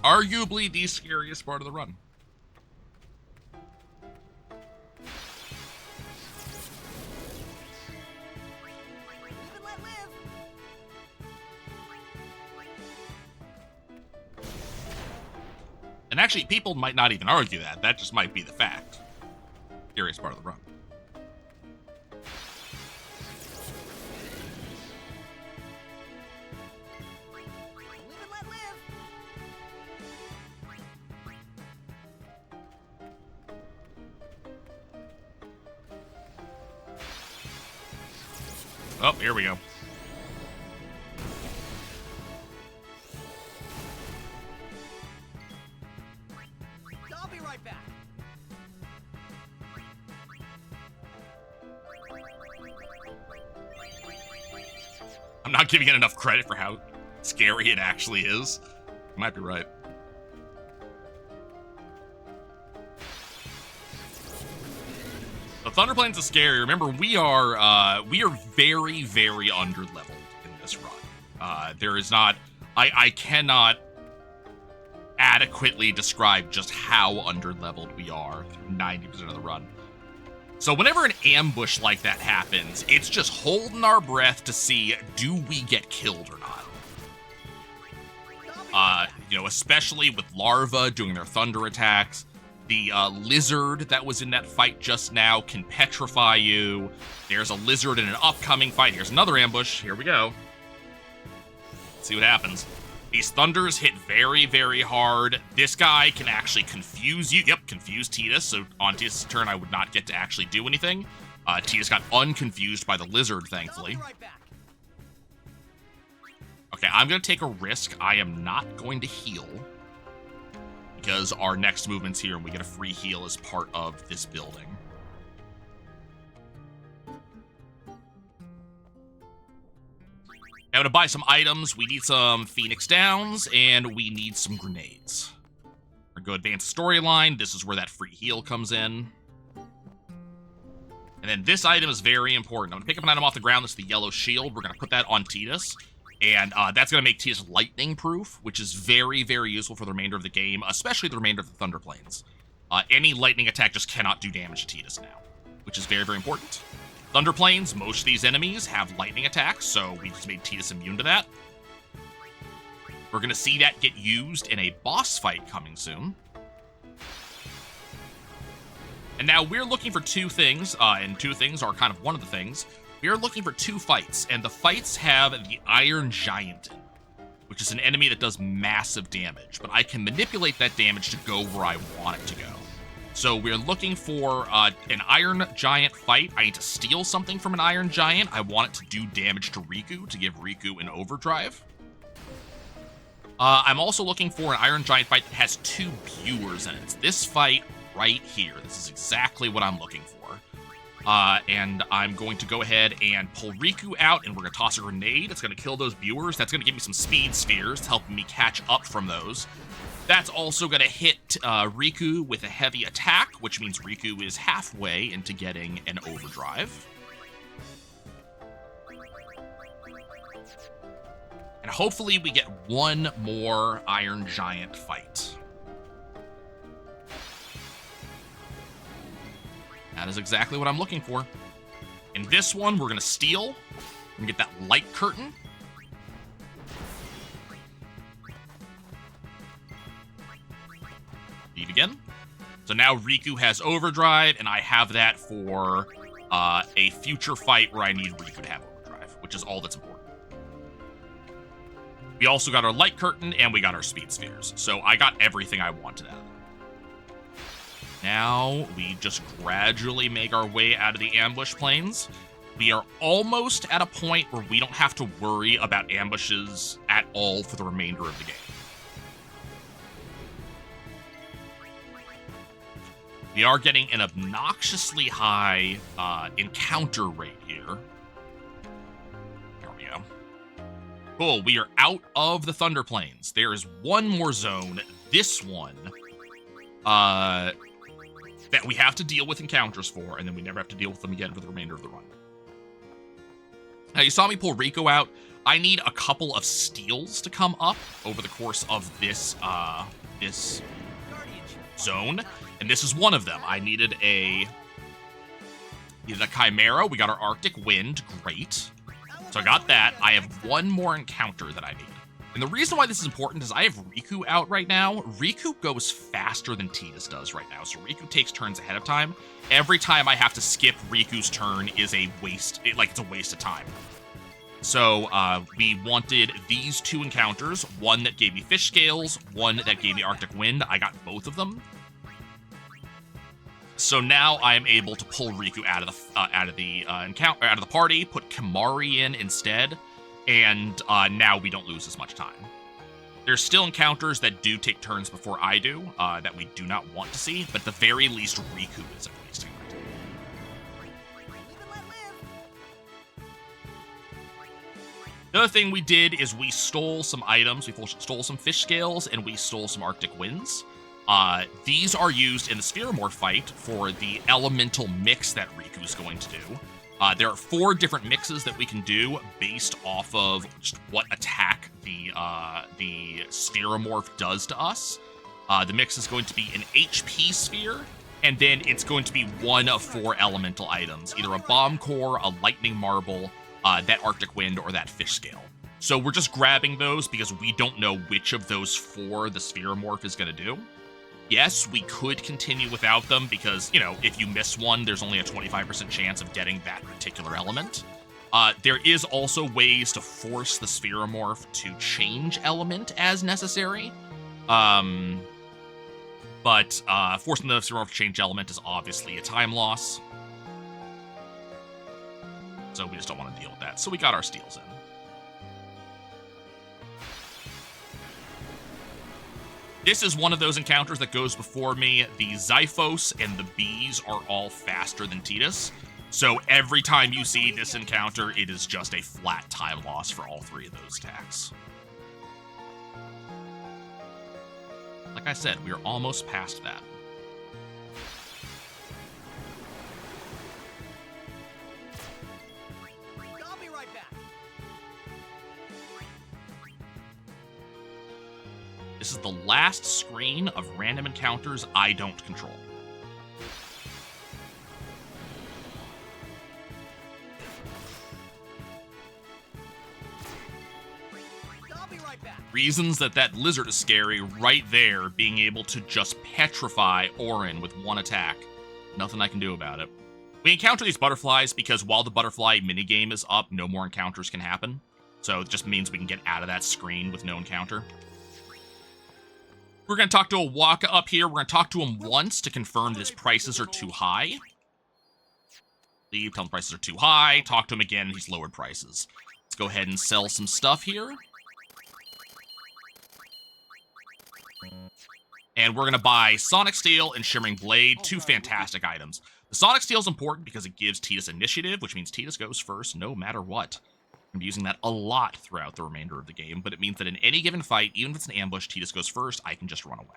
Arguably the scariest part of the run. Live and let live. And actually, people might not even argue that. That just might be the fact. Scariest part of the run. Live and let live. Oh, here we go. I'll be right back. I'm not giving it enough credit for how scary it actually is. You might be right. The Thunder Plains is scary. Remember, we are very, very under-leveled in this run. There is not... I cannot adequately describe just how under-leveled we are through 90% of the run. So whenever an ambush like that happens, it's just holding our breath to see, do we get killed or not? You know, especially with larvae doing their thunder attacks. The lizard that was in that fight just now can petrify you. There's a lizard in an upcoming fight. Here's another ambush. Here we go. Let's see what happens. These thunders hit very, very hard. This guy can actually confuse you. Yep, confuse Tidus. So on Tidus' turn, I would not get to actually do anything. Tidus got unconfused by the lizard, thankfully. I'll be right back. Okay, I'm going to take a risk. I am not going to heal, because our next movement's here and we get a free heal as part of this building. Now to buy some items, we need some Phoenix Downs and we need some grenades. We're going to go advance the storyline. This is where that free heal comes in. And then this item is very important. I'm going to pick up an item off the ground. That's the yellow shield. We're going to put that on Tidus. And that's going to make Tidus lightning proof, which is very, very useful for the remainder of the game, especially the remainder of the Thunder Plains. Any lightning attack just cannot do damage to Tidus now, which is very, very important. Thunder Plains, most of these enemies have lightning attacks, so we just made Tidus immune to that. We're going to see that get used in a boss fight coming soon. And now we're looking for two things, and two things are kind of one of the things. We are looking for two fights, and the fights have the Iron Giant in them, which is an enemy that does massive damage, but I can manipulate that damage to go where I want it to go. So we're looking for an Iron Giant fight. I need to steal something from an Iron Giant. I want it to do damage to Riku, to give Riku an overdrive. I'm also looking for an Iron Giant fight that has two viewers in it. It's this fight right here. This is exactly what I'm looking for. And I'm going to go ahead and pull Riku out, and we're going to toss a grenade. It's going to kill those viewers. That's going to give me some speed spheres to help me catch up from those. That's also going to hit Riku with a heavy attack, which means Riku is halfway into getting an overdrive. And hopefully we get one more Iron Giant fight. That is exactly what I'm looking for. In this one, we're going to steal. We're going to get that light curtain. Leave again. So now Riku has overdrive, and I have that for a future fight where I need Riku to have overdrive, which is all that's important. We also got our light curtain, and we got our speed spheres. So I got everything I wanted out of it. Now we just gradually make our way out of the ambush plains. We are almost at a point where we don't have to worry about ambushes at all for the remainder of the game. We are getting an obnoxiously high encounter rate here. There we go. Cool, we are out of the Thunder Plains. There is one more zone, this one, that we have to deal with encounters for, and then we never have to deal with them again for the remainder of the run. Now, you saw me pull Riku out. I need a couple of steals to come up over the course of this zone, and this is one of them. I needed a Chimera. We got our Arctic Wind. Great. So I got that. I have one more encounter that I need. And the reason why this is important is I have Riku out right now. Riku goes faster than Tidus does right now, so Riku takes turns ahead of time. Every time I have to skip Riku's turn is a waste, it's a waste of time. So we wanted these two encounters, one that gave me fish scales, one that gave me Arctic Wind. I got both of them. So now I am able to pull Riku out of the party, put Kimari in instead, and now we don't lose as much time. There's still encounters that do take turns before I do, that we do not want to see, but at the very least, Riku isn't wasting my time. The other thing we did is we stole some items. We stole some fish scales, and we stole some Arctic Winds. These are used in the Spheromorph fight for the elemental mix that Riku is going to do. There are 4 different mixes that we can do based off of just what attack the Spheromorph does to us. The mix is going to be an HP sphere, and then it's going to be one of 4 elemental items, either a bomb core, a lightning marble, that Arctic Wind, or that fish scale. So we're just grabbing those because we don't know which of those 4 the Spheromorph is going to do. Yes, we could continue without them because, if you miss one, there's only a 25% chance of getting that particular element. There is also ways to force the Spheromorph to change element as necessary. But forcing the Spheromorph to change element is obviously a time loss. So we just don't want to deal with that. So we got our steals in. This is one of those encounters that goes before me. The Xiphos and the bees are all faster than Tidus. So every time you see this encounter, it is just a flat time loss for all 3 of those attacks. Like I said, we are almost past that. I'll be right back. This is the last screen of random encounters I don't control. I'll be right back. Reasons that lizard is scary right there, being able to just petrify Auron with one attack. Nothing I can do about it. We encounter these butterflies because while the butterfly minigame is up, no more encounters can happen. So it just means we can get out of that screen with no encounter. We're going to talk to a Waka up here. We're going to talk to him once to confirm that his prices are too high. Leave, tell him prices are too high. Talk to him again, he's lowered prices. Let's go ahead and sell some stuff here. And we're going to buy Sonic Steel and Shimmering Blade, 2 fantastic items. The Sonic Steel is important because it gives Tidus initiative, which means Tidus goes first no matter what. I'm using that a lot throughout the remainder of the game, but it means that in any given fight, even if it's an ambush, Tidus goes first, I can just run away.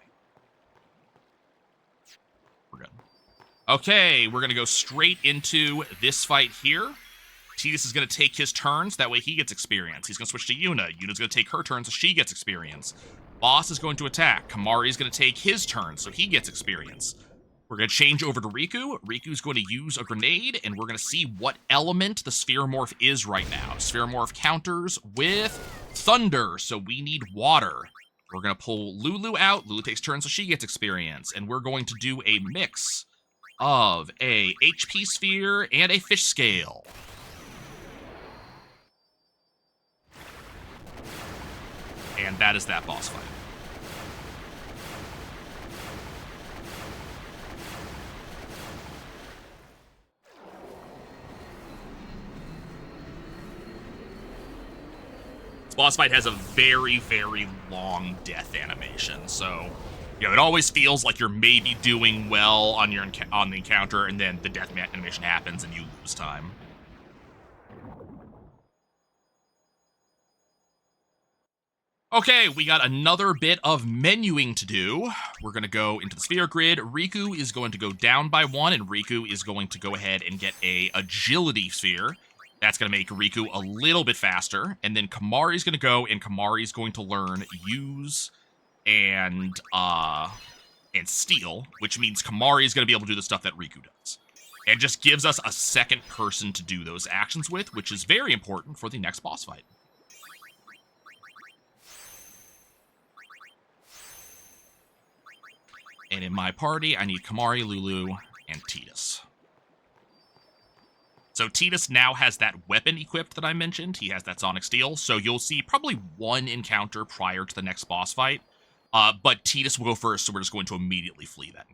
We're good. Okay, we're going to go straight into this fight here. Tidus is going to take his turns, that way he gets experience. He's going to switch to Yuna. Yuna's going to take her turn, so she gets experience. Boss is going to attack. Kimari is going to take his turn, so he gets experience. We're going to change over to Riku. Riku's going to use a grenade, and we're going to see what element the Spheromorph is right now. Spheromorph counters with thunder, so we need water. We're going to pull Lulu out. Lulu takes turns, so she gets experience. And we're going to do a mix of a HP sphere and a fish scale. And that is that boss fight. Boss fight has a very, very long death animation, so it always feels like you're maybe doing well on the encounter, and then the death animation happens and you lose time. Okay, we got another bit of menuing to do. We're going to go into the sphere grid. Riku is going to go down by 1, and Riku is going to go ahead and get a agility sphere. That's going to make Riku a little bit faster. And then Kamari's going to go, and Kamari's going to learn use and steal, which means Kamari's going to be able to do the stuff that Riku does. It just gives us a second person to do those actions with, which is very important for the next boss fight. And in my party, I need Kamari, Lulu, and Tidus. So Tidus now has that weapon equipped that I mentioned. He has that Sonic Steel, so you'll see probably one encounter prior to the next boss fight. But Tidus will go first, so we're just going to immediately flee that.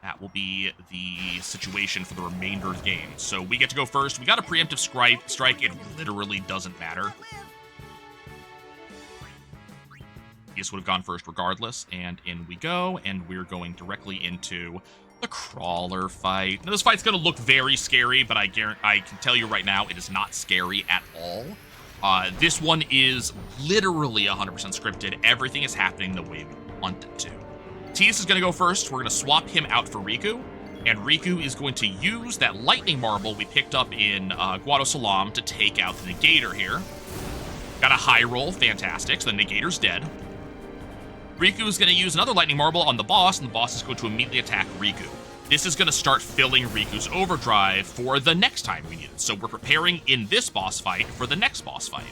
That will be the situation for the remainder of the game. So we get to go first. We got a preemptive strike. It literally doesn't matter. This would have gone first regardless. And in we go. And we're going directly into the crawler fight. Now, this fight's going to look very scary, but I can tell you right now, it is not scary at all. This one is literally 100% scripted. Everything is happening the way we want it to. Tidus is going to go first. We're going to swap him out for Riku. And Riku is going to use that lightning marble we picked up in Guado Salam to take out the Negator here. Got a high roll. Fantastic. So the Negator's dead. Riku is going to use another lightning marble on the boss, and the boss is going to immediately attack Riku. This is going to start filling Riku's overdrive for the next time we need it. So we're preparing in this boss fight for the next boss fight.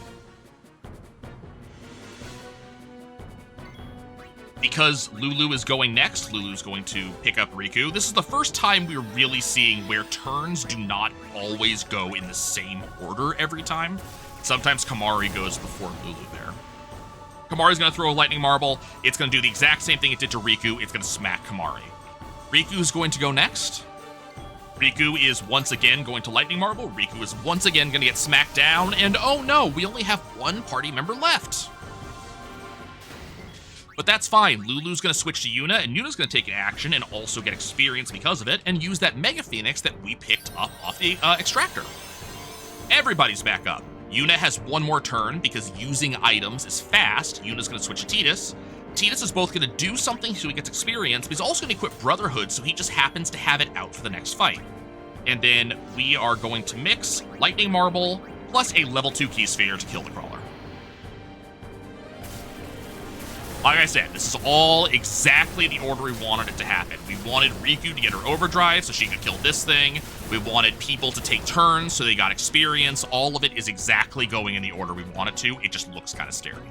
Because Lulu is going next, Lulu's going to pick up Riku. This is the first time we're really seeing where turns do not always go in the same order every time. Sometimes Kamari goes before Lulu there. Kamari's going to throw a lightning marble. It's going to do the exact same thing it did to Riku. It's going to smack Kamari. Riku's going to go next. Riku is once again going to lightning marble. Riku is once again going to get smacked down. And oh no, we only have one party member left. But that's fine. Lulu's going to switch to Yuna, and Yuna's going to take an action and also get experience because of it, and use that Mega Phoenix that we picked up off the extractor. Everybody's back up. Yuna has one more turn because using items is fast. Yuna's going to switch to Tidus. Tidus is both going to do something so he gets experience, but he's also going to equip Brotherhood so he just happens to have it out for the next fight. And then we are going to mix Lightning Marble plus a level 2 Key Sphere to kill the Crawler. Like I said, this is all exactly the order we wanted it to happen. We wanted Riku to get her overdrive so she could kill this thing. We wanted people to take turns so they got experience. All of it is exactly going in the order we want it to. It just looks kind of scary.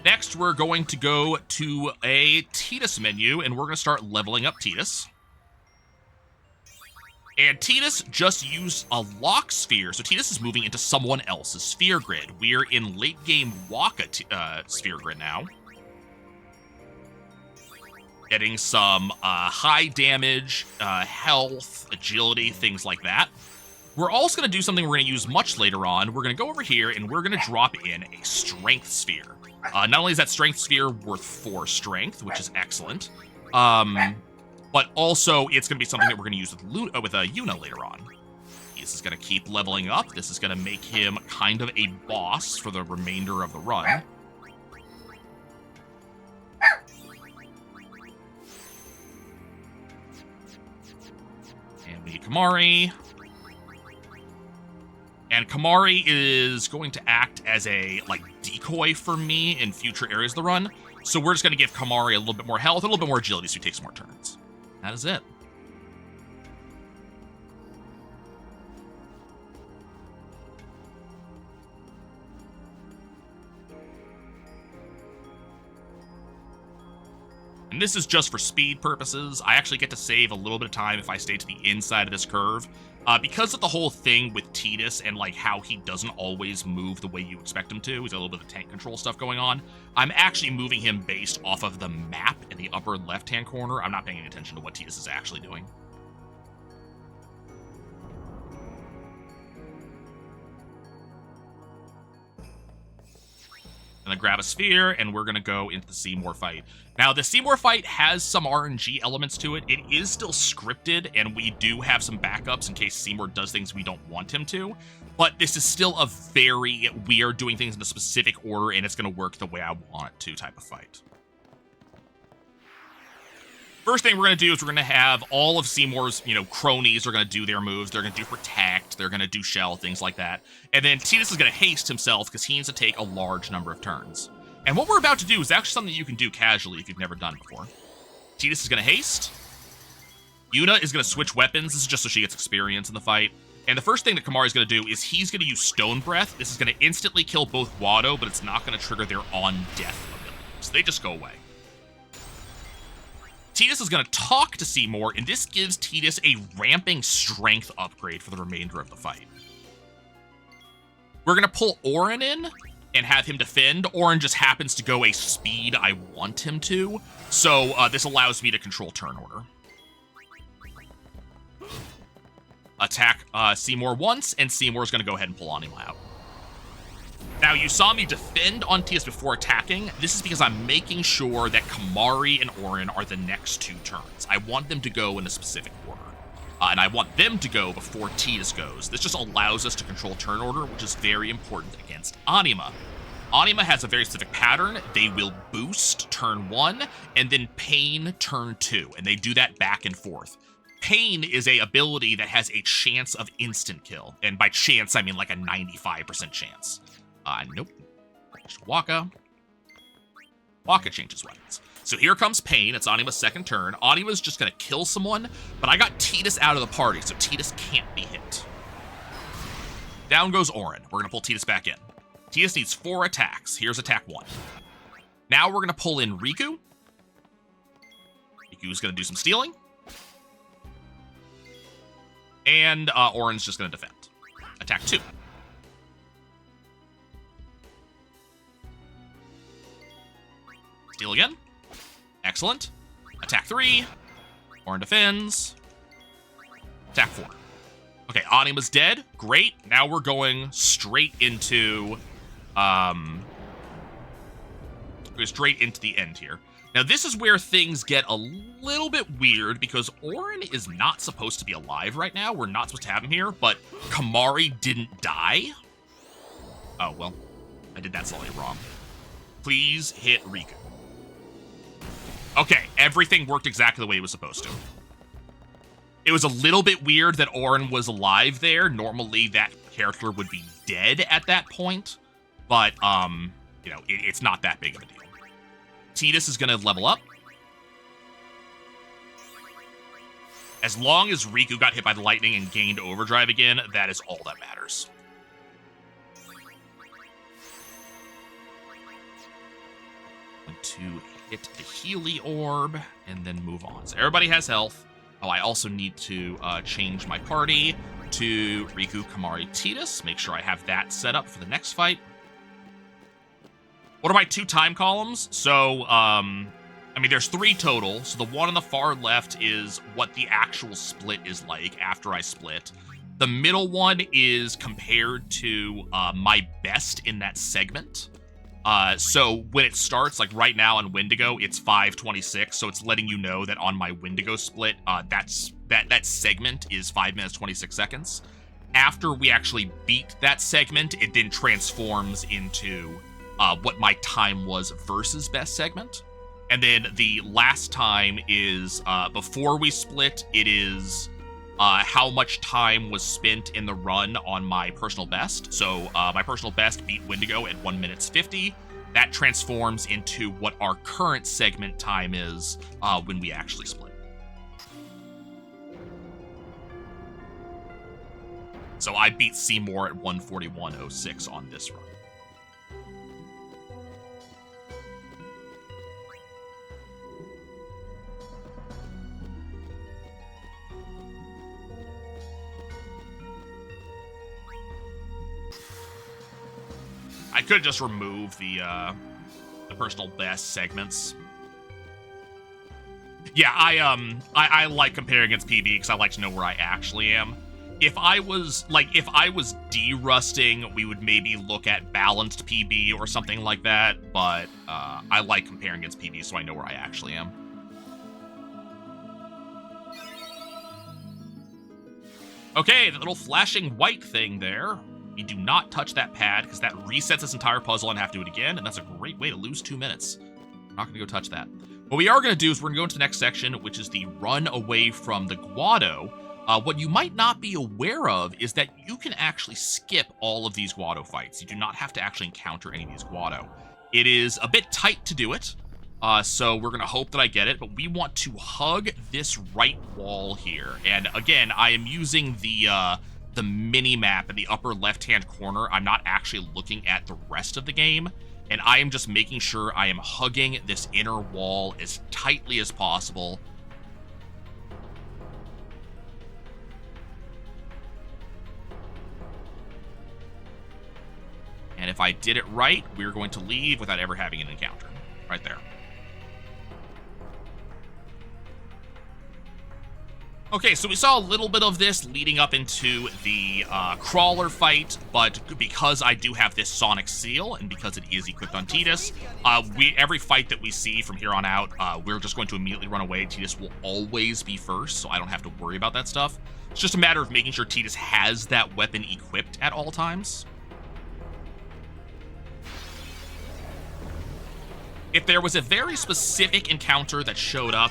Next, we're going to go to a Tidus menu, and we're going to start leveling up Tidus. And Tidus just used a lock sphere, so Tidus is moving into someone else's sphere grid. We're in late game Waka sphere grid now. Getting some high damage, health, agility, things like that. We're also going to do something we're going to use much later on. We're going to go over here, and we're going to drop in a strength sphere. Not only is that strength sphere worth 4 strength, which is excellent, but also it's going to be something that we're going to use with Yuna later on. This is going to keep leveling up. This is going to make him kind of a boss for the remainder of the run. And we need Kamari. And Kamari is going to act as a decoy for me in future areas of the run. So we're just going to give Kamari a little bit more health, a little bit more agility so he takes more turns. That is it. And this is just for speed purposes. I actually get to save a little bit of time if I stay to the inside of this curve. Because of the whole thing with Tidus and how he doesn't always move the way you expect him to, he's got a little bit of tank control stuff going on, I'm actually moving him based off of the map in the upper left-hand corner. I'm not paying any attention to what Tidus is actually doing. Gonna grab a sphere, and we're gonna go into the Seymour fight. Now, the Seymour fight has some RNG elements to it. It is still scripted, and we do have some backups in case Seymour does things we don't want him to. But this is still a very weird doing things in a specific order, and it's gonna work the way I want it to type of fight. First thing we're going to do is we're going to have all of Seymour's, cronies are going to do their moves. They're going to do Protect. They're going to do Shell, things like that. And then Tidus is going to haste himself because he needs to take a large number of turns. And what we're about to do is actually something you can do casually if you've never done it before. Tidus is going to haste. Yuna is going to switch weapons. This is just so she gets experience in the fight. And the first thing that Kimahri is going to do is he's going to use Stone Breath. This is going to instantly kill both Watto, but it's not going to trigger their on-death ability. So they just go away. Tidus is going to talk to Seymour, and this gives Tidus a ramping strength upgrade for the remainder of the fight. We're going to pull Auron in and have him defend. Auron just happens to go a speed I want him to, so this allows me to control turn order. Attack Seymour once, and Seymour's going to go ahead and pull Anima out. Now, you saw me defend on Tidus before attacking. This is because I'm making sure that Kimahri and Auron are the next 2 turns. I want them to go in a specific order. And I want them to go before Tidus goes. This just allows us to control turn order, which is very important against Anima. Anima has a very specific pattern. They will boost turn 1, and then Pain turn 2. And they do that back and forth. Pain is a ability that has a chance of instant kill. And by chance, I mean like a 95% chance. Nope. Waka. Waka changes weapons. So here comes Pain. It's Anima's second turn. Anima's just going to kill someone, but I got Tidus out of the party, so Tidus can't be hit. Down goes Auron. We're going to pull Tidus back in. Tidus needs 4 attacks. Here's attack 1. Now we're going to pull in Riku. Riku's going to do some stealing. And Auron's just going to defend. Attack 2. Steal again. Excellent. Attack 3. Auron defends. Attack 4. Okay, Anima's dead. Great. Now we're going straight into the end here. Now this is where things get a little bit weird because Auron is not supposed to be alive right now. We're not supposed to have him here, but Kimahri didn't die. Oh, well, I did that slightly wrong. Please hit Riku. Okay, everything worked exactly the way it was supposed to. It was a little bit weird that Auron was alive there. Normally, that character would be dead at that point. But, it's not that big of a deal. Tidus is going to level up. As long as Riku got hit by the lightning and gained overdrive again, that is all that matters. Going to hit the Healy Orb and then move on. So everybody has health. Oh, I also need to change my party to Riku, Kimahri, Tidus. Make sure I have that set up for the next fight. What are my 2 time columns? So, there's 3 total. So the one on the far left is what the actual split is like after I split. The middle one is compared to my best in that segment. So when it starts, like right now on Wendigo, it's 5:26. So it's letting you know that on my Wendigo split, that segment is 5 minutes, 26 seconds. After we actually beat that segment, it then transforms into what my time was versus best segment. And then the last time is before we split, it is how much time was spent in the run on my personal best. So my personal best beat Wendigo at 1 minute 50. That transforms into what our current segment time is when we actually split. So I beat Seymour at 1:41:06 on this run. I could just remove the personal best segments. Yeah, I like comparing against PB because I like to know where I actually am. if I was de-rusting, we would maybe look at balanced PB or something like that, but I like comparing against PB so I know where I actually am. Okay, the little flashing white thing there. We do not touch that pad because that resets this entire puzzle and have to do it again, and that's a great way to lose 2 minutes. I'm not going to go touch that. What we are going to do is we're going to go into the next section, which is the run away from the Guado. What you might not be aware of is that you can actually skip all of these Guado fights. You do not have to actually encounter any of these Guado. It is a bit tight to do it, so we're going to hope that I get it, but we want to hug this right wall here. And again, I am using the mini-map in the upper left-hand corner. I'm not actually looking at the rest of the game, and I am just making sure I am hugging this inner wall as tightly as possible. And if I did it right, we're going to leave without ever having an encounter. Right there. Okay, so we saw a little bit of this leading up into the crawler fight, but because I do have this Sonic Seal, and because it is equipped on Tidus, every fight that we see from here on out, we're just going to immediately run away. Tidus will always be first, so I don't have to worry about that stuff. It's just a matter of making sure Tidus has that weapon equipped at all times. If there was a very specific encounter that showed up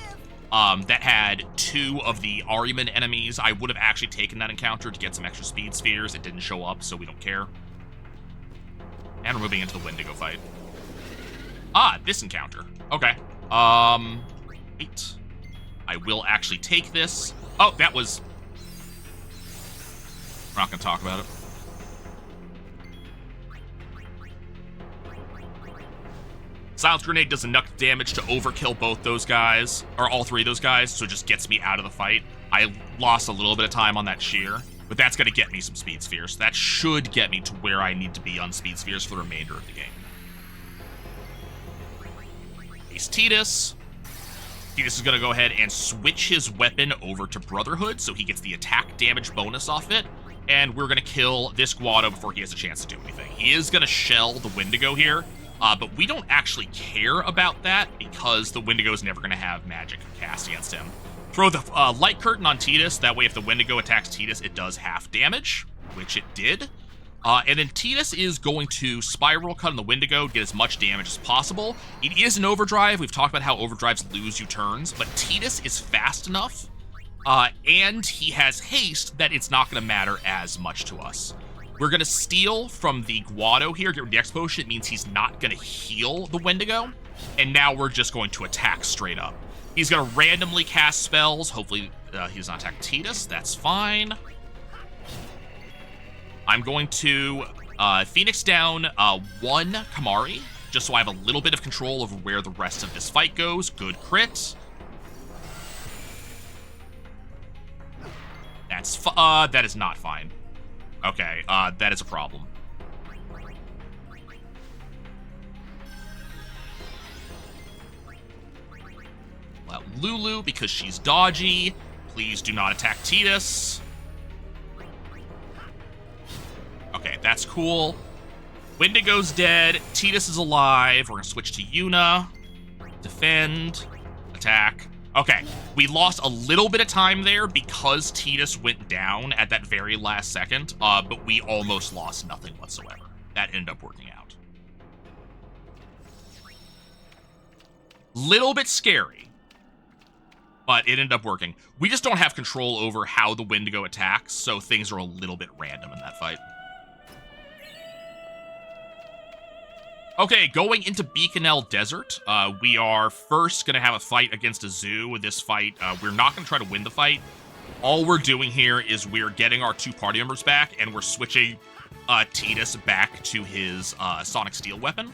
that had 2 of the Ahriman enemies, I would have actually taken that encounter to get some extra speed spheres. It didn't show up, so we don't care. And we're moving into the Wendigo fight. Ah, this encounter. Okay. Wait. I will actually take this. Oh, that was... We're not going to talk about it. Silence Grenade does enough damage to overkill both those guys, or all 3 of those guys, so it just gets me out of the fight. I lost a little bit of time on that shear, but that's going to get me some speed spheres. That should get me to where I need to be on speed spheres for the remainder of the game. Haste Tidus. Tidus is going to go ahead and switch his weapon over to Brotherhood, so he gets the attack damage bonus off it, and we're going to kill this Guado before he has a chance to do anything. He is going to shell the Wendigo here, but we don't actually care about that because the Wendigo is never going to have magic cast against him. Throw the Light Curtain on Tidus. That way, if the Wendigo attacks Tidus, it does half damage, which it did. And then Tidus is going to Spiral Cut on the Wendigo, get as much damage as possible. It is an overdrive. We've talked about how overdrives lose you turns, but Tidus is fast enough, and he has haste that it's not going to matter as much to us. We're going to steal from the Guado here, get rid of the X Potion. It means he's not going to heal the Wendigo. And now we're just going to attack straight up. He's going to randomly cast spells. Hopefully he does not attack Tidus. That's fine. I'm going to Phoenix down 1 Kamari, just so I have a little bit of control over where the rest of this fight goes. Good crit. That is not fine. Okay, that is a problem. Well, Lulu, because she's dodgy. Please do not attack Tidus. Okay, that's cool. Wendigo's dead. Tidus is alive. We're going to switch to Yuna. Defend. Attack. Okay, we lost a little bit of time there because Tidus went down at that very last second, but we almost lost nothing whatsoever. That ended up working out. Little bit scary, but it ended up working. We just don't have control over how the Wendigo attacks, so things are a little bit random in that fight. Okay, going into Beaconell Desert, we are first going to have a fight against a zoo. This fight, we're not going to try to win the fight. All we're doing here is we're getting our 2 party members back, and we're switching Tidus back to his Sonic Steel weapon.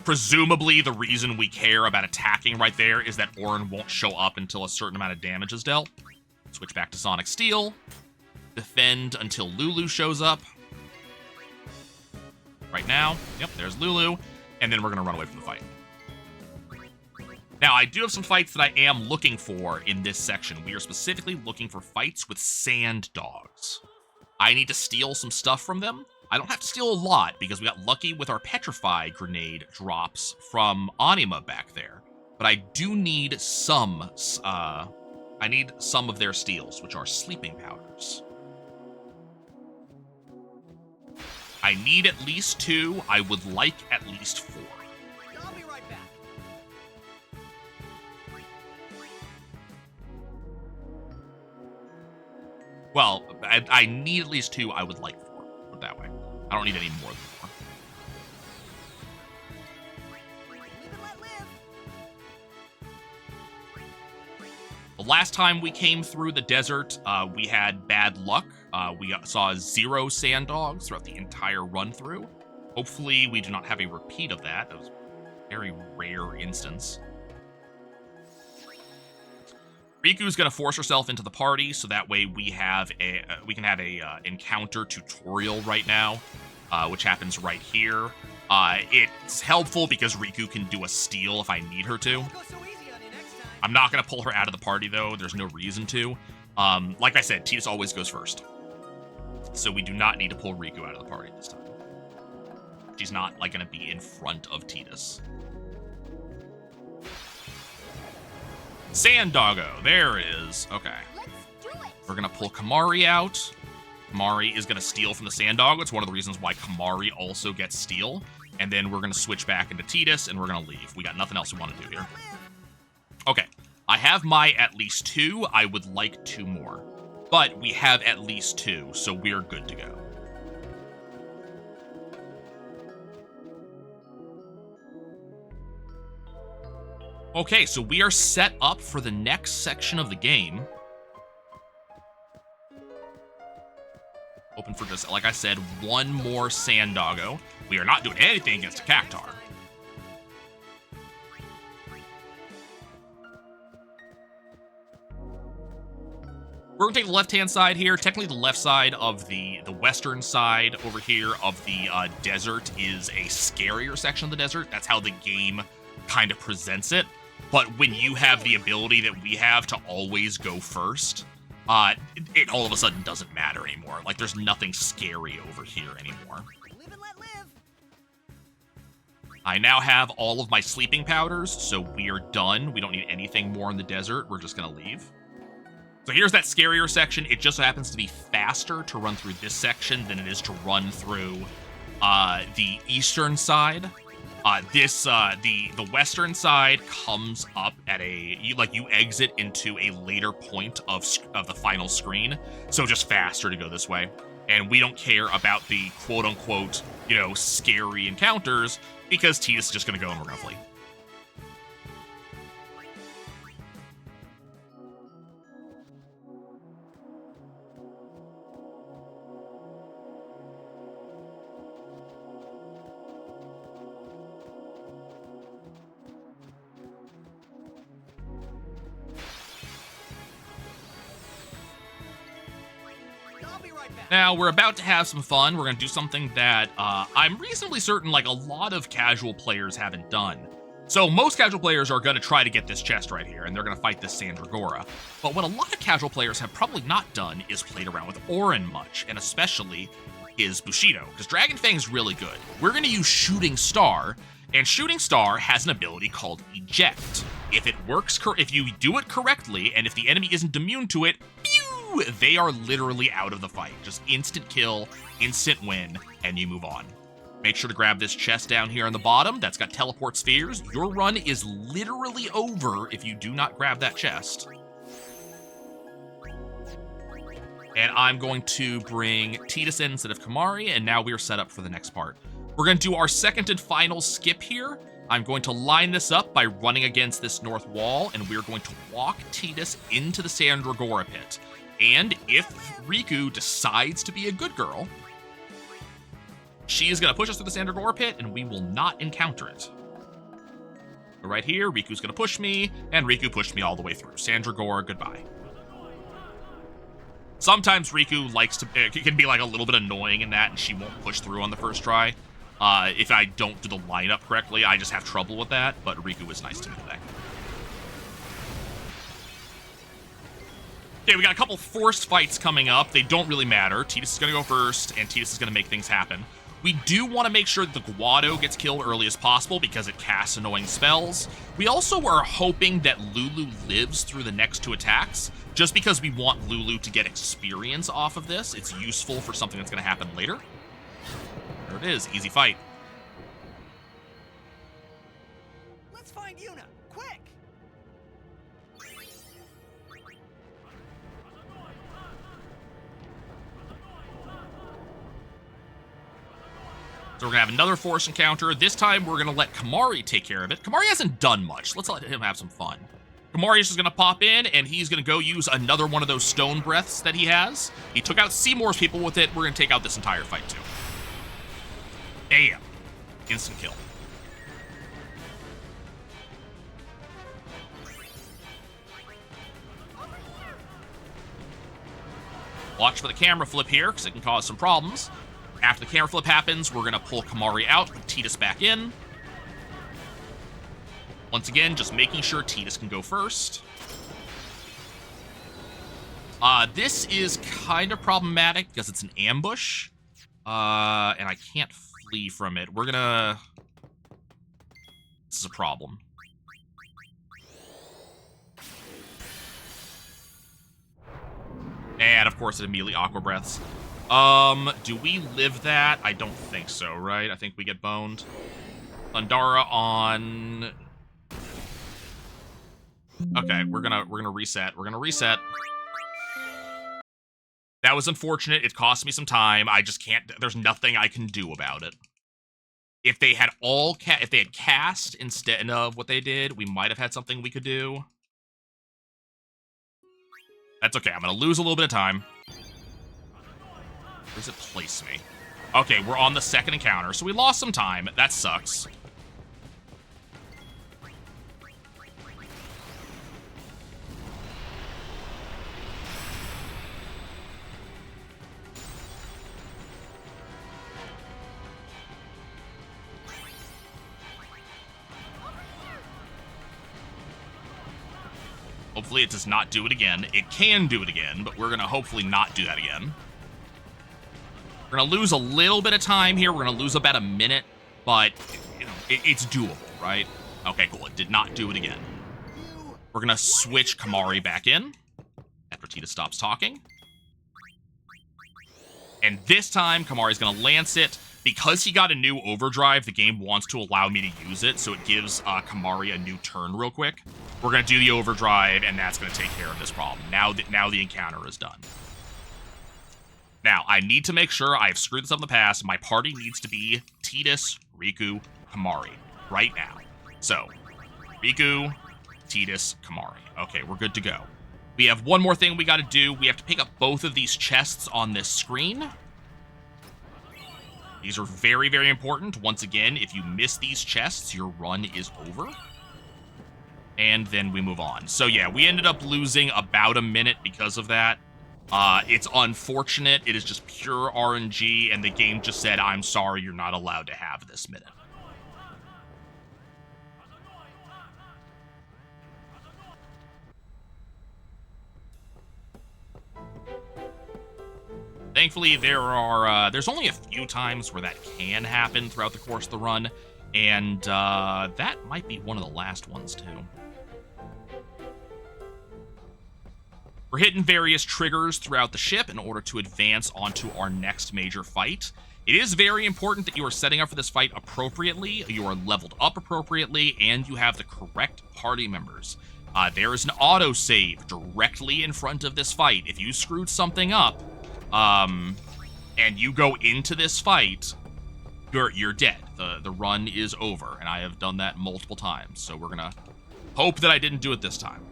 Presumably, the reason we care about attacking right there is that Auron won't show up until a certain amount of damage is dealt. Switch back to Sonic Steel. Defend until Lulu shows up. Right now. Yep, there's Lulu. And then we're going to run away from the fight. Now, I do have some fights that I am looking for in this section. We are specifically looking for fights with sand dogs. I need to steal some stuff from them. I don't have to steal a lot because we got lucky with our Petrify grenade drops from Anima back there. But I do need some, I need some of their steals, which are sleeping powders. I need at least 2. I would like at least 4. I'll be right back. Well, I need at least 2. I would like 4. Put it that way. I don't need any more than 4. Live and let live. The last time we came through the desert, we had bad luck. We saw 0 sand dogs throughout the entire run through. Hopefully, we do not have a repeat of that. That was a very rare instance. Riku's gonna force herself into the party, so that way we have we can have a encounter tutorial right now, which happens right here. It's helpful because Riku can do a steal if I need her to. Go so easy on you next time. I'm not gonna pull her out of the party though. There's no reason to. Like I said, Tidus always goes first, so we do not need to pull Riku out of the party this time. She's not like gonna be in front of Tidus. Sand Doggo, there it is. Okay. Let's do it. We're gonna pull Kamari out. Kamari is gonna steal from the Sand Doggo. It's one of the reasons why Kamari also gets steal. And then we're gonna switch back into Tidus and we're gonna leave. We got nothing else we want to do here. Okay. I have my at least 2. I would like 2 more. But we have at least 2, so we're good to go. Okay, so we are set up for the next section of the game. Open for just, like I said, 1 more Sand Doggo. We are not doing anything against a Cactar. We're gonna take the left-hand side here. Technically, the left side of the western side over here of the desert is a scarier section of the desert. That's how the game kind of presents it. But when you have the ability that we have to always go first, it all of a sudden doesn't matter anymore. Like, there's nothing scary over here anymore. Live and let live. I now have all of my sleeping powders, so we are done. We don't need anything more in the desert. We're just gonna leave. So here's that scarier section. It just so happens to be faster to run through this section than it is to run through the eastern side. The western side comes up at you exit into a later point of the final screen, so just faster to go this way. And we don't care about the quote unquote, scary encounters because Tidus is just gonna go and we're gonna flee. Now, we're about to have some fun. We're going to do something that I'm reasonably certain, like, a lot of casual players haven't done. So most casual players are going to try to get this chest right here, and they're going to fight this Sandragora. But what a lot of casual players have probably not done is played around with Auron much, and especially his Bushido, because Dragon Fang's really good. We're going to use Shooting Star, and Shooting Star has an ability called Eject. If it works, if you do it correctly, and if the enemy isn't immune to it, pew! They are literally out of the fight. Just instant kill, instant win, and you move on. Make sure to grab this chest down here on the bottom. That's got teleport spheres. Your run is literally over if you do not grab that chest. And I'm going to bring Tidus in instead of Kamari, and now we are set up for the next part. We're going to do our second and final skip here. I'm going to line this up by running against this north wall, and we're going to walk Tidus into the Sandragora pit. And if Riku decides to be a good girl, she is going to push us through the Sandragora pit, and we will not encounter it. So right here, Riku's going to push me, and Riku pushed me all the way through. Sandragora, goodbye. Sometimes Riku can be like a little bit annoying in that, and she won't push through on the first try. If I don't do the lineup correctly, I just have trouble with that, but Riku was nice to me today. Okay, we got a couple forced fights coming up. They don't really matter. Tidus is going to go first, and Tidus is going to make things happen. We do want to make sure that the Guado gets killed early as possible because it casts annoying spells. We also are hoping that Lulu lives through the next 2 attacks, just because we want Lulu to get experience off of this. It's useful for something that's going to happen later. There it is. Easy fight. Let's find Yuna, quick! So we're going to have another force encounter. This time, we're going to let Kimahri take care of it. Kimahri hasn't done much. Let's let him have some fun. Kimahri is just going to pop in, and he's going to go use another one of those stone breaths that he has. He took out Seymour's people with it. We're going to take out this entire fight, too. Damn. Instant kill. Watch for the camera flip here, because it can cause some problems. After the camera flip happens, we're going to pull Kimahri out, put Tidus back in. Once again, just making sure Tidus can go first. This is kind of problematic because it's an ambush. And I can't flee from it. We're going to... This is a problem. And, of course, it immediately aqua breaths. Do we live that? I don't think so, right? I think we get boned. Thundara on... Okay, we're gonna reset. We're gonna reset. That was unfortunate. It cost me some time. I just can't... There's nothing I can do about it. If they had if they had cast instead of what they did, we might have had something we could do. That's okay. I'm gonna lose a little bit of time. Where does it place me? Okay, we're on the second encounter, so we lost some time. That sucks. Hopefully it does not do it again. It can do it again, but we're going to hopefully not do that again. We're going to lose a little bit of time here. We're going to lose about a minute, but you know, it's doable, right? Okay, cool. It did not do it again. We're going to switch Kimahri back in after Tidus stops talking. And this time, Kimahri's going to lance it. Because he got a new overdrive, the game wants to allow me to use it, so it gives Kimahri a new turn real quick. We're going to do the overdrive, and that's going to take care of this problem. Now the encounter is done. Now, I need to make sure I've screwed this up in the past. My party needs to be Tidus, Riku, Kimahri right now. So, Riku, Tidus, Kimahri. Okay, we're good to go. We have one more thing we got to do. We have to pick up both of these chests on this screen. These are very, very important. Once again, if you miss these chests, your run is over. And then we move on. So yeah, we ended up losing about a minute because of that. It's unfortunate. It is just pure RNG, and the game just said, I'm sorry, you're not allowed to have this minute. Thankfully, there's only a few times where that can happen throughout the course of the run, and that might be one of the last ones, too. We're hitting various triggers throughout the ship in order to advance onto our next major fight. It is very important that you are setting up for this fight appropriately, you are leveled up appropriately, and you have the correct party members. There is an autosave directly in front of this fight. If you screwed something up, and you go into this fight, you're dead. The run is over, and I have done that multiple times. So we're gonna hope that I didn't do it this time.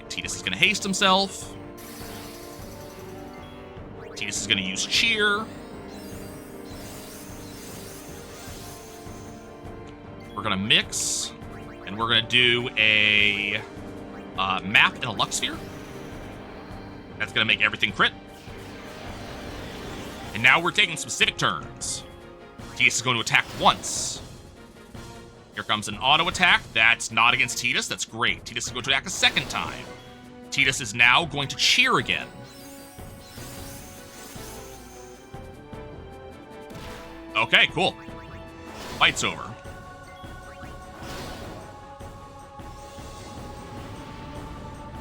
Tidus is gonna haste himself. Tidus is gonna use cheer. We're gonna mix, and we're gonna do a map and a luck sphere. That's gonna make everything crit. And now we're taking specific turns. Tidus is going to attack once. Here comes an auto attack. That's not against Tidus. That's great. Tidus is going to attack a second time. Tidus is now going to cheer again. Okay, cool. Fight's over.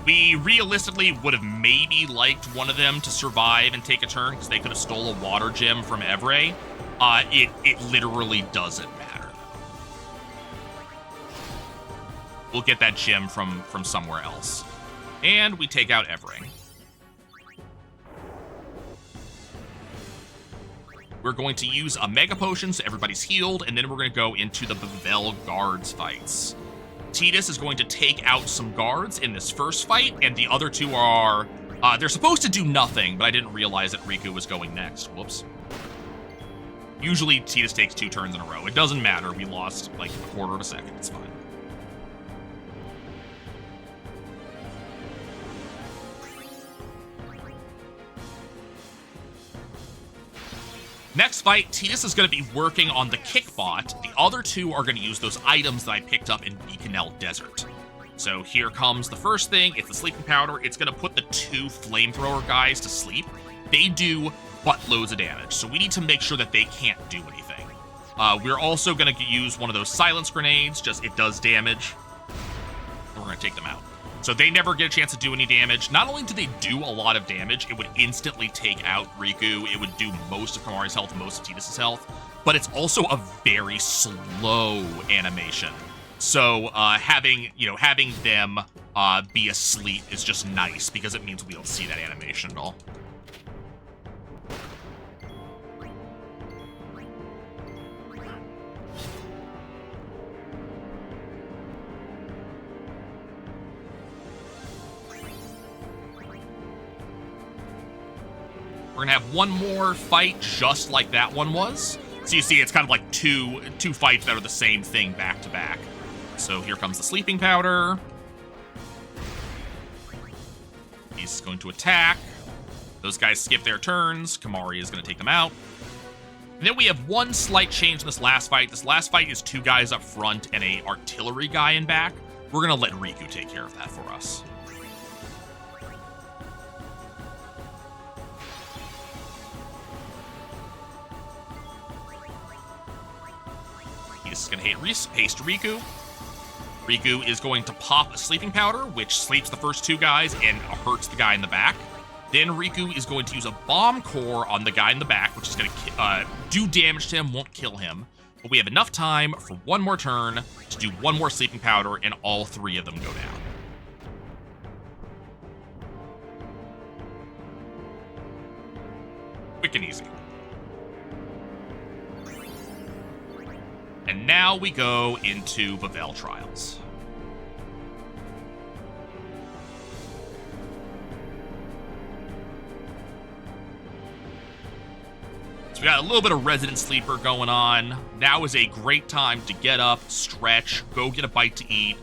We realistically would have maybe liked one of them to survive and take a turn because they could have stole a water gem from Evray. It literally doesn't matter. We'll get that gem from somewhere else. And we take out Evray. We're going to use a Mega Potion so everybody's healed, and then we're going to go into the Bevel Guards fights. Tidus is going to take out some guards in this first fight, and the other two are... they're supposed to do nothing, but I didn't realize that Riku was going next. Whoops. Usually, Tidus takes 2 turns in a row. It doesn't matter. We lost, like, a quarter of a second. It's fine. Next fight, Tidus is going to be working on the kick bot. The other two are going to use those items that I picked up in Beaconell Desert. So here comes the first thing. It's the sleeping powder. It's going to put the 2 flamethrower guys to sleep. They do buttloads of damage, so we need to make sure that they can't do anything. We're also going to use one of those silence grenades. Just it does damage. And we're going to take them out. So they never get a chance to do any damage. Not only do they do a lot of damage, it would instantly take out Riku. It would do most of Kamari's health, most of Tidus' health. But it's also a very slow animation. So having them be asleep is just nice because it means we don't see that animation at all. We're gonna have one more fight just like that one was. So you see, it's kind of like two fights that are the same thing back to back. So here comes the sleeping powder. He's going to attack. Those guys skip their turns. Kamari is gonna take them out. And then we have one slight change in this last fight. This last fight is 2 guys up front and a artillery guy in back. We're gonna let Riku take care of that for us. He's going to haste Riku. Riku is going to pop a sleeping powder, which sleeps the first 2 guys and hurts the guy in the back. Then Riku is going to use a bomb core on the guy in the back, which is going to do damage to him, won't kill him. But we have enough time for one more turn to do one more sleeping powder, and all 3 of them go down. Quick and easy. And now we go into Bevel Trials. So we got a little bit of Resident Sleeper going on. Now is a great time to get up, stretch, go get a bite to eat,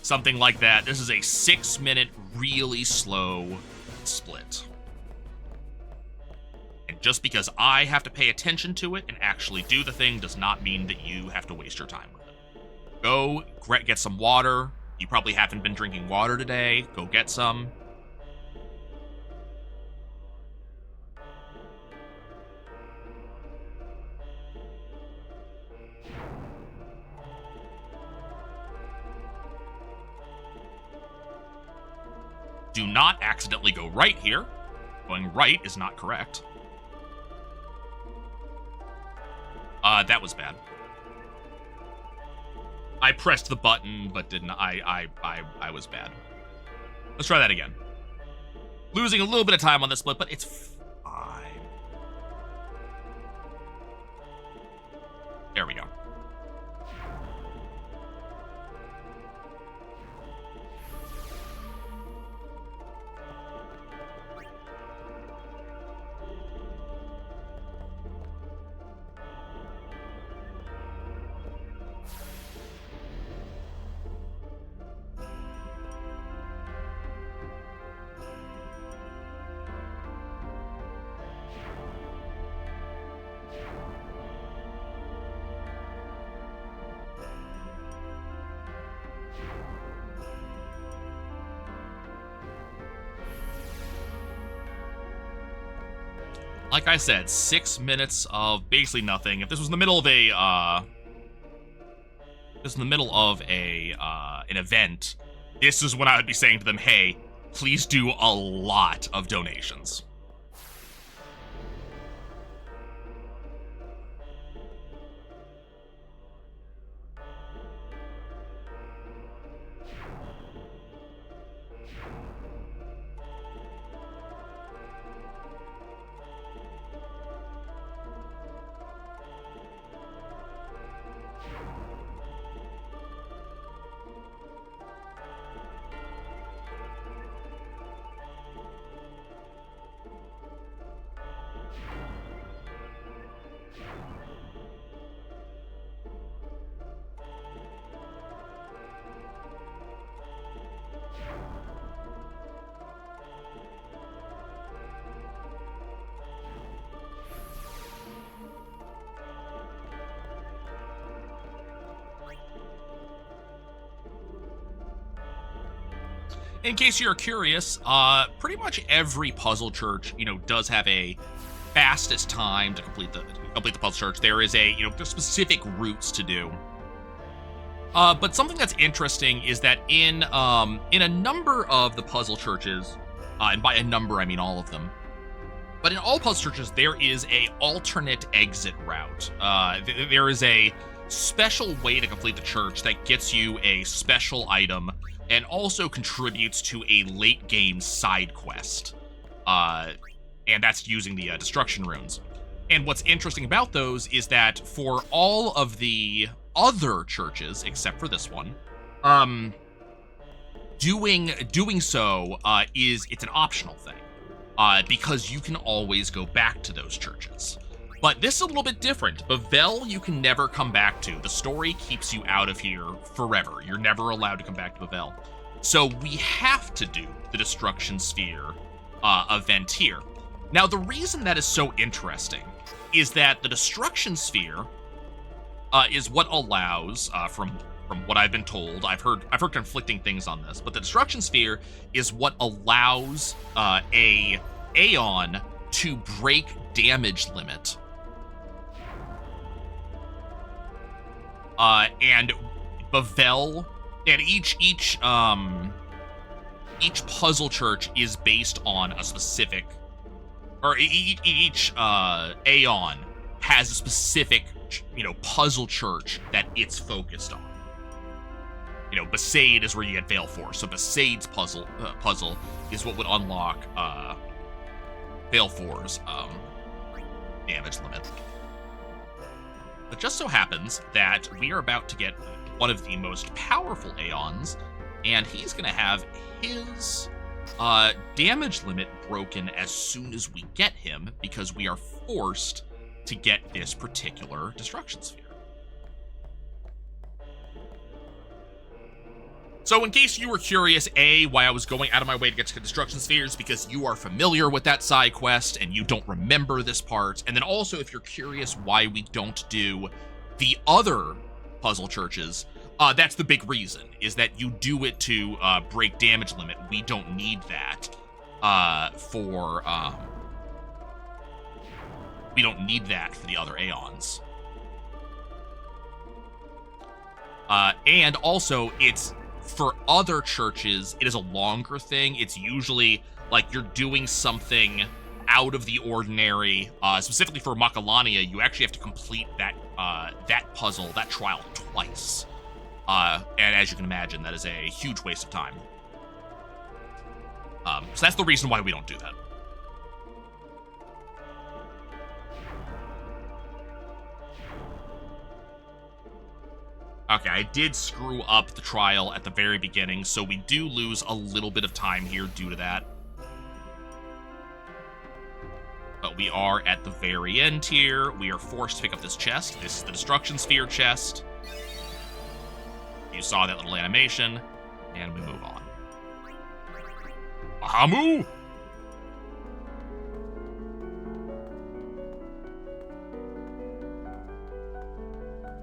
something like that. This is a 6-minute, really slow split. And just because I have to pay attention to it and actually do the thing does not mean that you have to waste your time with it. Go get some water. You probably haven't been drinking water today. Go get some. Do not accidentally go right here. Going right is not correct. That was bad. I pressed the button, but didn't. I was bad. Let's try that again. Losing a little bit of time on this split, but it's fine. There we go. Like I said, 6 minutes of basically nothing. If this was in the middle of a, an event, this is when I would be saying to them, hey, please do a lot of donations. In case you're curious, pretty much every puzzle church, does have a fastest time to complete the puzzle church. There is there's specific routes to do. But something that's interesting is that in a number of the puzzle churches, and by a number I mean all of them, but in all puzzle churches there is a alternate exit route. There is a special way to complete the church that gets you a special item and also contributes to a late game side quest. And that's using the destruction runes. And what's interesting about those is that for all of the other churches, except for this one, doing so it's an optional thing, because you can always go back to those churches. But this is a little bit different. Bavel, you can never come back to. The story keeps you out of here forever. You're never allowed to come back to Bavel. So we have to do the Destruction Sphere event here. Now, the reason that is so interesting is that the Destruction Sphere is what allows, from what I've been told, I've heard conflicting things on this, but the Destruction Sphere is what allows a Aeon to break damage limit. And Bavel, and each puzzle church is based on a specific, or each Aeon has a specific, puzzle church that it's focused on. Besaid is where you get Veil Force, so Besaid's puzzle is what would unlock Veil Force's damage limit. It just so happens that we are about to get one of the most powerful Aeons, and he's going to have his damage limit broken as soon as we get him, because we are forced to get this particular Destruction Sphere. So in case you were curious, why I was going out of my way to get to Destruction Spheres, because you are familiar with that side quest and you don't remember this part. And then also, if you're curious why we don't do the other puzzle churches, that's the big reason, is that you do it to break damage limit. We don't need that we don't need that for the other Aeons. And also, it's for other churches, it is a longer thing. It's usually like you're doing something out of the ordinary. Specifically for Macalania, you actually have to complete that puzzle, that trial, twice. And as you can imagine, that is a huge waste of time. So that's the reason why we don't do that. Okay, I did screw up the trial at the very beginning, so we do lose a little bit of time here due to that. But we are at the very end here. We are forced to pick up this chest. This is the Destruction Sphere chest. You saw that little animation, and we move on. Ahamu!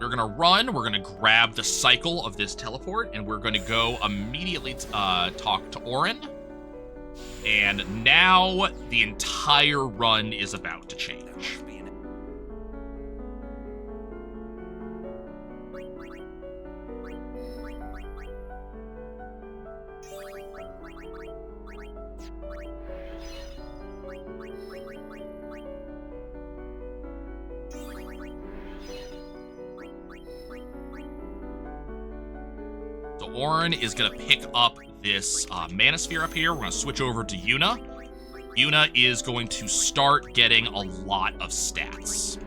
We're gonna run, we're gonna grab the cycle of this teleport, and we're gonna go immediately talk to Orin. And now the entire run is about to change. So Orin is going to pick up this Manosphere up here. We're going to switch over to Yuna. Yuna is going to start getting a lot of stats.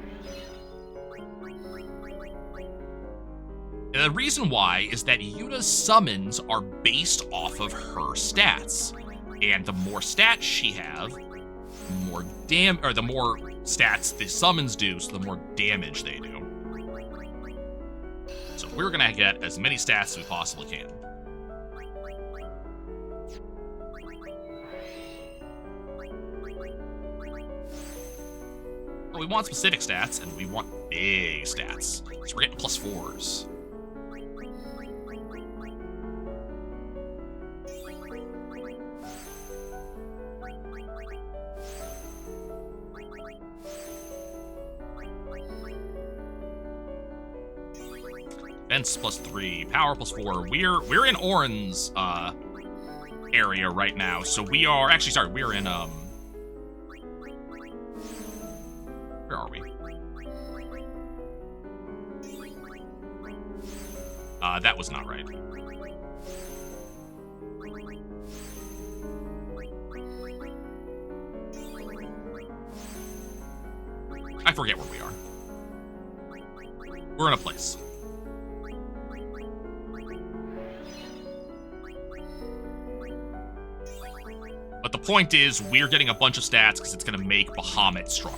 And the reason why is that Yuna's summons are based off of her stats. And the more stats she have, the more stats the summons do, so the more damage they do. So we're gonna get as many stats as we possibly can. Well, we want specific stats, and we want big stats. So we're getting +4s. Defense +3, power +4. We're in Orin's area right now, so we are actually sorry, we're in where are we? That was not right. I forget where we are. We're in a place. But the point is, we're getting a bunch of stats because it's going to make Bahamut stronger.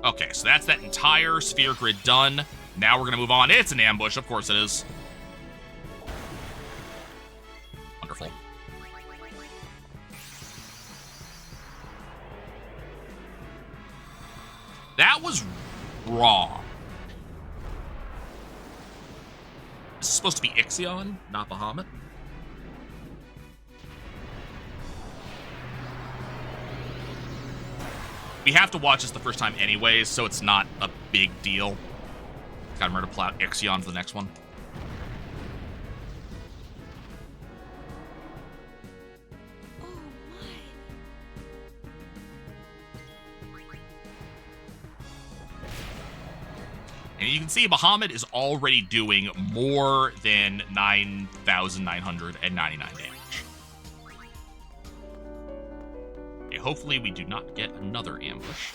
Okay, so that's that entire sphere grid done. Now we're going to move on. It's an ambush. Of course it is. Wonderful. That was wrong. This is supposed to be Ixion, not Bahamut. We have to watch this the first time anyways, so it's not a big deal. Gotta remember to plot Ixion for the next one. Oh my. And you can see Bahamut is already doing more than 9,999 damage. Okay, hopefully we do not get another ambush.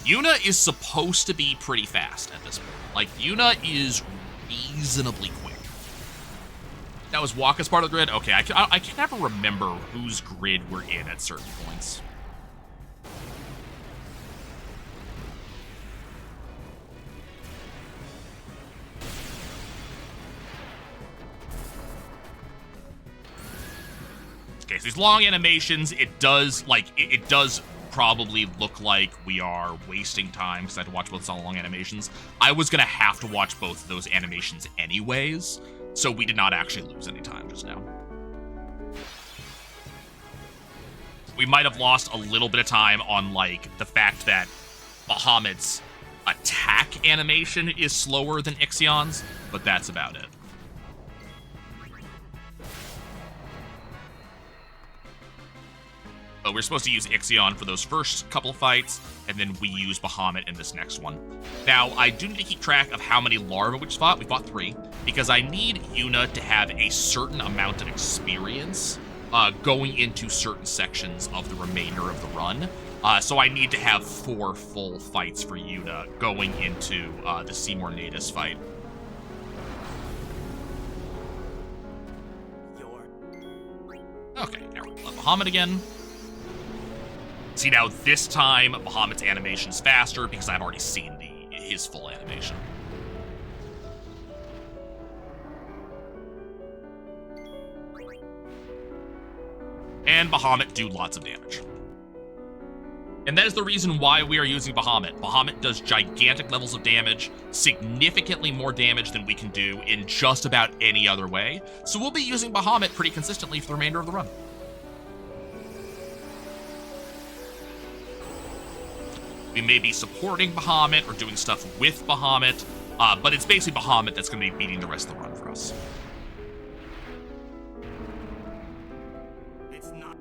Yuna is supposed to be pretty fast at this point. Like, Yuna is reasonably quick. That was Waka's part of the grid? Okay, I can never remember whose grid we're in at certain points. Okay, so these long animations, it does probably look like we are wasting time because I had to watch both long animations. I was gonna have to watch both of those animations anyways, so we did not actually lose any time just now. We might have lost a little bit of time on, like, the fact that Bahamut's attack animation is slower than Ixion's, but that's about it. But we're supposed to use Ixion for those first couple of fights, and then we use Bahamut in this next one. Now, I do need to keep track of how many larvae we fought. We fought 3, because I need Yuna to have a certain amount of experience going into certain sections of the remainder of the run. So I need to have 4 full fights for Yuna going into the Seymour Natus fight. Okay, now we're going to Bahamut again. See, now this time, Bahamut's animation's faster because I've already seen his full animation. and Bahamut do lots of damage. And that is the reason why we are using Bahamut. Bahamut does gigantic levels of damage, significantly more damage than we can do in just about any other way. So we'll be using Bahamut pretty consistently for the remainder of the run. We may be supporting Bahamut or doing stuff with Bahamut, but it's basically Bahamut that's going to be beating the rest of the run for us. It's not.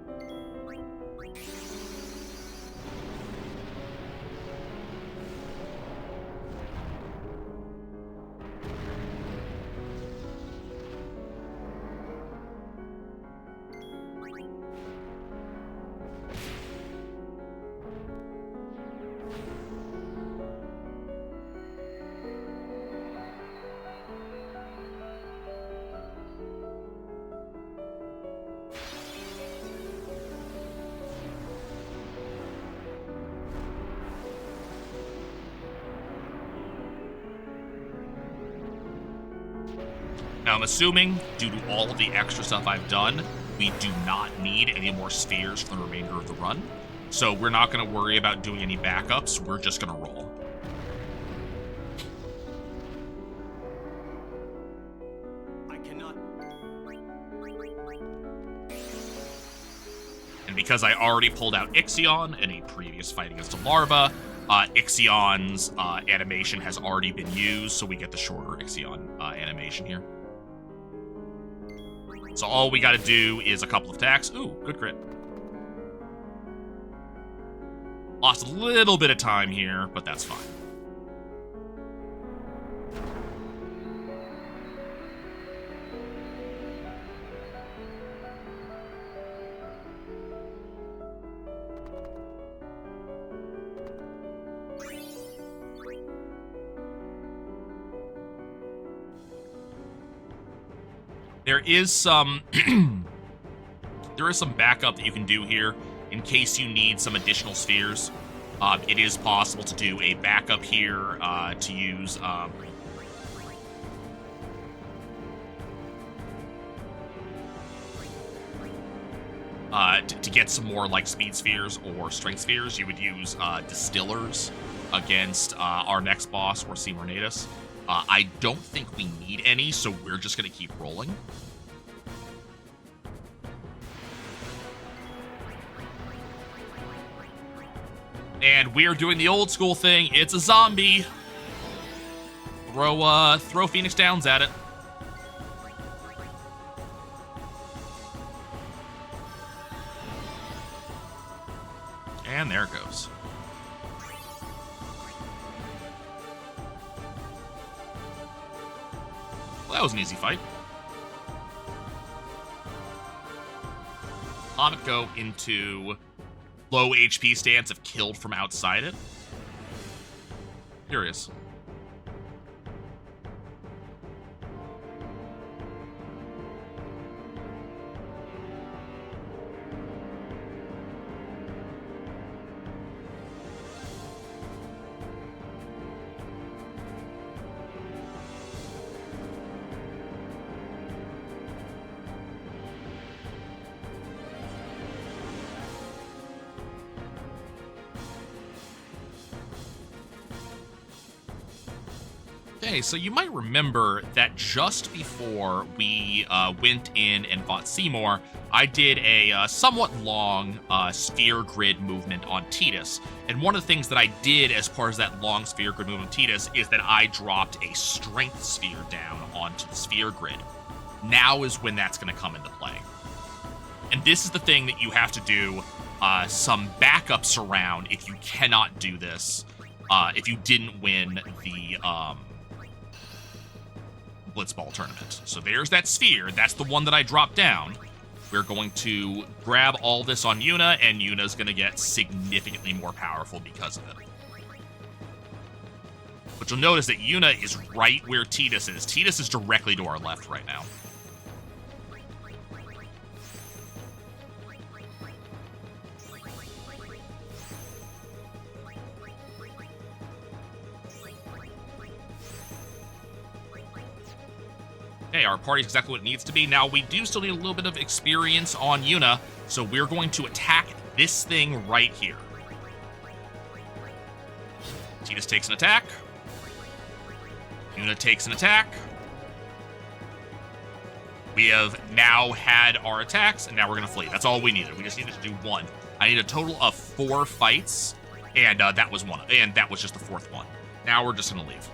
Now, I'm assuming, due to all of the extra stuff I've done, we do not need any more spheres for the remainder of the run. So we're not going to worry about doing any backups. We're just going to roll. I cannot. And because I already pulled out Ixion in a previous fight against a larva, Ixion's animation has already been used, so we get the shorter Ixion animation here. So all we got to do is a couple of attacks. Ooh, good crit. Lost a little bit of time here, but that's fine. There is some backup that you can do here in case you need some additional spheres. It is possible to do a backup here to use to get some more like speed spheres or strength spheres. You would use distillers against our next boss, or Mourn. I don't think we need any, so we're just going to keep rolling. And we're doing the old school thing. It's a zombie. Throw Phoenix Downs at it. And there it goes. Well, that was an easy fight. Bahamut go into low HP stance if killed from outside it. Curious. Okay, so you might remember that just before we went in and fought Seymour, I did a somewhat long sphere grid movement on Tidus. And one of the things that I did as part of that long sphere grid movement on Tidus is that I dropped a strength sphere down onto the sphere grid. Now is when that's going to come into play. And this is the thing that you have to do some backups around if you cannot do this, if you didn't win the Blitzball tournament. So there's that sphere. That's the one that I dropped down. We're going to grab all this on Yuna, and Yuna's going to get significantly more powerful because of it. But you'll notice that Yuna is right where Tidus is. Tidus is directly to our left right now. Okay, our party's exactly what it needs to be. Now, we do still need a little bit of experience on Yuna, So we're going to attack this thing right here. Tidus takes an attack. Yuna takes an attack. We have now had our attacks, and now we're going to flee. That's all we needed. We just needed to do one. I need a total of 4 fights, and that was one. And that was just the 4th one. Now we're just going to leave.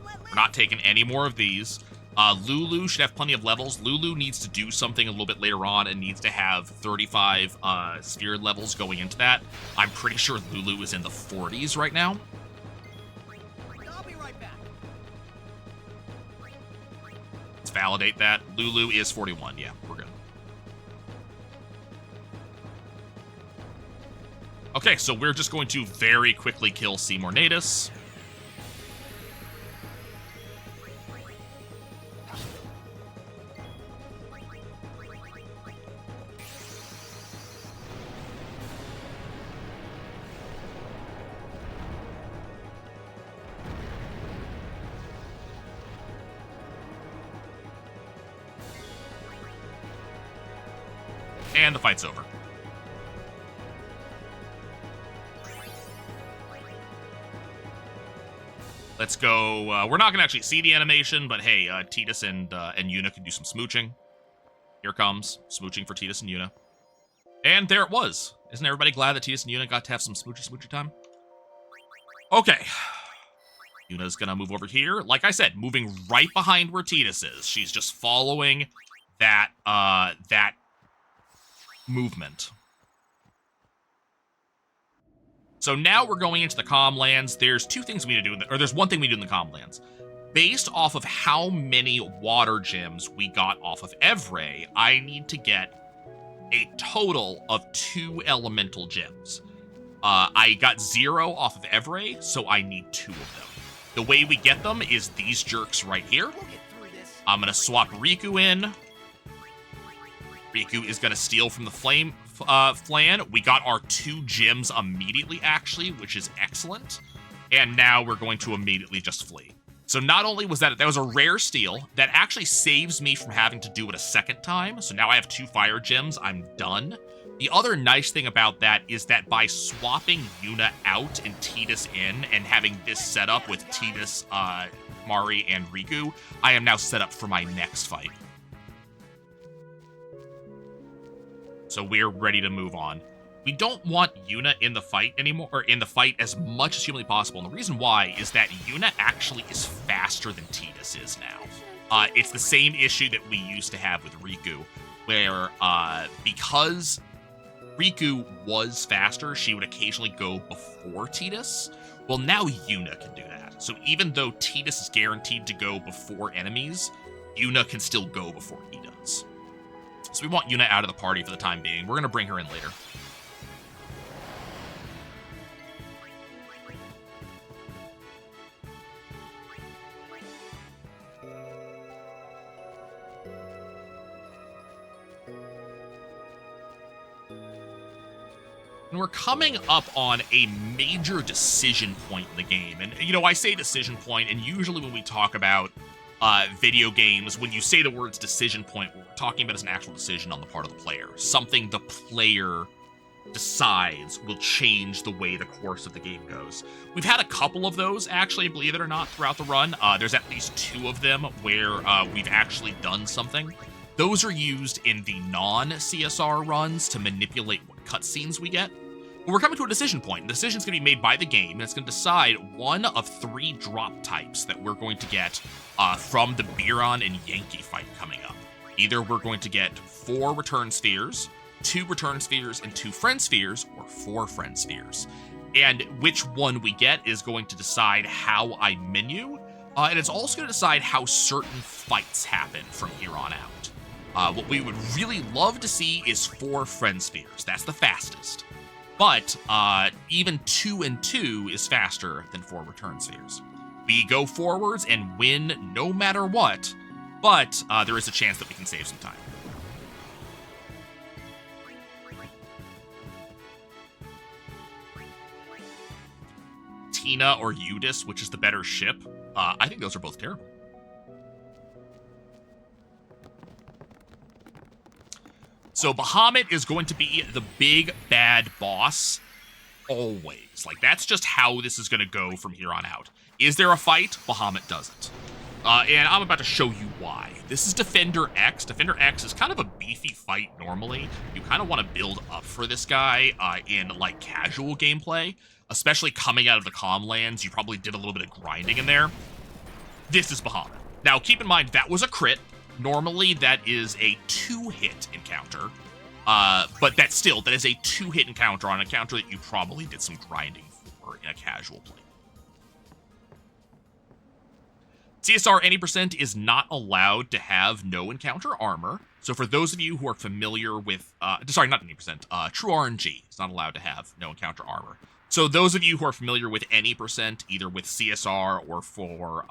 We're not taking any more of these. Lulu should have plenty of levels. Lulu needs to do something a little bit later on and needs to have 35 sphere levels going into that. I'm pretty sure Lulu is in the 40s right now. I'll be right back. Let's validate that. Lulu is 41. Yeah, we're good. Okay, so we're just going to very quickly kill Seymour Natus. And the fight's over. Let's go. We're not going to actually see the animation, but hey, Tidus and Yuna can do some smooching. Here comes smooching for Tidus and Yuna. And there it was. Isn't everybody glad that Tidus and Yuna got to have some smoochy time? Okay. Yuna's going to move over here. Like I said, moving right behind where Tidus is. She's just following that, that movement. So now we're going into the Calm Lands. There's 2 things we need to do, or there's 1 thing we do in the Calm Lands. Based off of how many water gems we got off of Evray, I need to get a total of 2 elemental gems. I got 0 off of Evray, so I need 2 of them. The way we get them is these jerks right here. We'll get through this. I'm going to swap Riku in. Riku is going to steal from the Flame Flan. We got our 2 gems immediately, actually, which is excellent. And now we're going to immediately just flee. So not only was that was a rare steal, that actually saves me from having to do it a second time. So now I have 2 fire gems. I'm done. The other nice thing about that is that by swapping Yuna out and Tidus in and having this set up with Tidus, Mari, and Riku, I am now set up for my next fight. So we're ready to move on. We don't want Yuna in the fight anymore, or in the fight as much as humanly possible. And the reason why is that Yuna actually is faster than Tidus is now. It's the same issue that we used to have with Riku, where because Riku was faster, she would occasionally go before Tidus. Well, now Yuna can do that. So even though Tidus is guaranteed to go before enemies, Yuna can still go before he does. So we want Yuna out of the party for the time being. We're going to bring her in later. And we're coming up on a major decision point in the game. And, you know, I say decision point, and usually when we talk about video games, when you say the words decision point, what we're talking about is an actual decision on the part of the player. Something the player decides will change the way the course of the game goes. We've had a couple of those, actually, believe it or not, throughout the run. There's at least 2 of them where we've actually done something. Those are used in the non-CSR runs to manipulate what cutscenes we get. But we're coming to a decision point. The decision's going to be made by the game, and it's going to decide one of 3 drop types that we're going to get from the Biron and Yankee fight coming up. Either we're going to get 4 return spheres, 2 return spheres, and 2 friend spheres, or 4 friend spheres. And which one we get is going to decide how I menu, and it's also going to decide how certain fights happen from here on out. What we would really love to see is 4 friend spheres. That's the fastest. But even 2 and 2 is faster than 4 return spheres. We go forwards and win no matter what, but there is a chance that we can save some time. Tina or Eudis, which is the better ship? I think those are both terrible. So Bahamut is going to be the big bad boss always. Like, that's just how this is going to go from here on out. Is there a fight? Bahamut doesn't. And I'm about to show you why. This is Defender X. Defender X is kind of a beefy fight normally. You kind of want to build up for this guy in, like, casual gameplay. Especially coming out of the comm lands, you probably did a little bit of grinding in there. This is Bahamut. Now, keep in mind, that was a crit. Normally, that is a 2-hit encounter. But that is a 2-hit encounter on an encounter that you probably did some grinding for in a casual play. CSR any percent is not allowed to have no encounter armor. So for those of you who are familiar with, sorry, not any percent, true RNG is not allowed to have no encounter armor. So those of you who are familiar with any percent, either with CSR or for,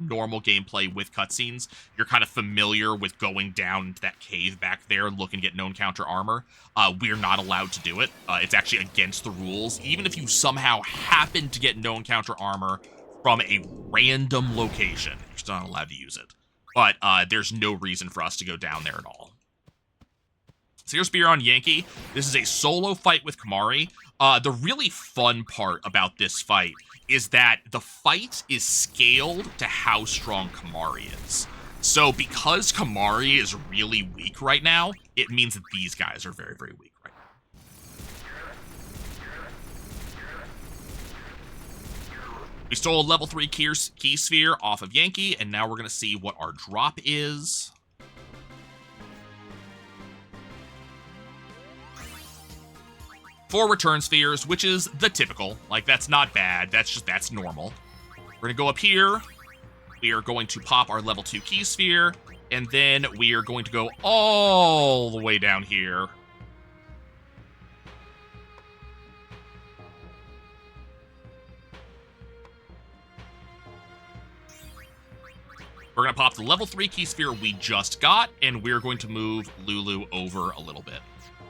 normal gameplay with cutscenes, you're kind of familiar with going down into that cave back there looking to get no encounter armor. We're not allowed to do it. It's actually against the rules. Even if you somehow happen to get no encounter armor from a random location, you're still not allowed to use it. But there's no reason for us to go down there at all. So here's Speedrun Yankee. This is a solo fight with Kamari. The really fun part about this fight is that the fight is scaled to how strong Kamari is. So because Kamari is really weak right now, it means that these guys are very, very weak right now. We stole a level 3 key sphere off of Yankee, and now we're going to see what our drop is. Four return spheres, which is the typical. Like, that's not bad. That's normal. We're going to go up here. We are going to pop our level 2 key sphere. And then we are going to go all the way down here. We're going to pop the level 3 key sphere we just got. And we're going to move Lulu over a little bit.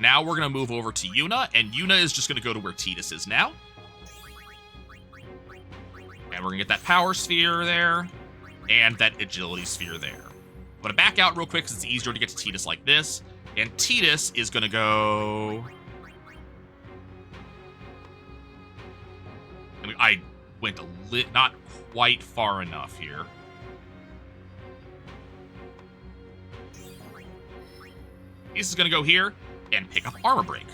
Now we're going to move over to Yuna, and Yuna is just going to go to where Tidus is now. And we're going to get that power sphere there, and that agility sphere there. I'm going to back out real quick because it's easier to get to Tidus like this. And Tidus is going to go... I went not quite far enough here. Tidus is going to go here and pick up Armor Break.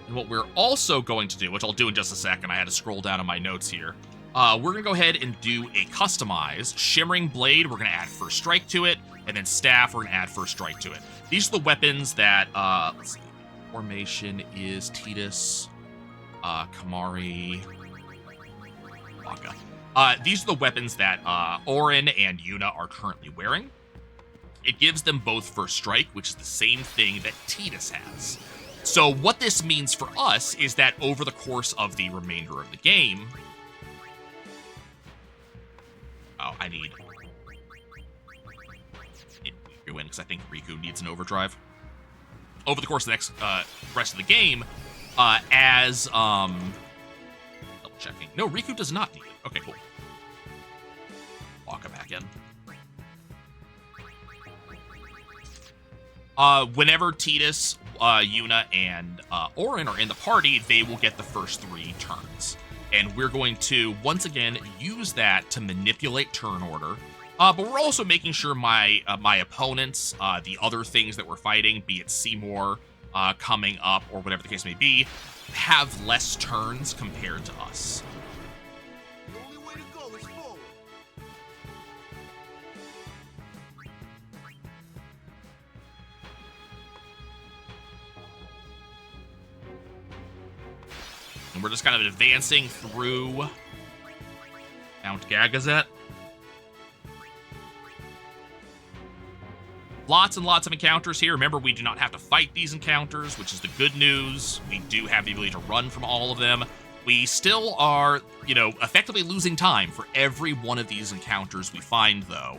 And what we're also going to do, which I'll do in just a second, I had to scroll down on my notes here. We're going to go ahead and do a customized Shimmering Blade. We're going to add First Strike to it, and then Staff, we're going to add First Strike to it. These are the weapons that, let's see, formation is Tidus, Kamari, Waka. These are the weapons that Auron and Yuna are currently wearing. It gives them both First Strike, which is the same thing that Tidus has. So what this means for us is that over the course of the remainder of the game... Oh, I need... Riku in, because I think Riku needs an overdrive. Over the course of the next rest of the game, as... Double checking. No, Riku does not need it. Okay, cool. Walk it back in. Whenever Tidus, Yuna, and Auron are in the party, they will get the first 3 turns. And we're going to, once again, use that to manipulate turn order. But we're also making sure my opponents, the other things that we're fighting, be it Seymour coming up or whatever the case may be, have less turns compared to us. The only way to go is forward. And we're just kind of advancing through Mount Gagazet. Lots and lots of encounters here. Remember, we do not have to fight these encounters, which is the good news. We do have the ability to run from all of them. We still are, effectively losing time for every one of these encounters we find, though.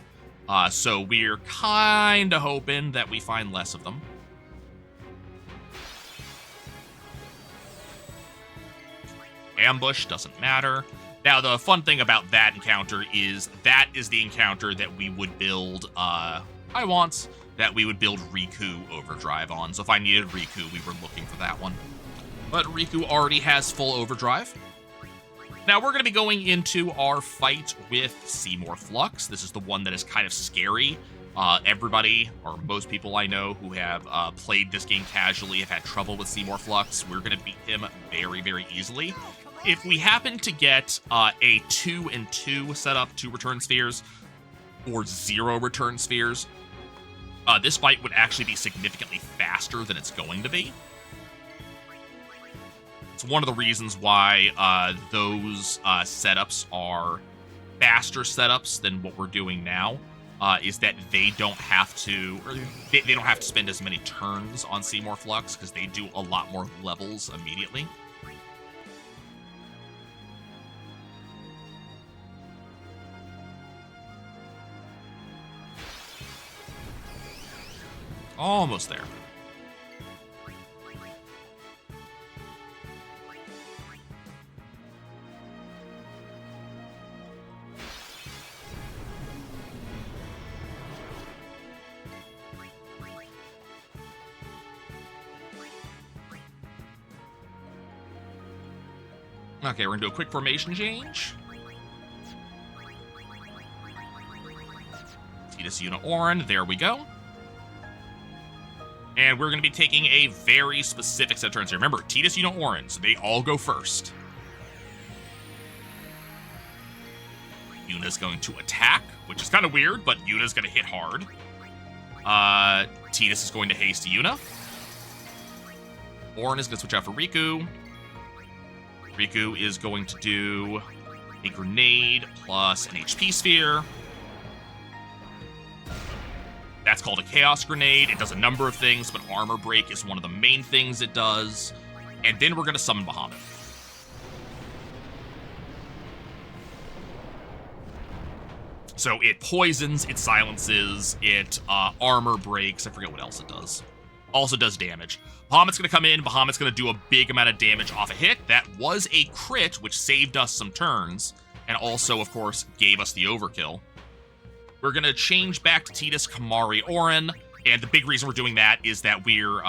So we're kind of hoping that we find less of them. Ambush doesn't matter. Now, the fun thing about that encounter is that is the encounter that we would build, that we would build Riku Overdrive on. So if I needed Riku, we were looking for that one. But Riku already has full Overdrive. Now, we're going to be going into our fight with Seymour Flux. This is the one that is kind of scary. Everybody, or most people I know who have played this game casually have had trouble with Seymour Flux. We're going to beat him very, very easily. If we happen to get a 2 and 2 setup, 2 return spheres, or 0 return spheres, this fight would actually be significantly faster than it's going to be. It's one of the reasons why those setups are faster setups than what we're doing now, is that they don't have to, or they don't have to spend as many turns on Seymour Flux because they do a lot more levels immediately. Almost there. Okay, we're gonna do a quick formation change. Tidus, Yuna, Orin, there we go. And we're going to be taking a very specific set of turns here. Remember, Tidus, Yuna, Orin, so they all go first. Yuna's going to attack, which is kind of weird, but Yuna's going to hit hard. Tidus is going to haste Yuna. Orin is going to switch out for Riku. Riku is going to do a grenade plus an HP sphere. That's called a Chaos Grenade. It does a number of things, but Armor Break is one of the main things it does. And then we're going to summon Bahamut. So it poisons, it silences, it armor breaks. I forget what else it does. Also does damage. Bahamut's going to come in. Bahamut's going to do a big amount of damage off a hit. That was a crit, which saved us some turns. And also, of course, gave us the overkill. We're going to change back to Tidus, Kamari, Orin, and the big reason we're doing that is that we're,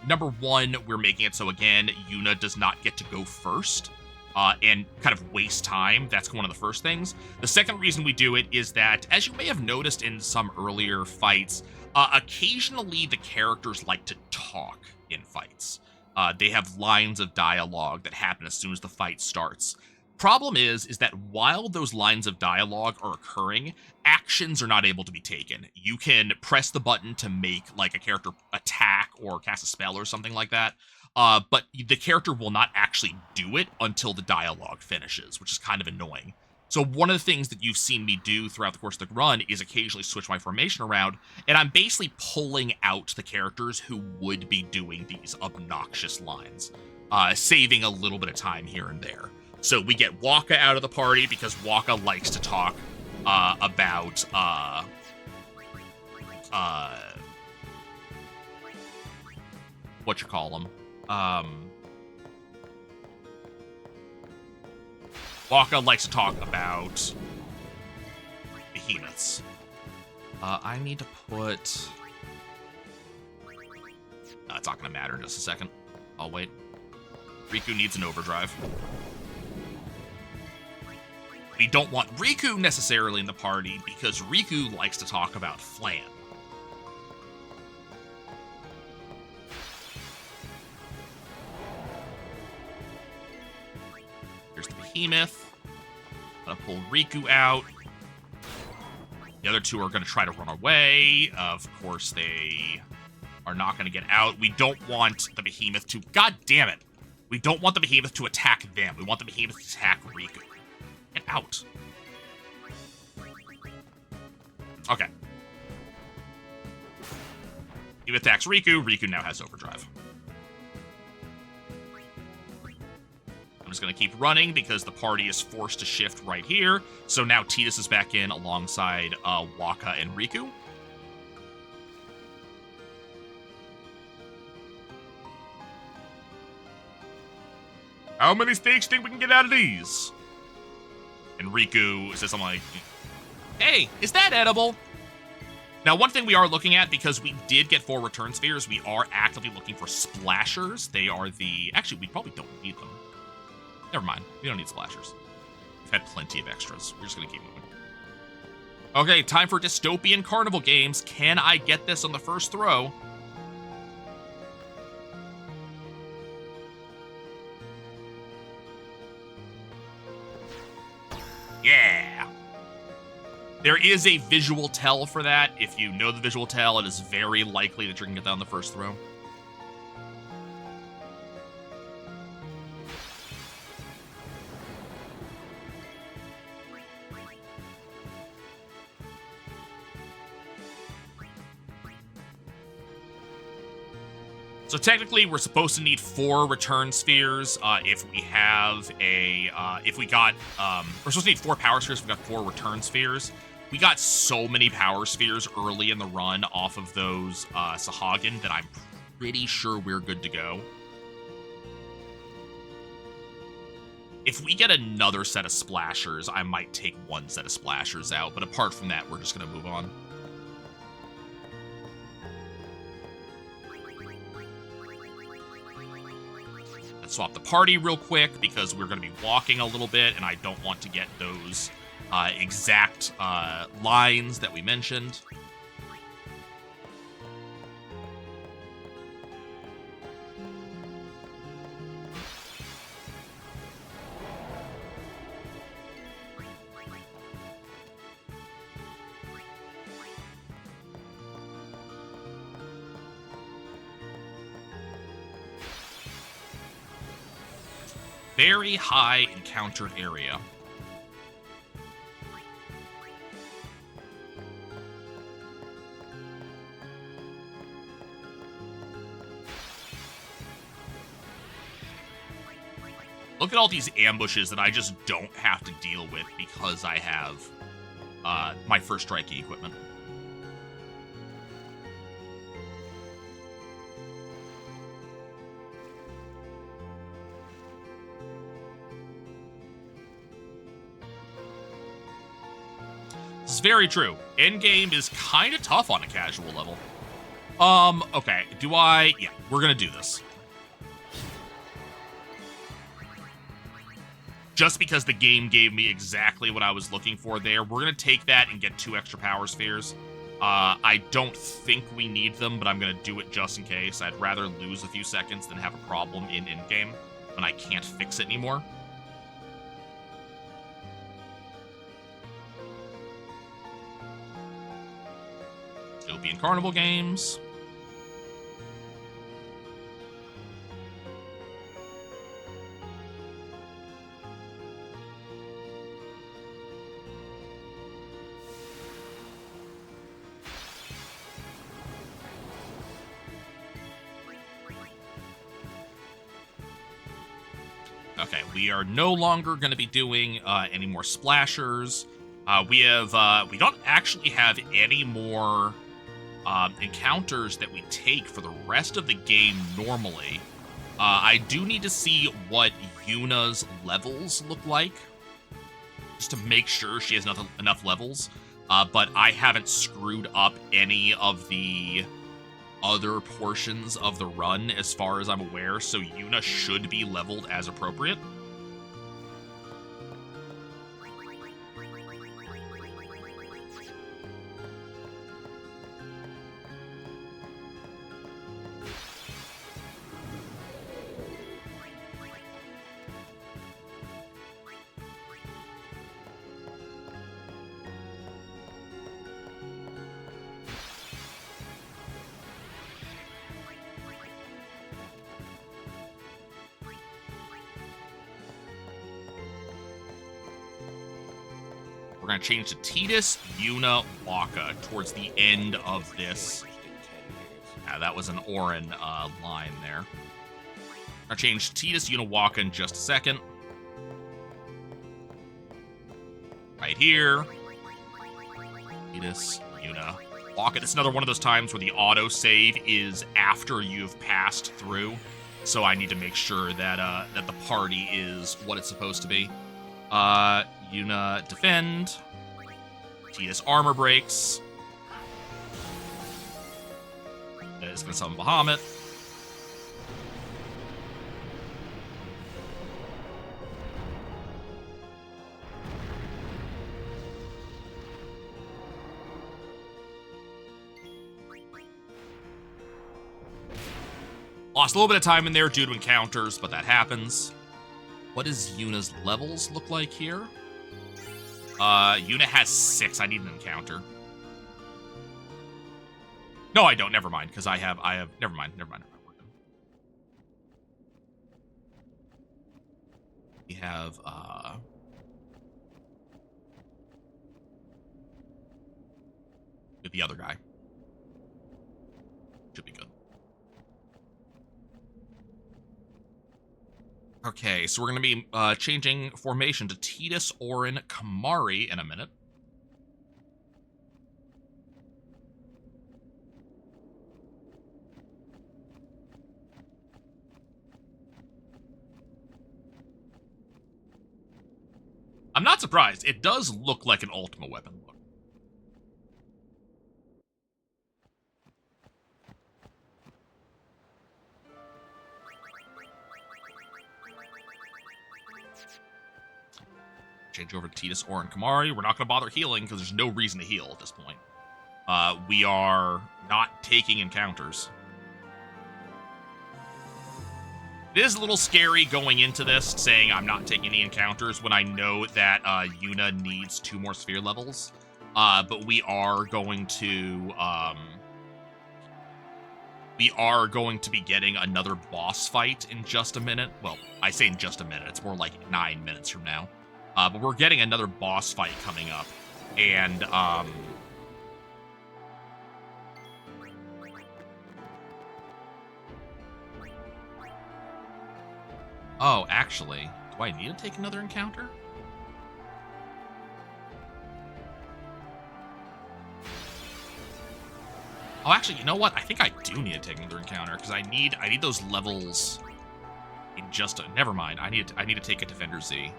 number one, we're making it so, again, Yuna does not get to go first, and kind of waste time. That's one of the first things. The second reason we do it is that, as you may have noticed in some earlier fights, occasionally the characters like to talk in fights. They have lines of dialogue that happen as soon as the fight starts. Problem is that while those lines of dialogue are occurring, actions are not able to be taken. You can press the button to make like a character attack or cast a spell or something like that, but the character will not actually do it until the dialogue finishes, which is kind of annoying. So one of the things that you've seen me do throughout the course of the run is occasionally switch my formation around, and I'm basically pulling out the characters who would be doing these obnoxious lines, saving a little bit of time here and there. So we get Waka out of the party because Waka likes to talk about what you call them. Waka likes to talk about behemoths. I need to put. It's not going to matter in just a second. I'll wait. Riku needs an overdrive. We don't want Riku necessarily in the party because Riku likes to talk about Flan. Here's the behemoth. I'm gonna pull Riku out. The other two are gonna try to run away. Of course, they are not gonna get out. We don't want the behemoth to. God damn it! We don't want the behemoth to attack them. We want the behemoth to attack Riku. Get out. Okay. He attacks Riku. Riku now has overdrive. I'm just going to keep running because the party is forced to shift right here. So now Tidus is back in alongside Waka and Riku. How many stakes think we can get out of these? Riku says something like, hey, is that edible? Now, one thing we are looking at, because we did get 4 return spheres, we are actively looking for splashers. They are the... Actually, we probably don't need them. Never mind. We don't need splashers. We've had plenty of extras. We're just going to keep moving. Okay, time for dystopian carnival games. Can I get this on the first throw? Yeah! There is a visual tell for that. If you know the visual tell, it is very likely that you're going to get that on the first throw. So technically, we're supposed to need 4 return spheres. If we have a, we're supposed to need 4 power spheres. We got 4 return spheres. We got so many power spheres early in the run off of those Sahagin that I'm pretty sure we're good to go. If we get another set of splashers, I might take 1 set of splashers out. But apart from that, we're just gonna move on. Let's swap the party real quick because we're going to be walking a little bit and I don't want to get those exact lines that we mentioned. Very high encounter area. Look at all these ambushes that I just don't have to deal with because I have my first striking equipment. This is very true. Endgame is kind of tough on a casual level. Okay. Yeah, we're gonna do this. Just because the game gave me exactly what I was looking for there, we're gonna take that and get 2 extra power spheres. I don't think we need them, but I'm gonna do it just in case. I'd rather lose a few seconds than have a problem in endgame when I can't fix it anymore. Dystopian carnival games. Okay, we are no longer going to be doing any more splashers. We don't actually have any more encounters that we take for the rest of the game normally. I do need to see what Yuna's levels look like, just to make sure she has enough levels. But I haven't screwed up any of the other portions of the run as far as I'm aware, so Yuna should be leveled as appropriate. We're going to change to Tidus, Yuna, Waka towards the end of this. Yeah, that was an Orin line there. I'll change Tidus, Yuna, Waka in just a second. Right here. Tidus, Yuna, Waka. This is another one of those times where the auto-save is after you've passed through. So I need to make sure that that the party is what it's supposed to be. Yuna defend. Tidus armor breaks. That is going to summon Bahamut. Lost a little bit of time in there due to encounters, but that happens. What does Yuna's levels look like here? Yuna has 6. I need an encounter. No, I don't. Never mind, because I have, never mind. We're good. We have, with the other guy. Should be good. Okay, so we're going to be changing formation to Tidus, Orin, Kamari in a minute. I'm not surprised. It does look like an Ultima weapon look. Change over to Tidus, Orin, Kamari. We're not going to bother healing because there's no reason to heal at this point. We are not taking encounters. It is a little scary going into this, saying I'm not taking any encounters when I know that Yuna needs 2 more sphere levels. But we are going to be getting another boss fight in just a minute. Well, I say in just a minute. It's more like 9 minutes from now. But we're getting another boss fight coming up. And, oh, actually, do I need to take another encounter? Oh, actually, you know what? I think I do need to take another encounter because I need those levels in just a, never mind. I need to take a Defender Z.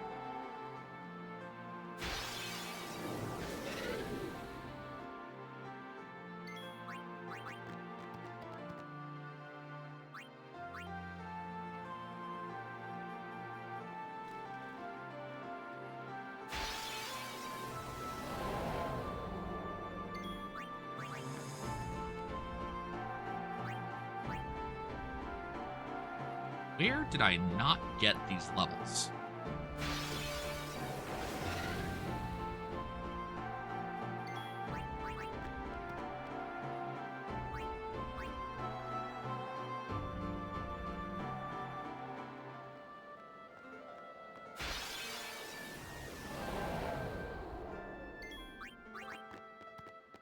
Where did I not get these levels?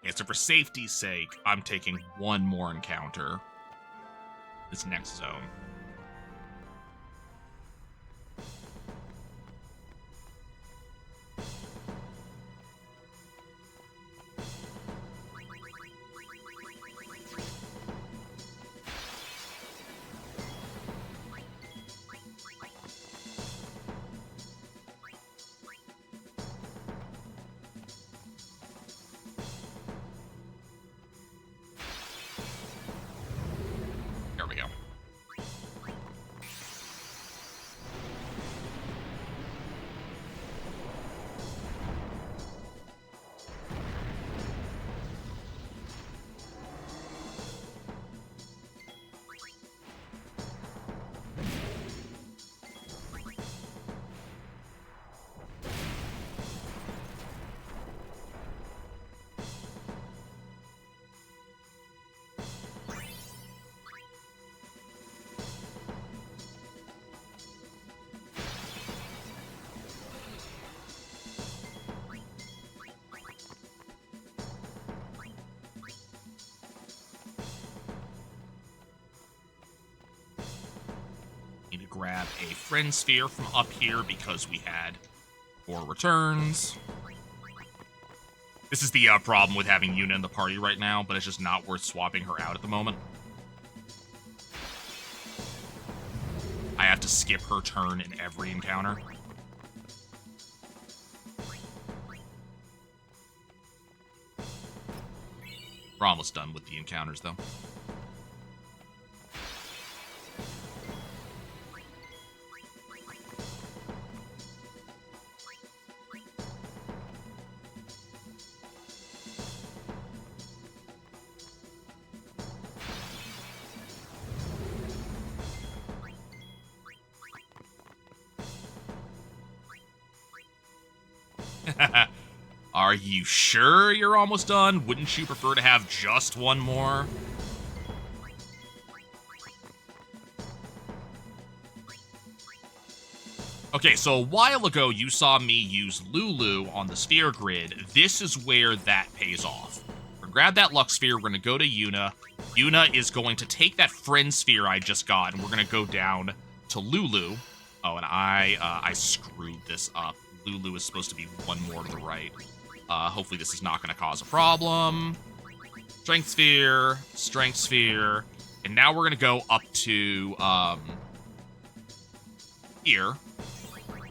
Okay, so for safety's sake, I'm taking 1 more encounter this next zone. There we go. Need to grab a friend sphere from up here because we had 4 returns. This is the problem with having Yuna in the party right now, but it's just not worth swapping her out at the moment. I have to skip her turn in every encounter. We're almost done with the encounters, though. Are you sure you're almost done? Wouldn't you prefer to have just one more? Okay, so a while ago, you saw me use Lulu on the sphere grid. This is where that pays off. We're gonna grab that luck sphere, we're gonna go to Yuna. Yuna is going to take that friend sphere I just got, and we're gonna go down to Lulu. Oh, and I screwed this up. Lulu is supposed to be one more to the right. Hopefully this is not going to cause a problem. Strength sphere, and now we're going to go up to, here. We're going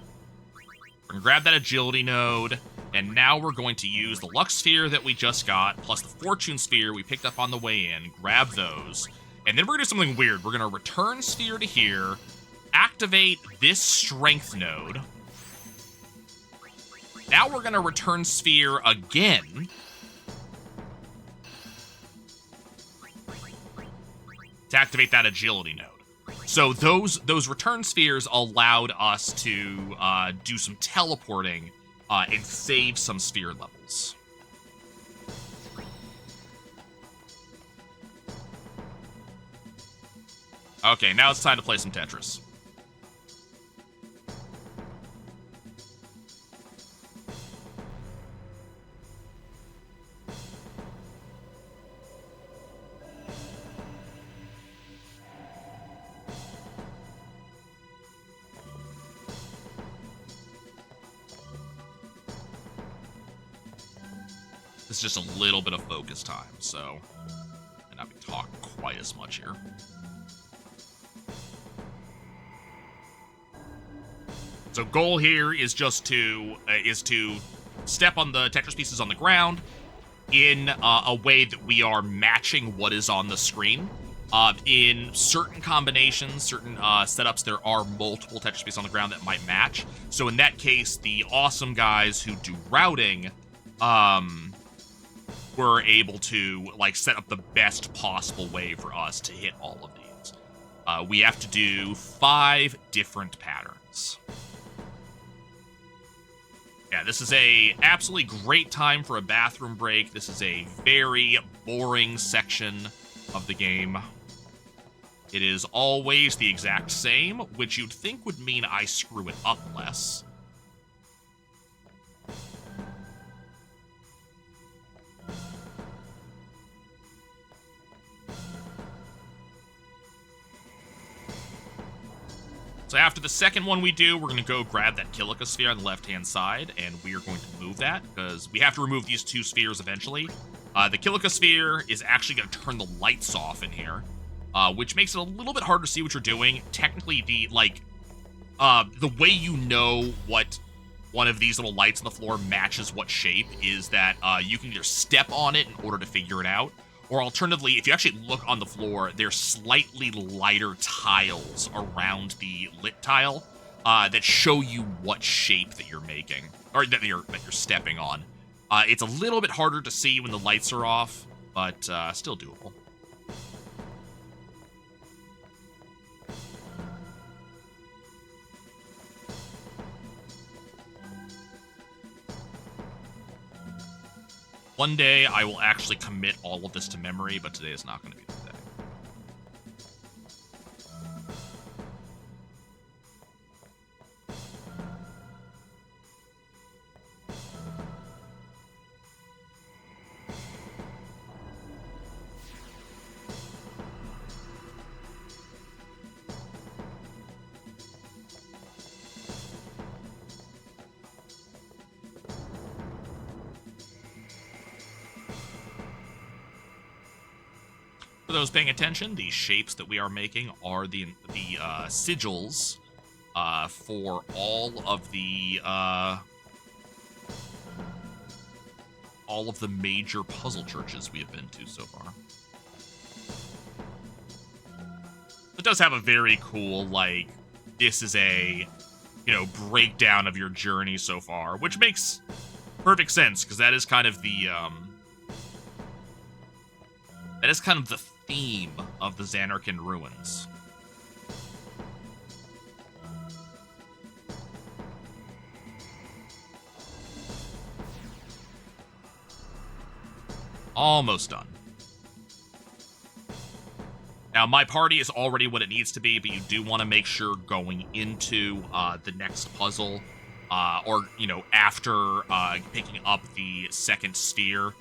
to grab that agility node, and now we're going to use the luck sphere that we just got, plus the fortune sphere we picked up on the way in, grab those, and then we're going to do something weird. We're going to return sphere to here, activate this strength node. Now we're going to return sphere again. To activate that agility node. So those return spheres allowed us to do some teleporting and save some sphere levels. Okay, now it's time to play some Tetris. It's just a little bit of focus time, so I'm not be talking quite as much here. So goal here is just to step on the Tetris pieces on the ground in a way that we are matching what is on the screen. In certain combinations, certain setups, there are multiple Tetris pieces on the ground that might match. So in that case, the awesome guys who do routing, were able to like set up the best possible way for us to hit all of these. We have to do 5 different patterns. Yeah, this is a absolutely great time for a bathroom break. This is a very boring section of the game. It is always the exact same, which you'd think would mean I screw it up less. So after the second one we do, we're going to go grab that Kilika sphere on the left-hand side, and we are going to move that, because we have to remove these 2 spheres eventually. The Kilika sphere is actually going to turn the lights off in here, which makes it a little bit hard to see what you're doing. Technically, the way you know what one of these little lights on the floor matches what shape is that you can either step on it in order to figure it out, or alternatively, if you actually look on the floor, there's slightly lighter tiles around the lit tile that show you what shape that you're making, or that you're stepping on. It's a little bit harder to see when the lights are off, but still doable. One day, I will actually commit all of this to memory, but today is not going to be the day. For those paying attention, the shapes that we are making are the sigils for all of the all of the major puzzle churches we have been to so far. It does have a very cool, like, this is a, you know, breakdown of your journey so far, which makes perfect sense, because that is kind of the, theme of the Zanarkand ruins. Almost done. Now, my party is already what it needs to be, but you do want to make sure going into the next puzzle, or, you know, after picking up the second sphere,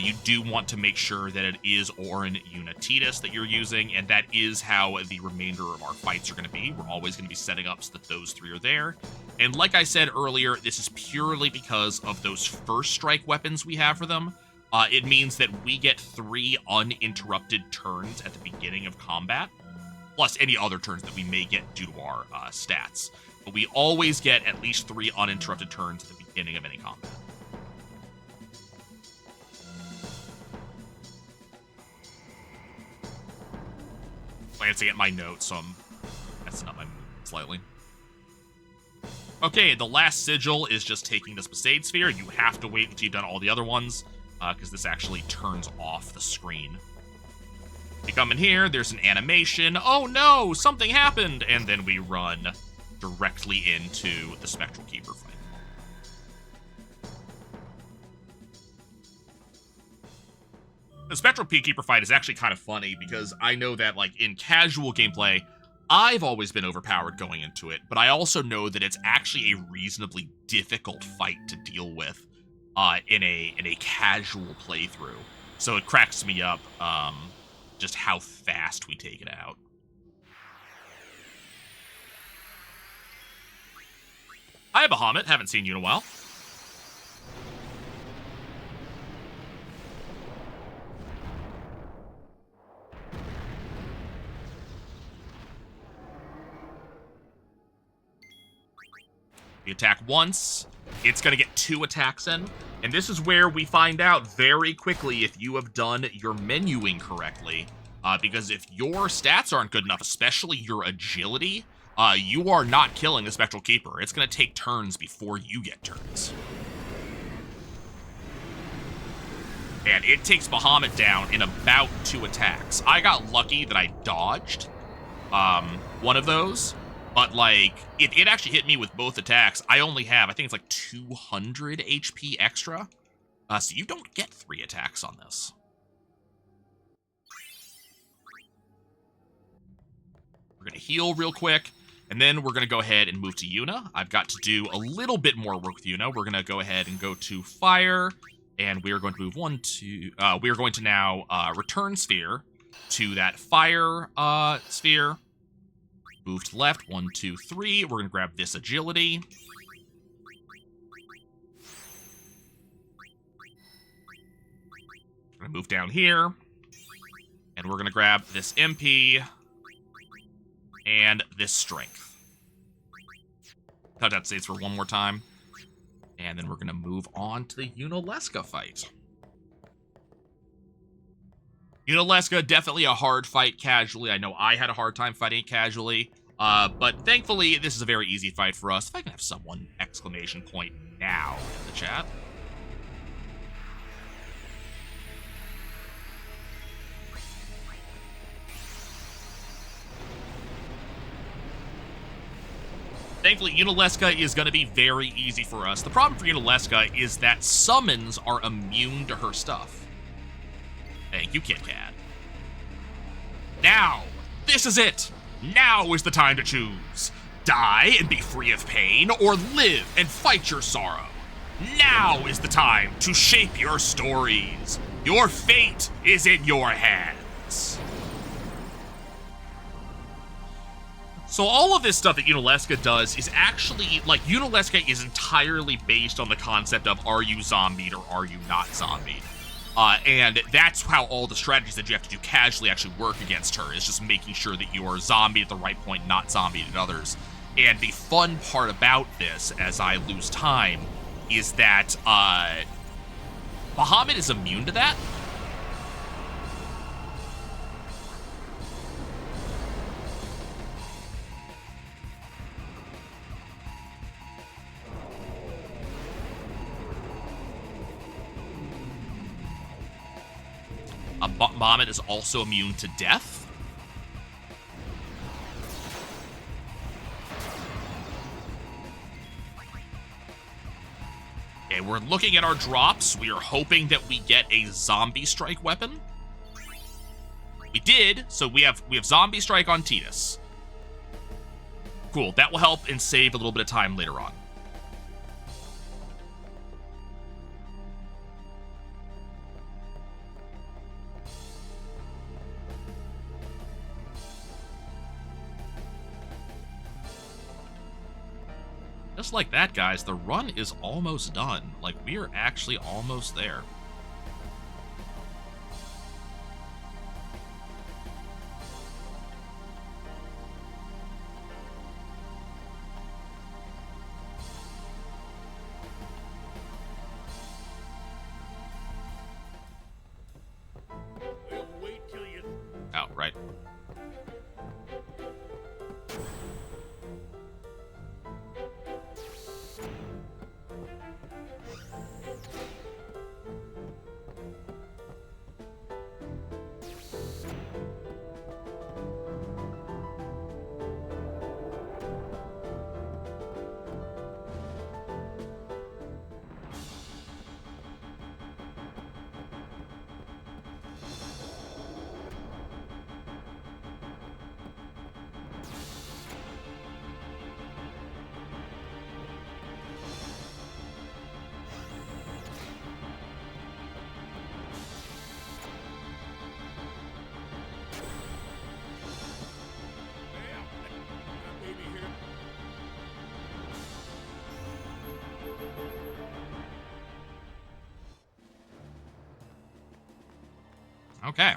you do want to make sure that it is Orin Unatitas that you're using, and that is how the remainder of our fights are going to be. We're always going to be setting up so that those three are there. And like I said earlier, this is purely because of those first strike weapons we have for them. It means that we get 3 uninterrupted turns at the beginning of combat, plus any other turns that we may get due to our stats. But we always get at least 3 uninterrupted turns at the beginning of any combat. Glancing at my notes, so I'm messing up my mood slightly. Okay, the last sigil is just taking this Besaid Sphere. You have to wait until you've done all the other ones, because this actually turns off the screen. You come in here, there's an animation. Oh no, something happened! And then we run directly into the Spectral Keeper fight. The Spectral Keeper fight is actually kind of funny, because I know that, like, in casual gameplay, I've always been overpowered going into it, but I also know that it's actually a reasonably difficult fight to deal with in a casual playthrough. So it cracks me up just how fast we take it out. Hi, Bahamut. Haven't seen you in a while. We attack once, it's going to get 2 attacks in, and this is where we find out very quickly if you have done your menuing correctly, because if your stats aren't good enough, especially your agility, you are not killing the Spectral Keeper. It's going to take turns before you get turns. And it takes Bahamut down in about 2 attacks. I got lucky that I dodged one of those. But, like, it actually hit me with both attacks. I only have, I think it's like 200 HP extra. So you don't get 3 attacks on this. We're going to heal real quick. And then we're going to go ahead and move to Yuna. I've got to do a little bit more work with Yuna. We're going to go ahead and go to Fire. And we are going to move we are going to now return Sphere to that Fire Sphere. Move to left, 1, 2, 3. We're going to grab this agility. We're going to move down here. And we're going to grab this MP. And this strength. Touch that states for one more time. And then we're going to move on to the Yunalesca fight. Yunalesca, definitely a hard fight casually. I know I had a hard time fighting it casually. But thankfully, this is a very easy fight for us. If I can have someone exclamation point now in the chat. Thankfully, Yunalesca is going to be very easy for us. The problem for Yunalesca is that summons are immune to her stuff. Thank you, Kit Kat. Now, this is it. Now is the time to choose. Die and be free of pain, or live and fight your sorrow. Now is the time to shape your stories. Your fate is in your hands. So all of this stuff that Yunalesca does is actually, like, Yunalesca is entirely based on the concept of are you zombied or are you not zombied? And that's how all the strategies that you have to do casually actually work against her, is just making sure that you are zombie at the right point, not zombied at others. And the fun part about this, as I lose time, is that Bahamut is immune to that? Bahamut is also immune to death? Okay, we're looking at our drops. We are hoping that we get a zombie strike weapon. We did, so we have zombie strike on Tidus. Cool, that will help and save a little bit of time later on. Just like that, guys, the run is almost done. Like, we are actually almost there. Well, wait till you... Oh, right. Okay.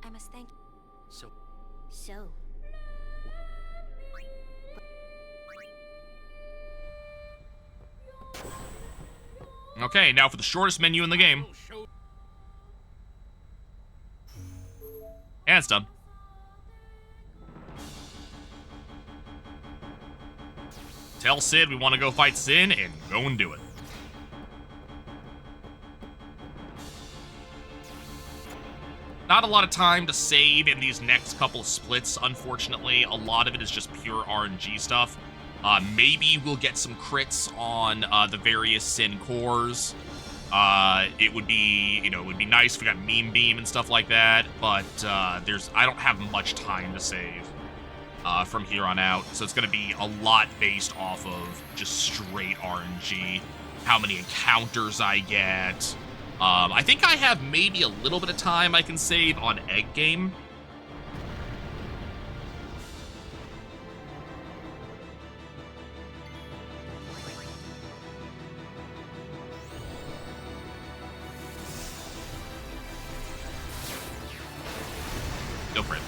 I must thank. So, So. Okay, now for the shortest menu in the game. And it's done. Tell Sid we want to go fight Sin, and go and do it. Not a lot of time to save in these next couple of splits, unfortunately. A lot of it is just pure RNG stuff. Maybe we'll get some crits on the various Sin cores. It would be, it would be nice if we got Meme Beam and stuff like that, but I don't have much time to save from here on out, so it's going to be a lot based off of just straight RNG, how many encounters I get. I think I have maybe a little bit of time I can save on Egg Game. Go for it.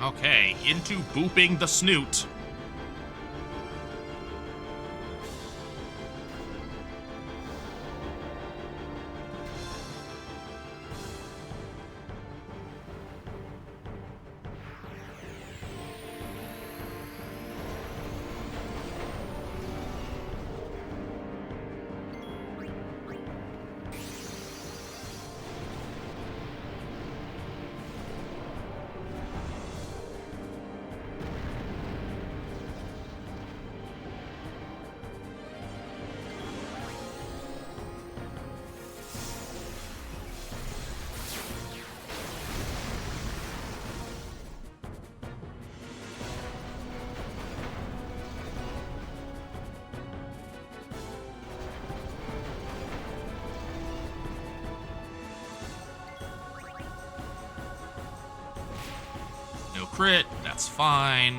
Okay, into booping the snoot. No crit, that's fine.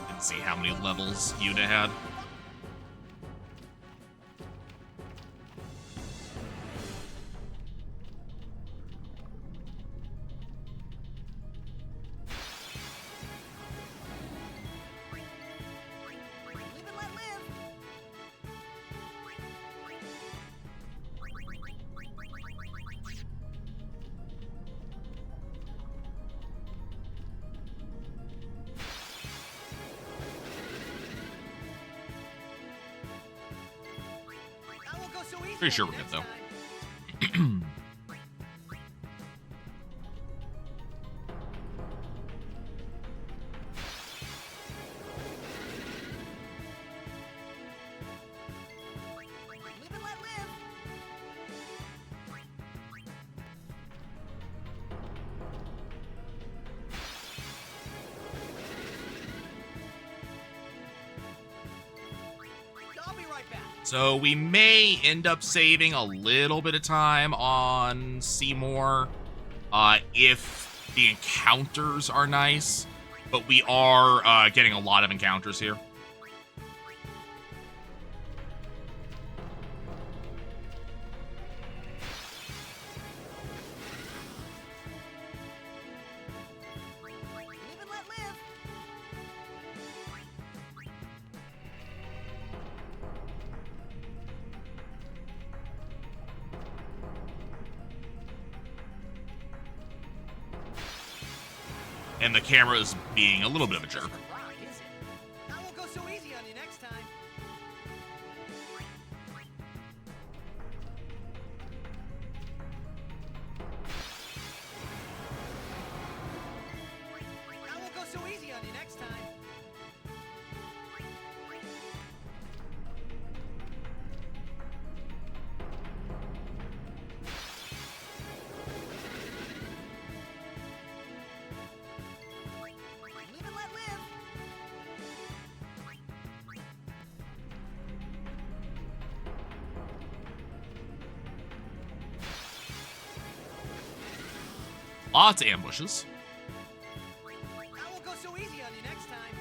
Didn't see how many levels Yuna had. Live and let live. I won't go so easy Pretty sure on we're you good, next though. time. Live and let live. I'll be right back. So we may end up saving a little bit of time on Seymour if the encounters are nice, but we are getting a lot of encounters here. Live and let live. And the camera is being a little bit of a jerk. Rock, is it? I won't go so easy on you next time. I won't go so easy on you next time. Live and let live. Lots of ambushes. I won't go so easy on you next time.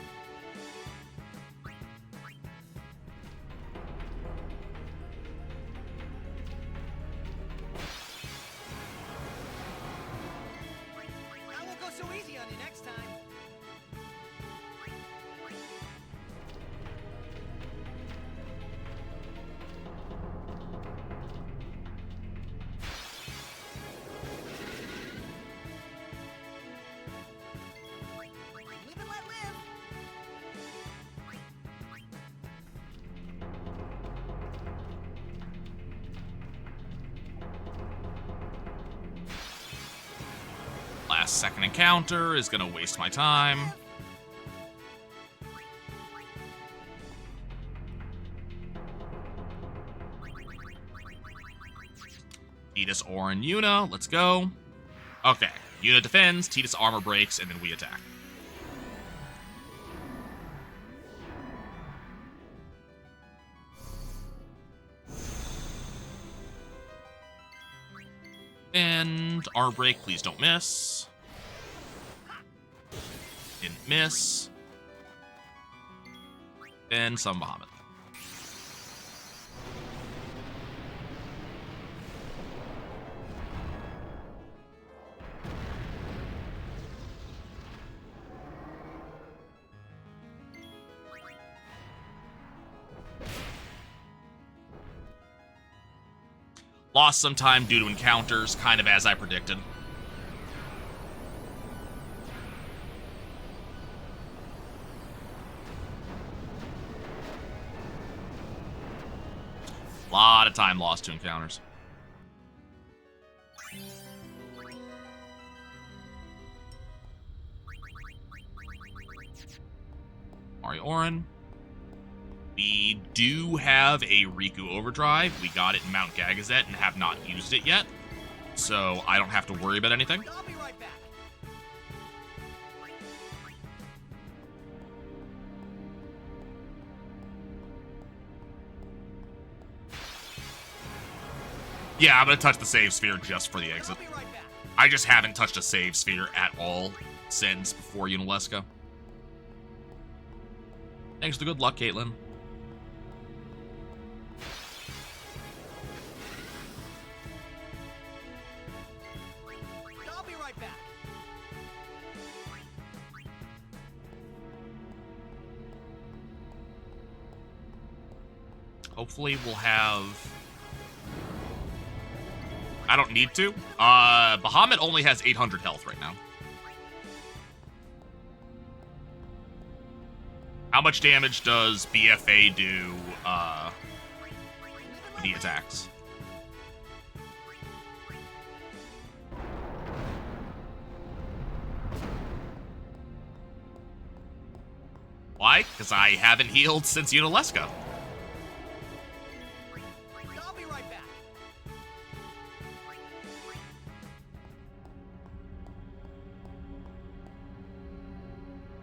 I won't go so easy on you next time. Live and let live. Last second encounter is gonna waste my time. Tidus, Or, and Yuna, let's go. Okay, Yuna defends, Tidus armor breaks, and then we attack. And armor break, please don't miss. Didn't miss. Then some Bahamut. Lost some time due to encounters, kind of as I predicted. A lot of time lost to encounters. Mario Orin. We do have a Riku Overdrive. We got it in Mount Gagazet and have not used it yet. So I don't have to worry about anything. I'll be right back. Yeah, I'm going to touch the save sphere just for the exit. I'll be right back. I just haven't touched a save sphere at all since before Yunalesca. Thanks for the good luck, Caitlin. I'll be right back. Hopefully we'll have... I don't need to. Bahamut only has 800 health right now. How much damage does BFA do when he attacks? Why? Because I haven't healed since Yunalesca. I'll be right back.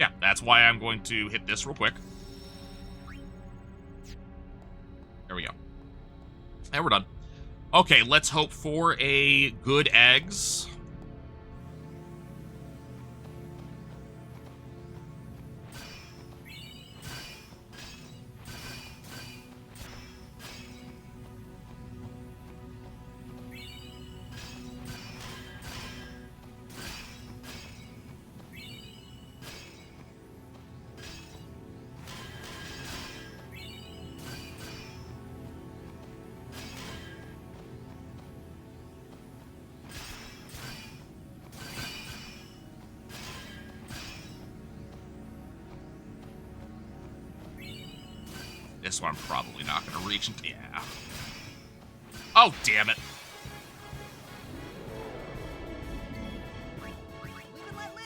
Yeah, that's why I'm going to hit this real quick. There we go. And we're done. Okay, let's hope for a good eggs. This one I'm probably not going to reach. Yeah. Oh, damn it. Live and let live.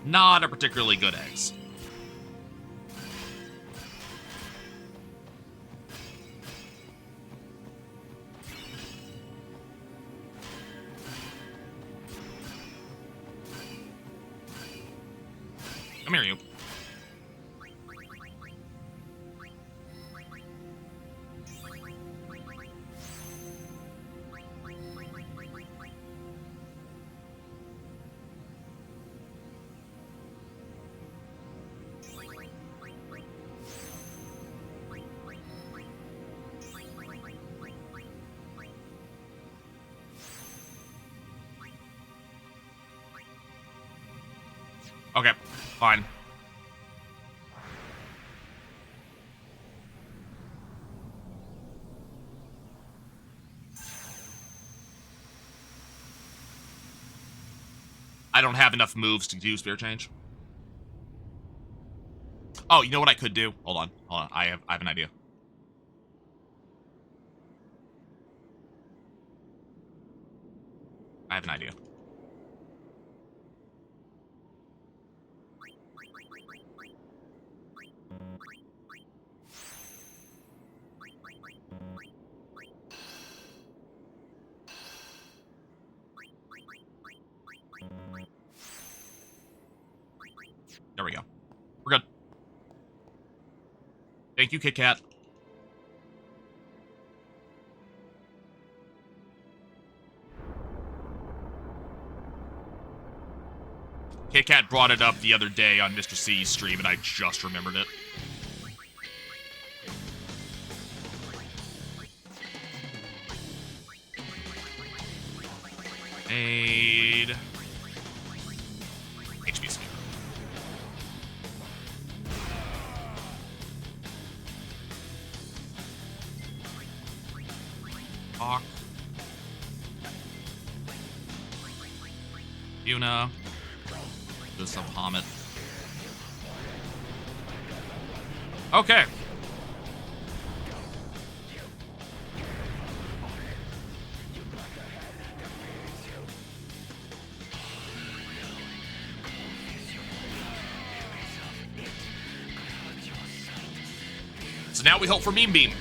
Not a particularly good eggs. Come here, you. Okay, fine. I don't have enough moves to do Spear Change. Oh, you know what I could do? Hold on. Hold on. I have an idea. I have an idea. There we go. We're good. Thank you, Kit Kat. Kit Kat brought it up the other day on Mr. C's stream, and I just remembered it. Aid. HBC. Hawk. Yuna. This of Hamet. Okay. So now we hope for Meme Beam.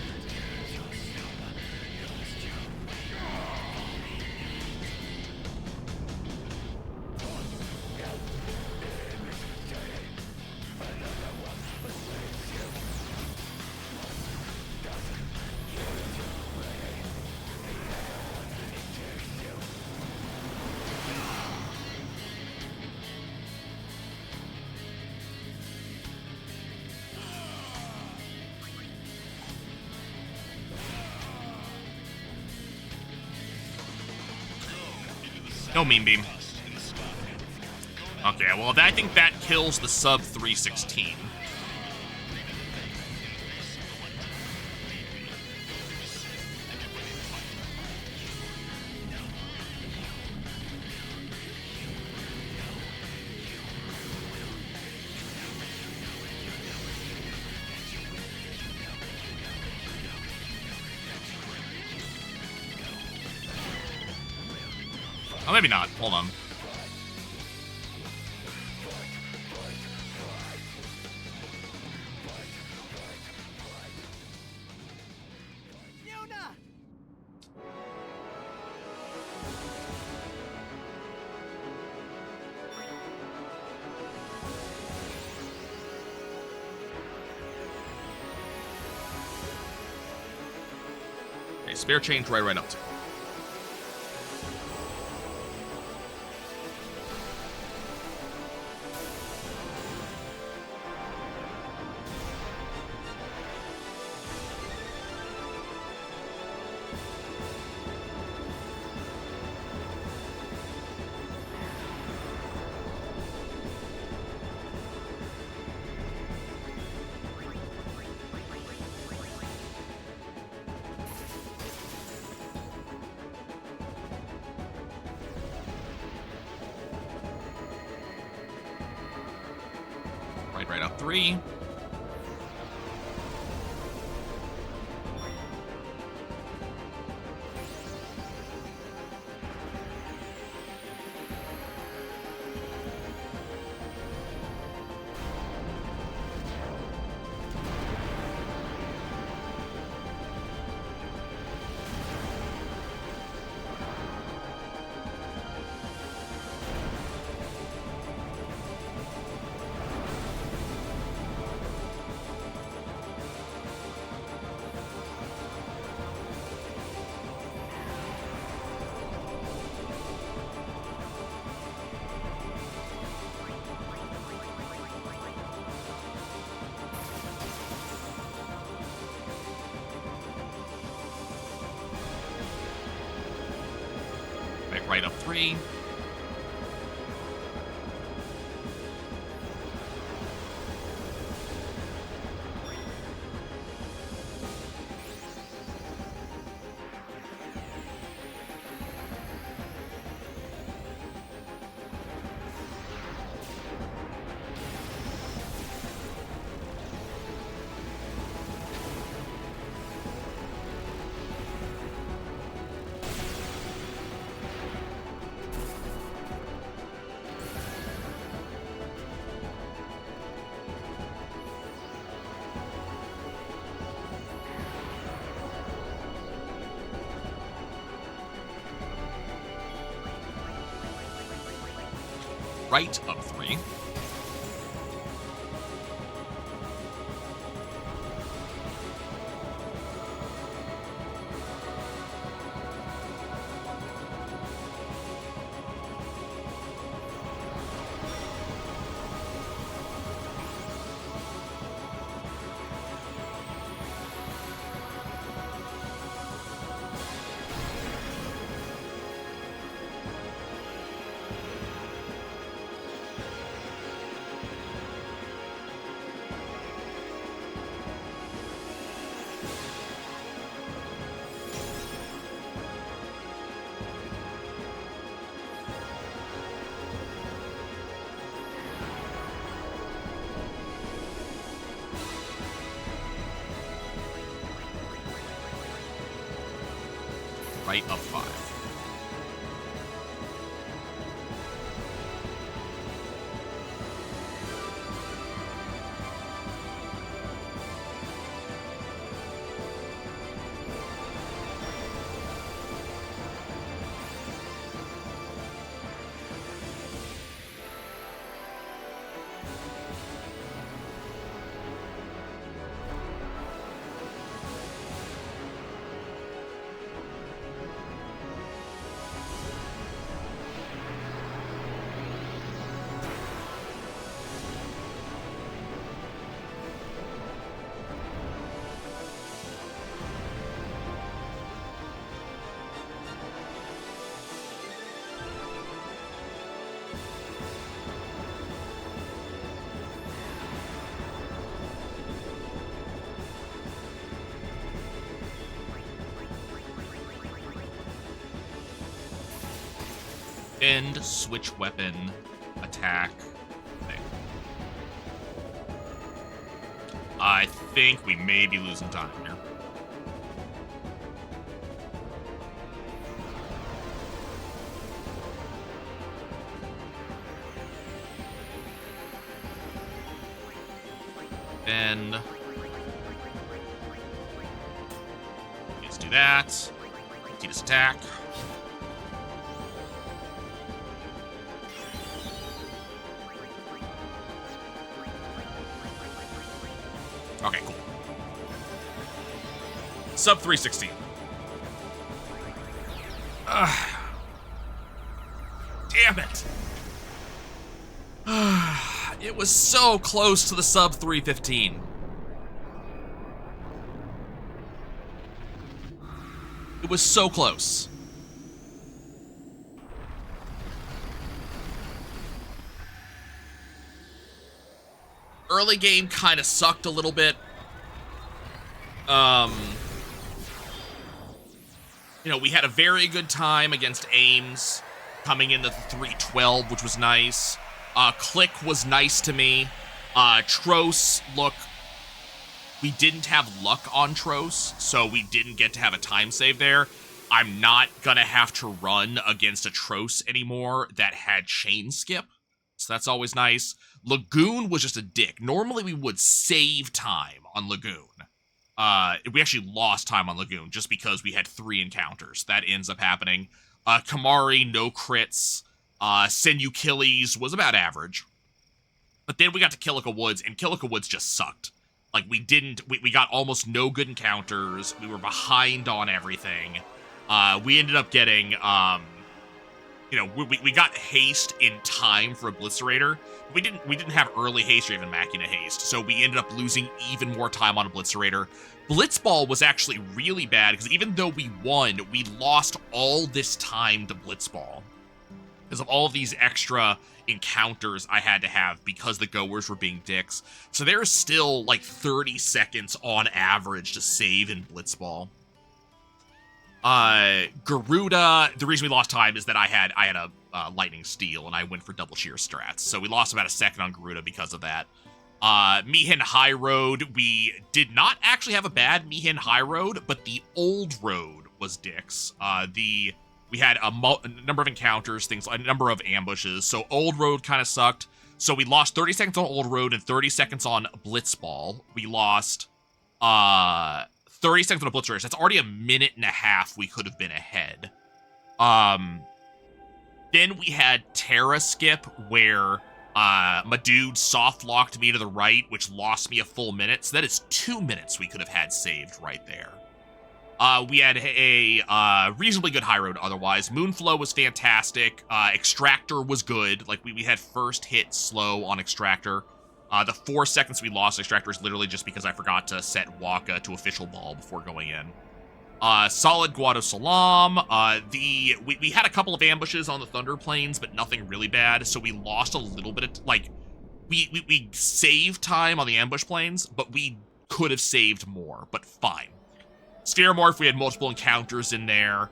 No Meme Beam. Okay, well, I think that kills the sub 316. Oh, maybe not. Hold on. Yuna! Okay, spare change right up to. Right up 3. Right up 3. Right up 3. right up 5. End, switch weapon, attack, thing. I think we may be losing time here. Then let's do that. See this attack. Okay, cool. Sub 316. Damn it. It was so close to the sub 315. It was so close. Early game kind of sucked a little bit. You know, we had a very good time against Ames, coming into the 312, which was nice. Click was nice to me. Tros, look, we didn't have luck on Tros, so we didn't get to have a time save there. I'm not gonna have to run against a Tros anymore that had chain skip, so that's always nice. Lagoon was just a dick. Normally we would save time on Lagoon. We actually lost time on Lagoon just because we had 3 encounters. That ends up happening. Kamari, no crits. Senyukillies was about average. But then we got to Kilika Woods, and Kilika Woods just sucked. Like, we got almost no good encounters. We were behind on everything. We ended up getting, you know, we got haste in time for Oblitzerator. We didn't have early haste or even Machina haste, so we ended up losing even more time on Oblitzerator. Blitzball was actually really bad, because even though we won, we lost all this time to Blitzball. Because of all of these extra encounters I had to have because the goers were being dicks. So there's still like 30 seconds on average to save in Blitzball. Garuda, the reason we lost time is that I had a lightning steel and I went for double shear strats. So we lost about a second on Garuda because of that. Mihin High Road, we did not actually have a bad Mihin High Road, but the old road was dicks. We had a number of encounters, a number of ambushes, so old road kind of sucked. So we lost 30 seconds on old road and 30 seconds on Blitzball. We lost 30 seconds on Oblitzerator. So that's already a minute and a half we could have been ahead. Then we had Terra Skip, where my dude soft locked me to the right, which lost me a full minute. So that is 2 minutes we could have had saved right there. We had a reasonably good high road otherwise. Moonflow was fantastic. Extractor was good. Like, we had first hit slow on Extractor. The 4 seconds we lost Extractor is literally just because I forgot to set Waka to official ball before going in. Solid Guado Salam. We had a couple of ambushes on the Thunder Plains, but nothing really bad, so we lost a little bit of, like, we saved time on the ambush plains, but we could have saved more, but fine. Spheromorph, we had multiple encounters in there,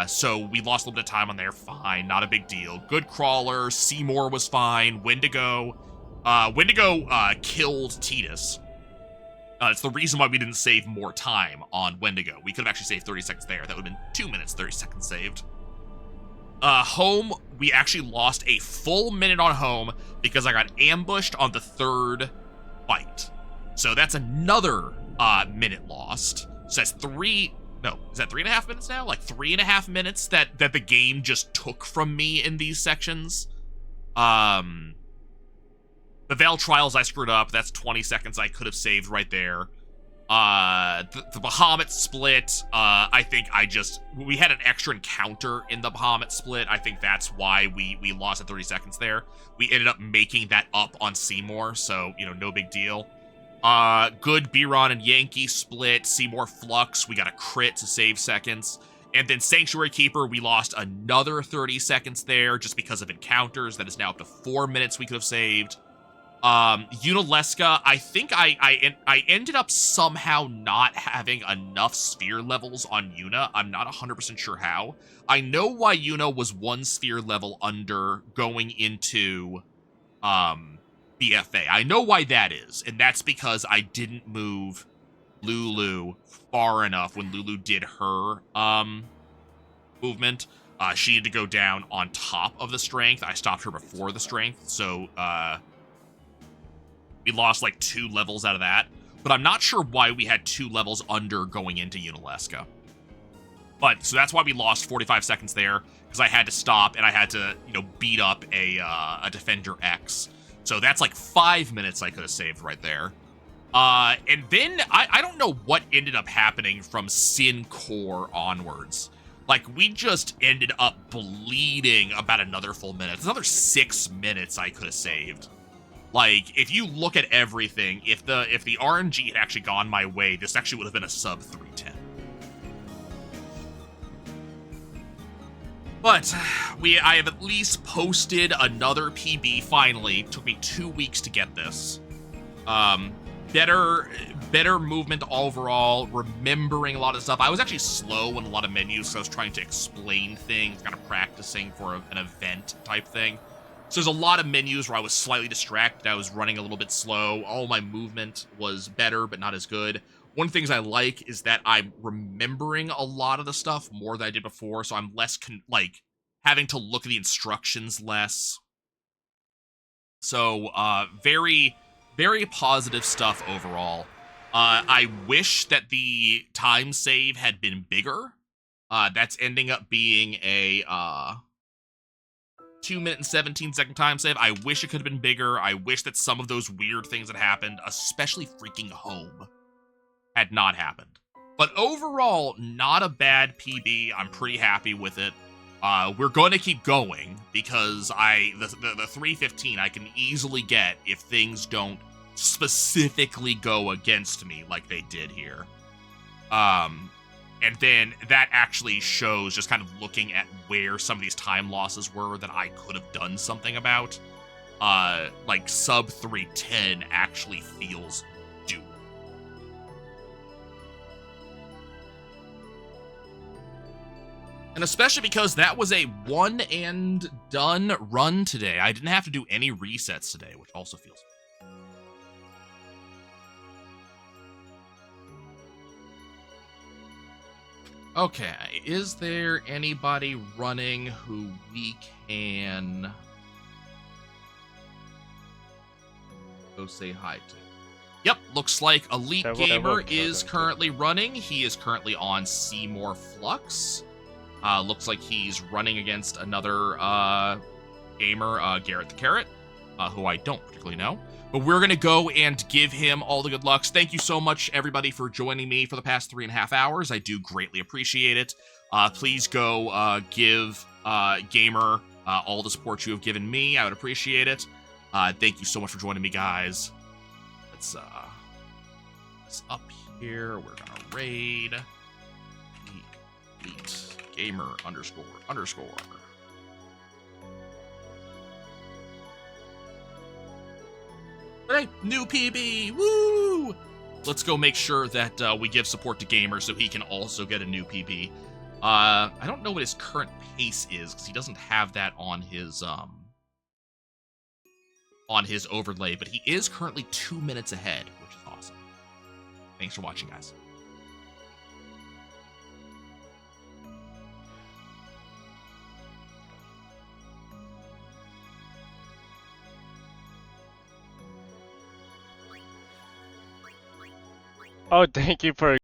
so we lost a little bit of time on there, fine, not a big deal. Good Crawler, Seymour was fine, Wendigo. Wendigo killed Titus. It's the reason why we didn't save more time on Wendigo. We could have actually saved 30 seconds there. That would have been 2 minutes, 30 seconds saved. Home, we actually lost a full minute on home because I got ambushed on the 3rd fight. So that's another minute lost. So that's is that 3.5 minutes now? Like 3.5 minutes that the game just took from me in these sections. The Veil Trials I screwed up. That's 20 seconds I could have saved right there. The Bahamut split, I think we had an extra encounter in the Bahamut split. I think that's why we lost at 30 seconds there. We ended up making that up on Seymour, so, no big deal. Good Biron and Yankee split. Seymour Flux, we got a crit to save seconds. And then Sanctuary Keeper, we lost another 30 seconds there just because of encounters. That is now up to 4 minutes we could have saved. Yunalesca, I think I ended up somehow not having enough sphere levels on Yuna. I'm not 100% sure how. I know why Yuna was 1 sphere level under going into BFA. I know why that is, and that's because I didn't move Lulu far enough when Lulu did her movement. She had to go down on top of the strength. I stopped her before the strength, so we lost like 2 levels out of that, but I'm not sure why we had 2 levels under going into Yunalesca. But, so that's why we lost 45 seconds there, because I had to stop and I had to, beat up a Defender X. So that's like 5 minutes I could have saved right there. And then, I don't know what ended up happening from Sin Core onwards. Like, we just ended up bleeding about another full minute. It's another 6 minutes I could have saved. Like, if you look at everything, if the RNG had actually gone my way, this actually would have been a sub 310. But I have at least posted another PB finally. It took me 2 weeks to get this. Better movement overall, remembering a lot of stuff. I was actually slow in a lot of menus, so I was trying to explain things, kind of practicing for an event type thing. So there's a lot of menus where I was slightly distracted. I was running a little bit slow. All my movement was better, but not as good. One of the things I like is that I'm remembering a lot of the stuff more than I did before, so I'm less, having to look at the instructions less. So, very, very positive stuff overall. I wish that the time save had been bigger. That's ending up being a, 2 minute and 17 second time save. I wish it could have been bigger. I wish that some of those weird things that happened, especially freaking home, had not happened. But overall, not a bad PB. I'm pretty happy with it. We're going to keep going because the 315 I can easily get if things don't specifically go against me like they did here. And then that actually shows, just kind of looking at where some of these time losses were that I could have done something about. Like sub 310 actually feels doable. And especially because that was a one and done run today. I didn't have to do any resets today, which also feels good. Okay, is there anybody running who we can go say hi to? Yep, looks like Elite Gamer is currently running. He is currently on Seymour Flux. Looks like he's running against another gamer, Garrett the Carrot, who I don't particularly know. But we're going to go and give him all the good lucks. Thank you so much, everybody, for joining me for the past 3.5 hours. I do greatly appreciate it. Please go give Gamer all the support you have given me. I would appreciate it. Thank you so much for joining me, guys. Let's up here. We're going to raid Elite Gamer __. Hey, new PB, woo! Let's go make sure that we give support to Gamer so he can also get a new PB. I don't know what his current pace is because he doesn't have that on his overlay, but he is currently 2 minutes ahead, which is awesome. Thanks for watching, guys. Oh, thank you for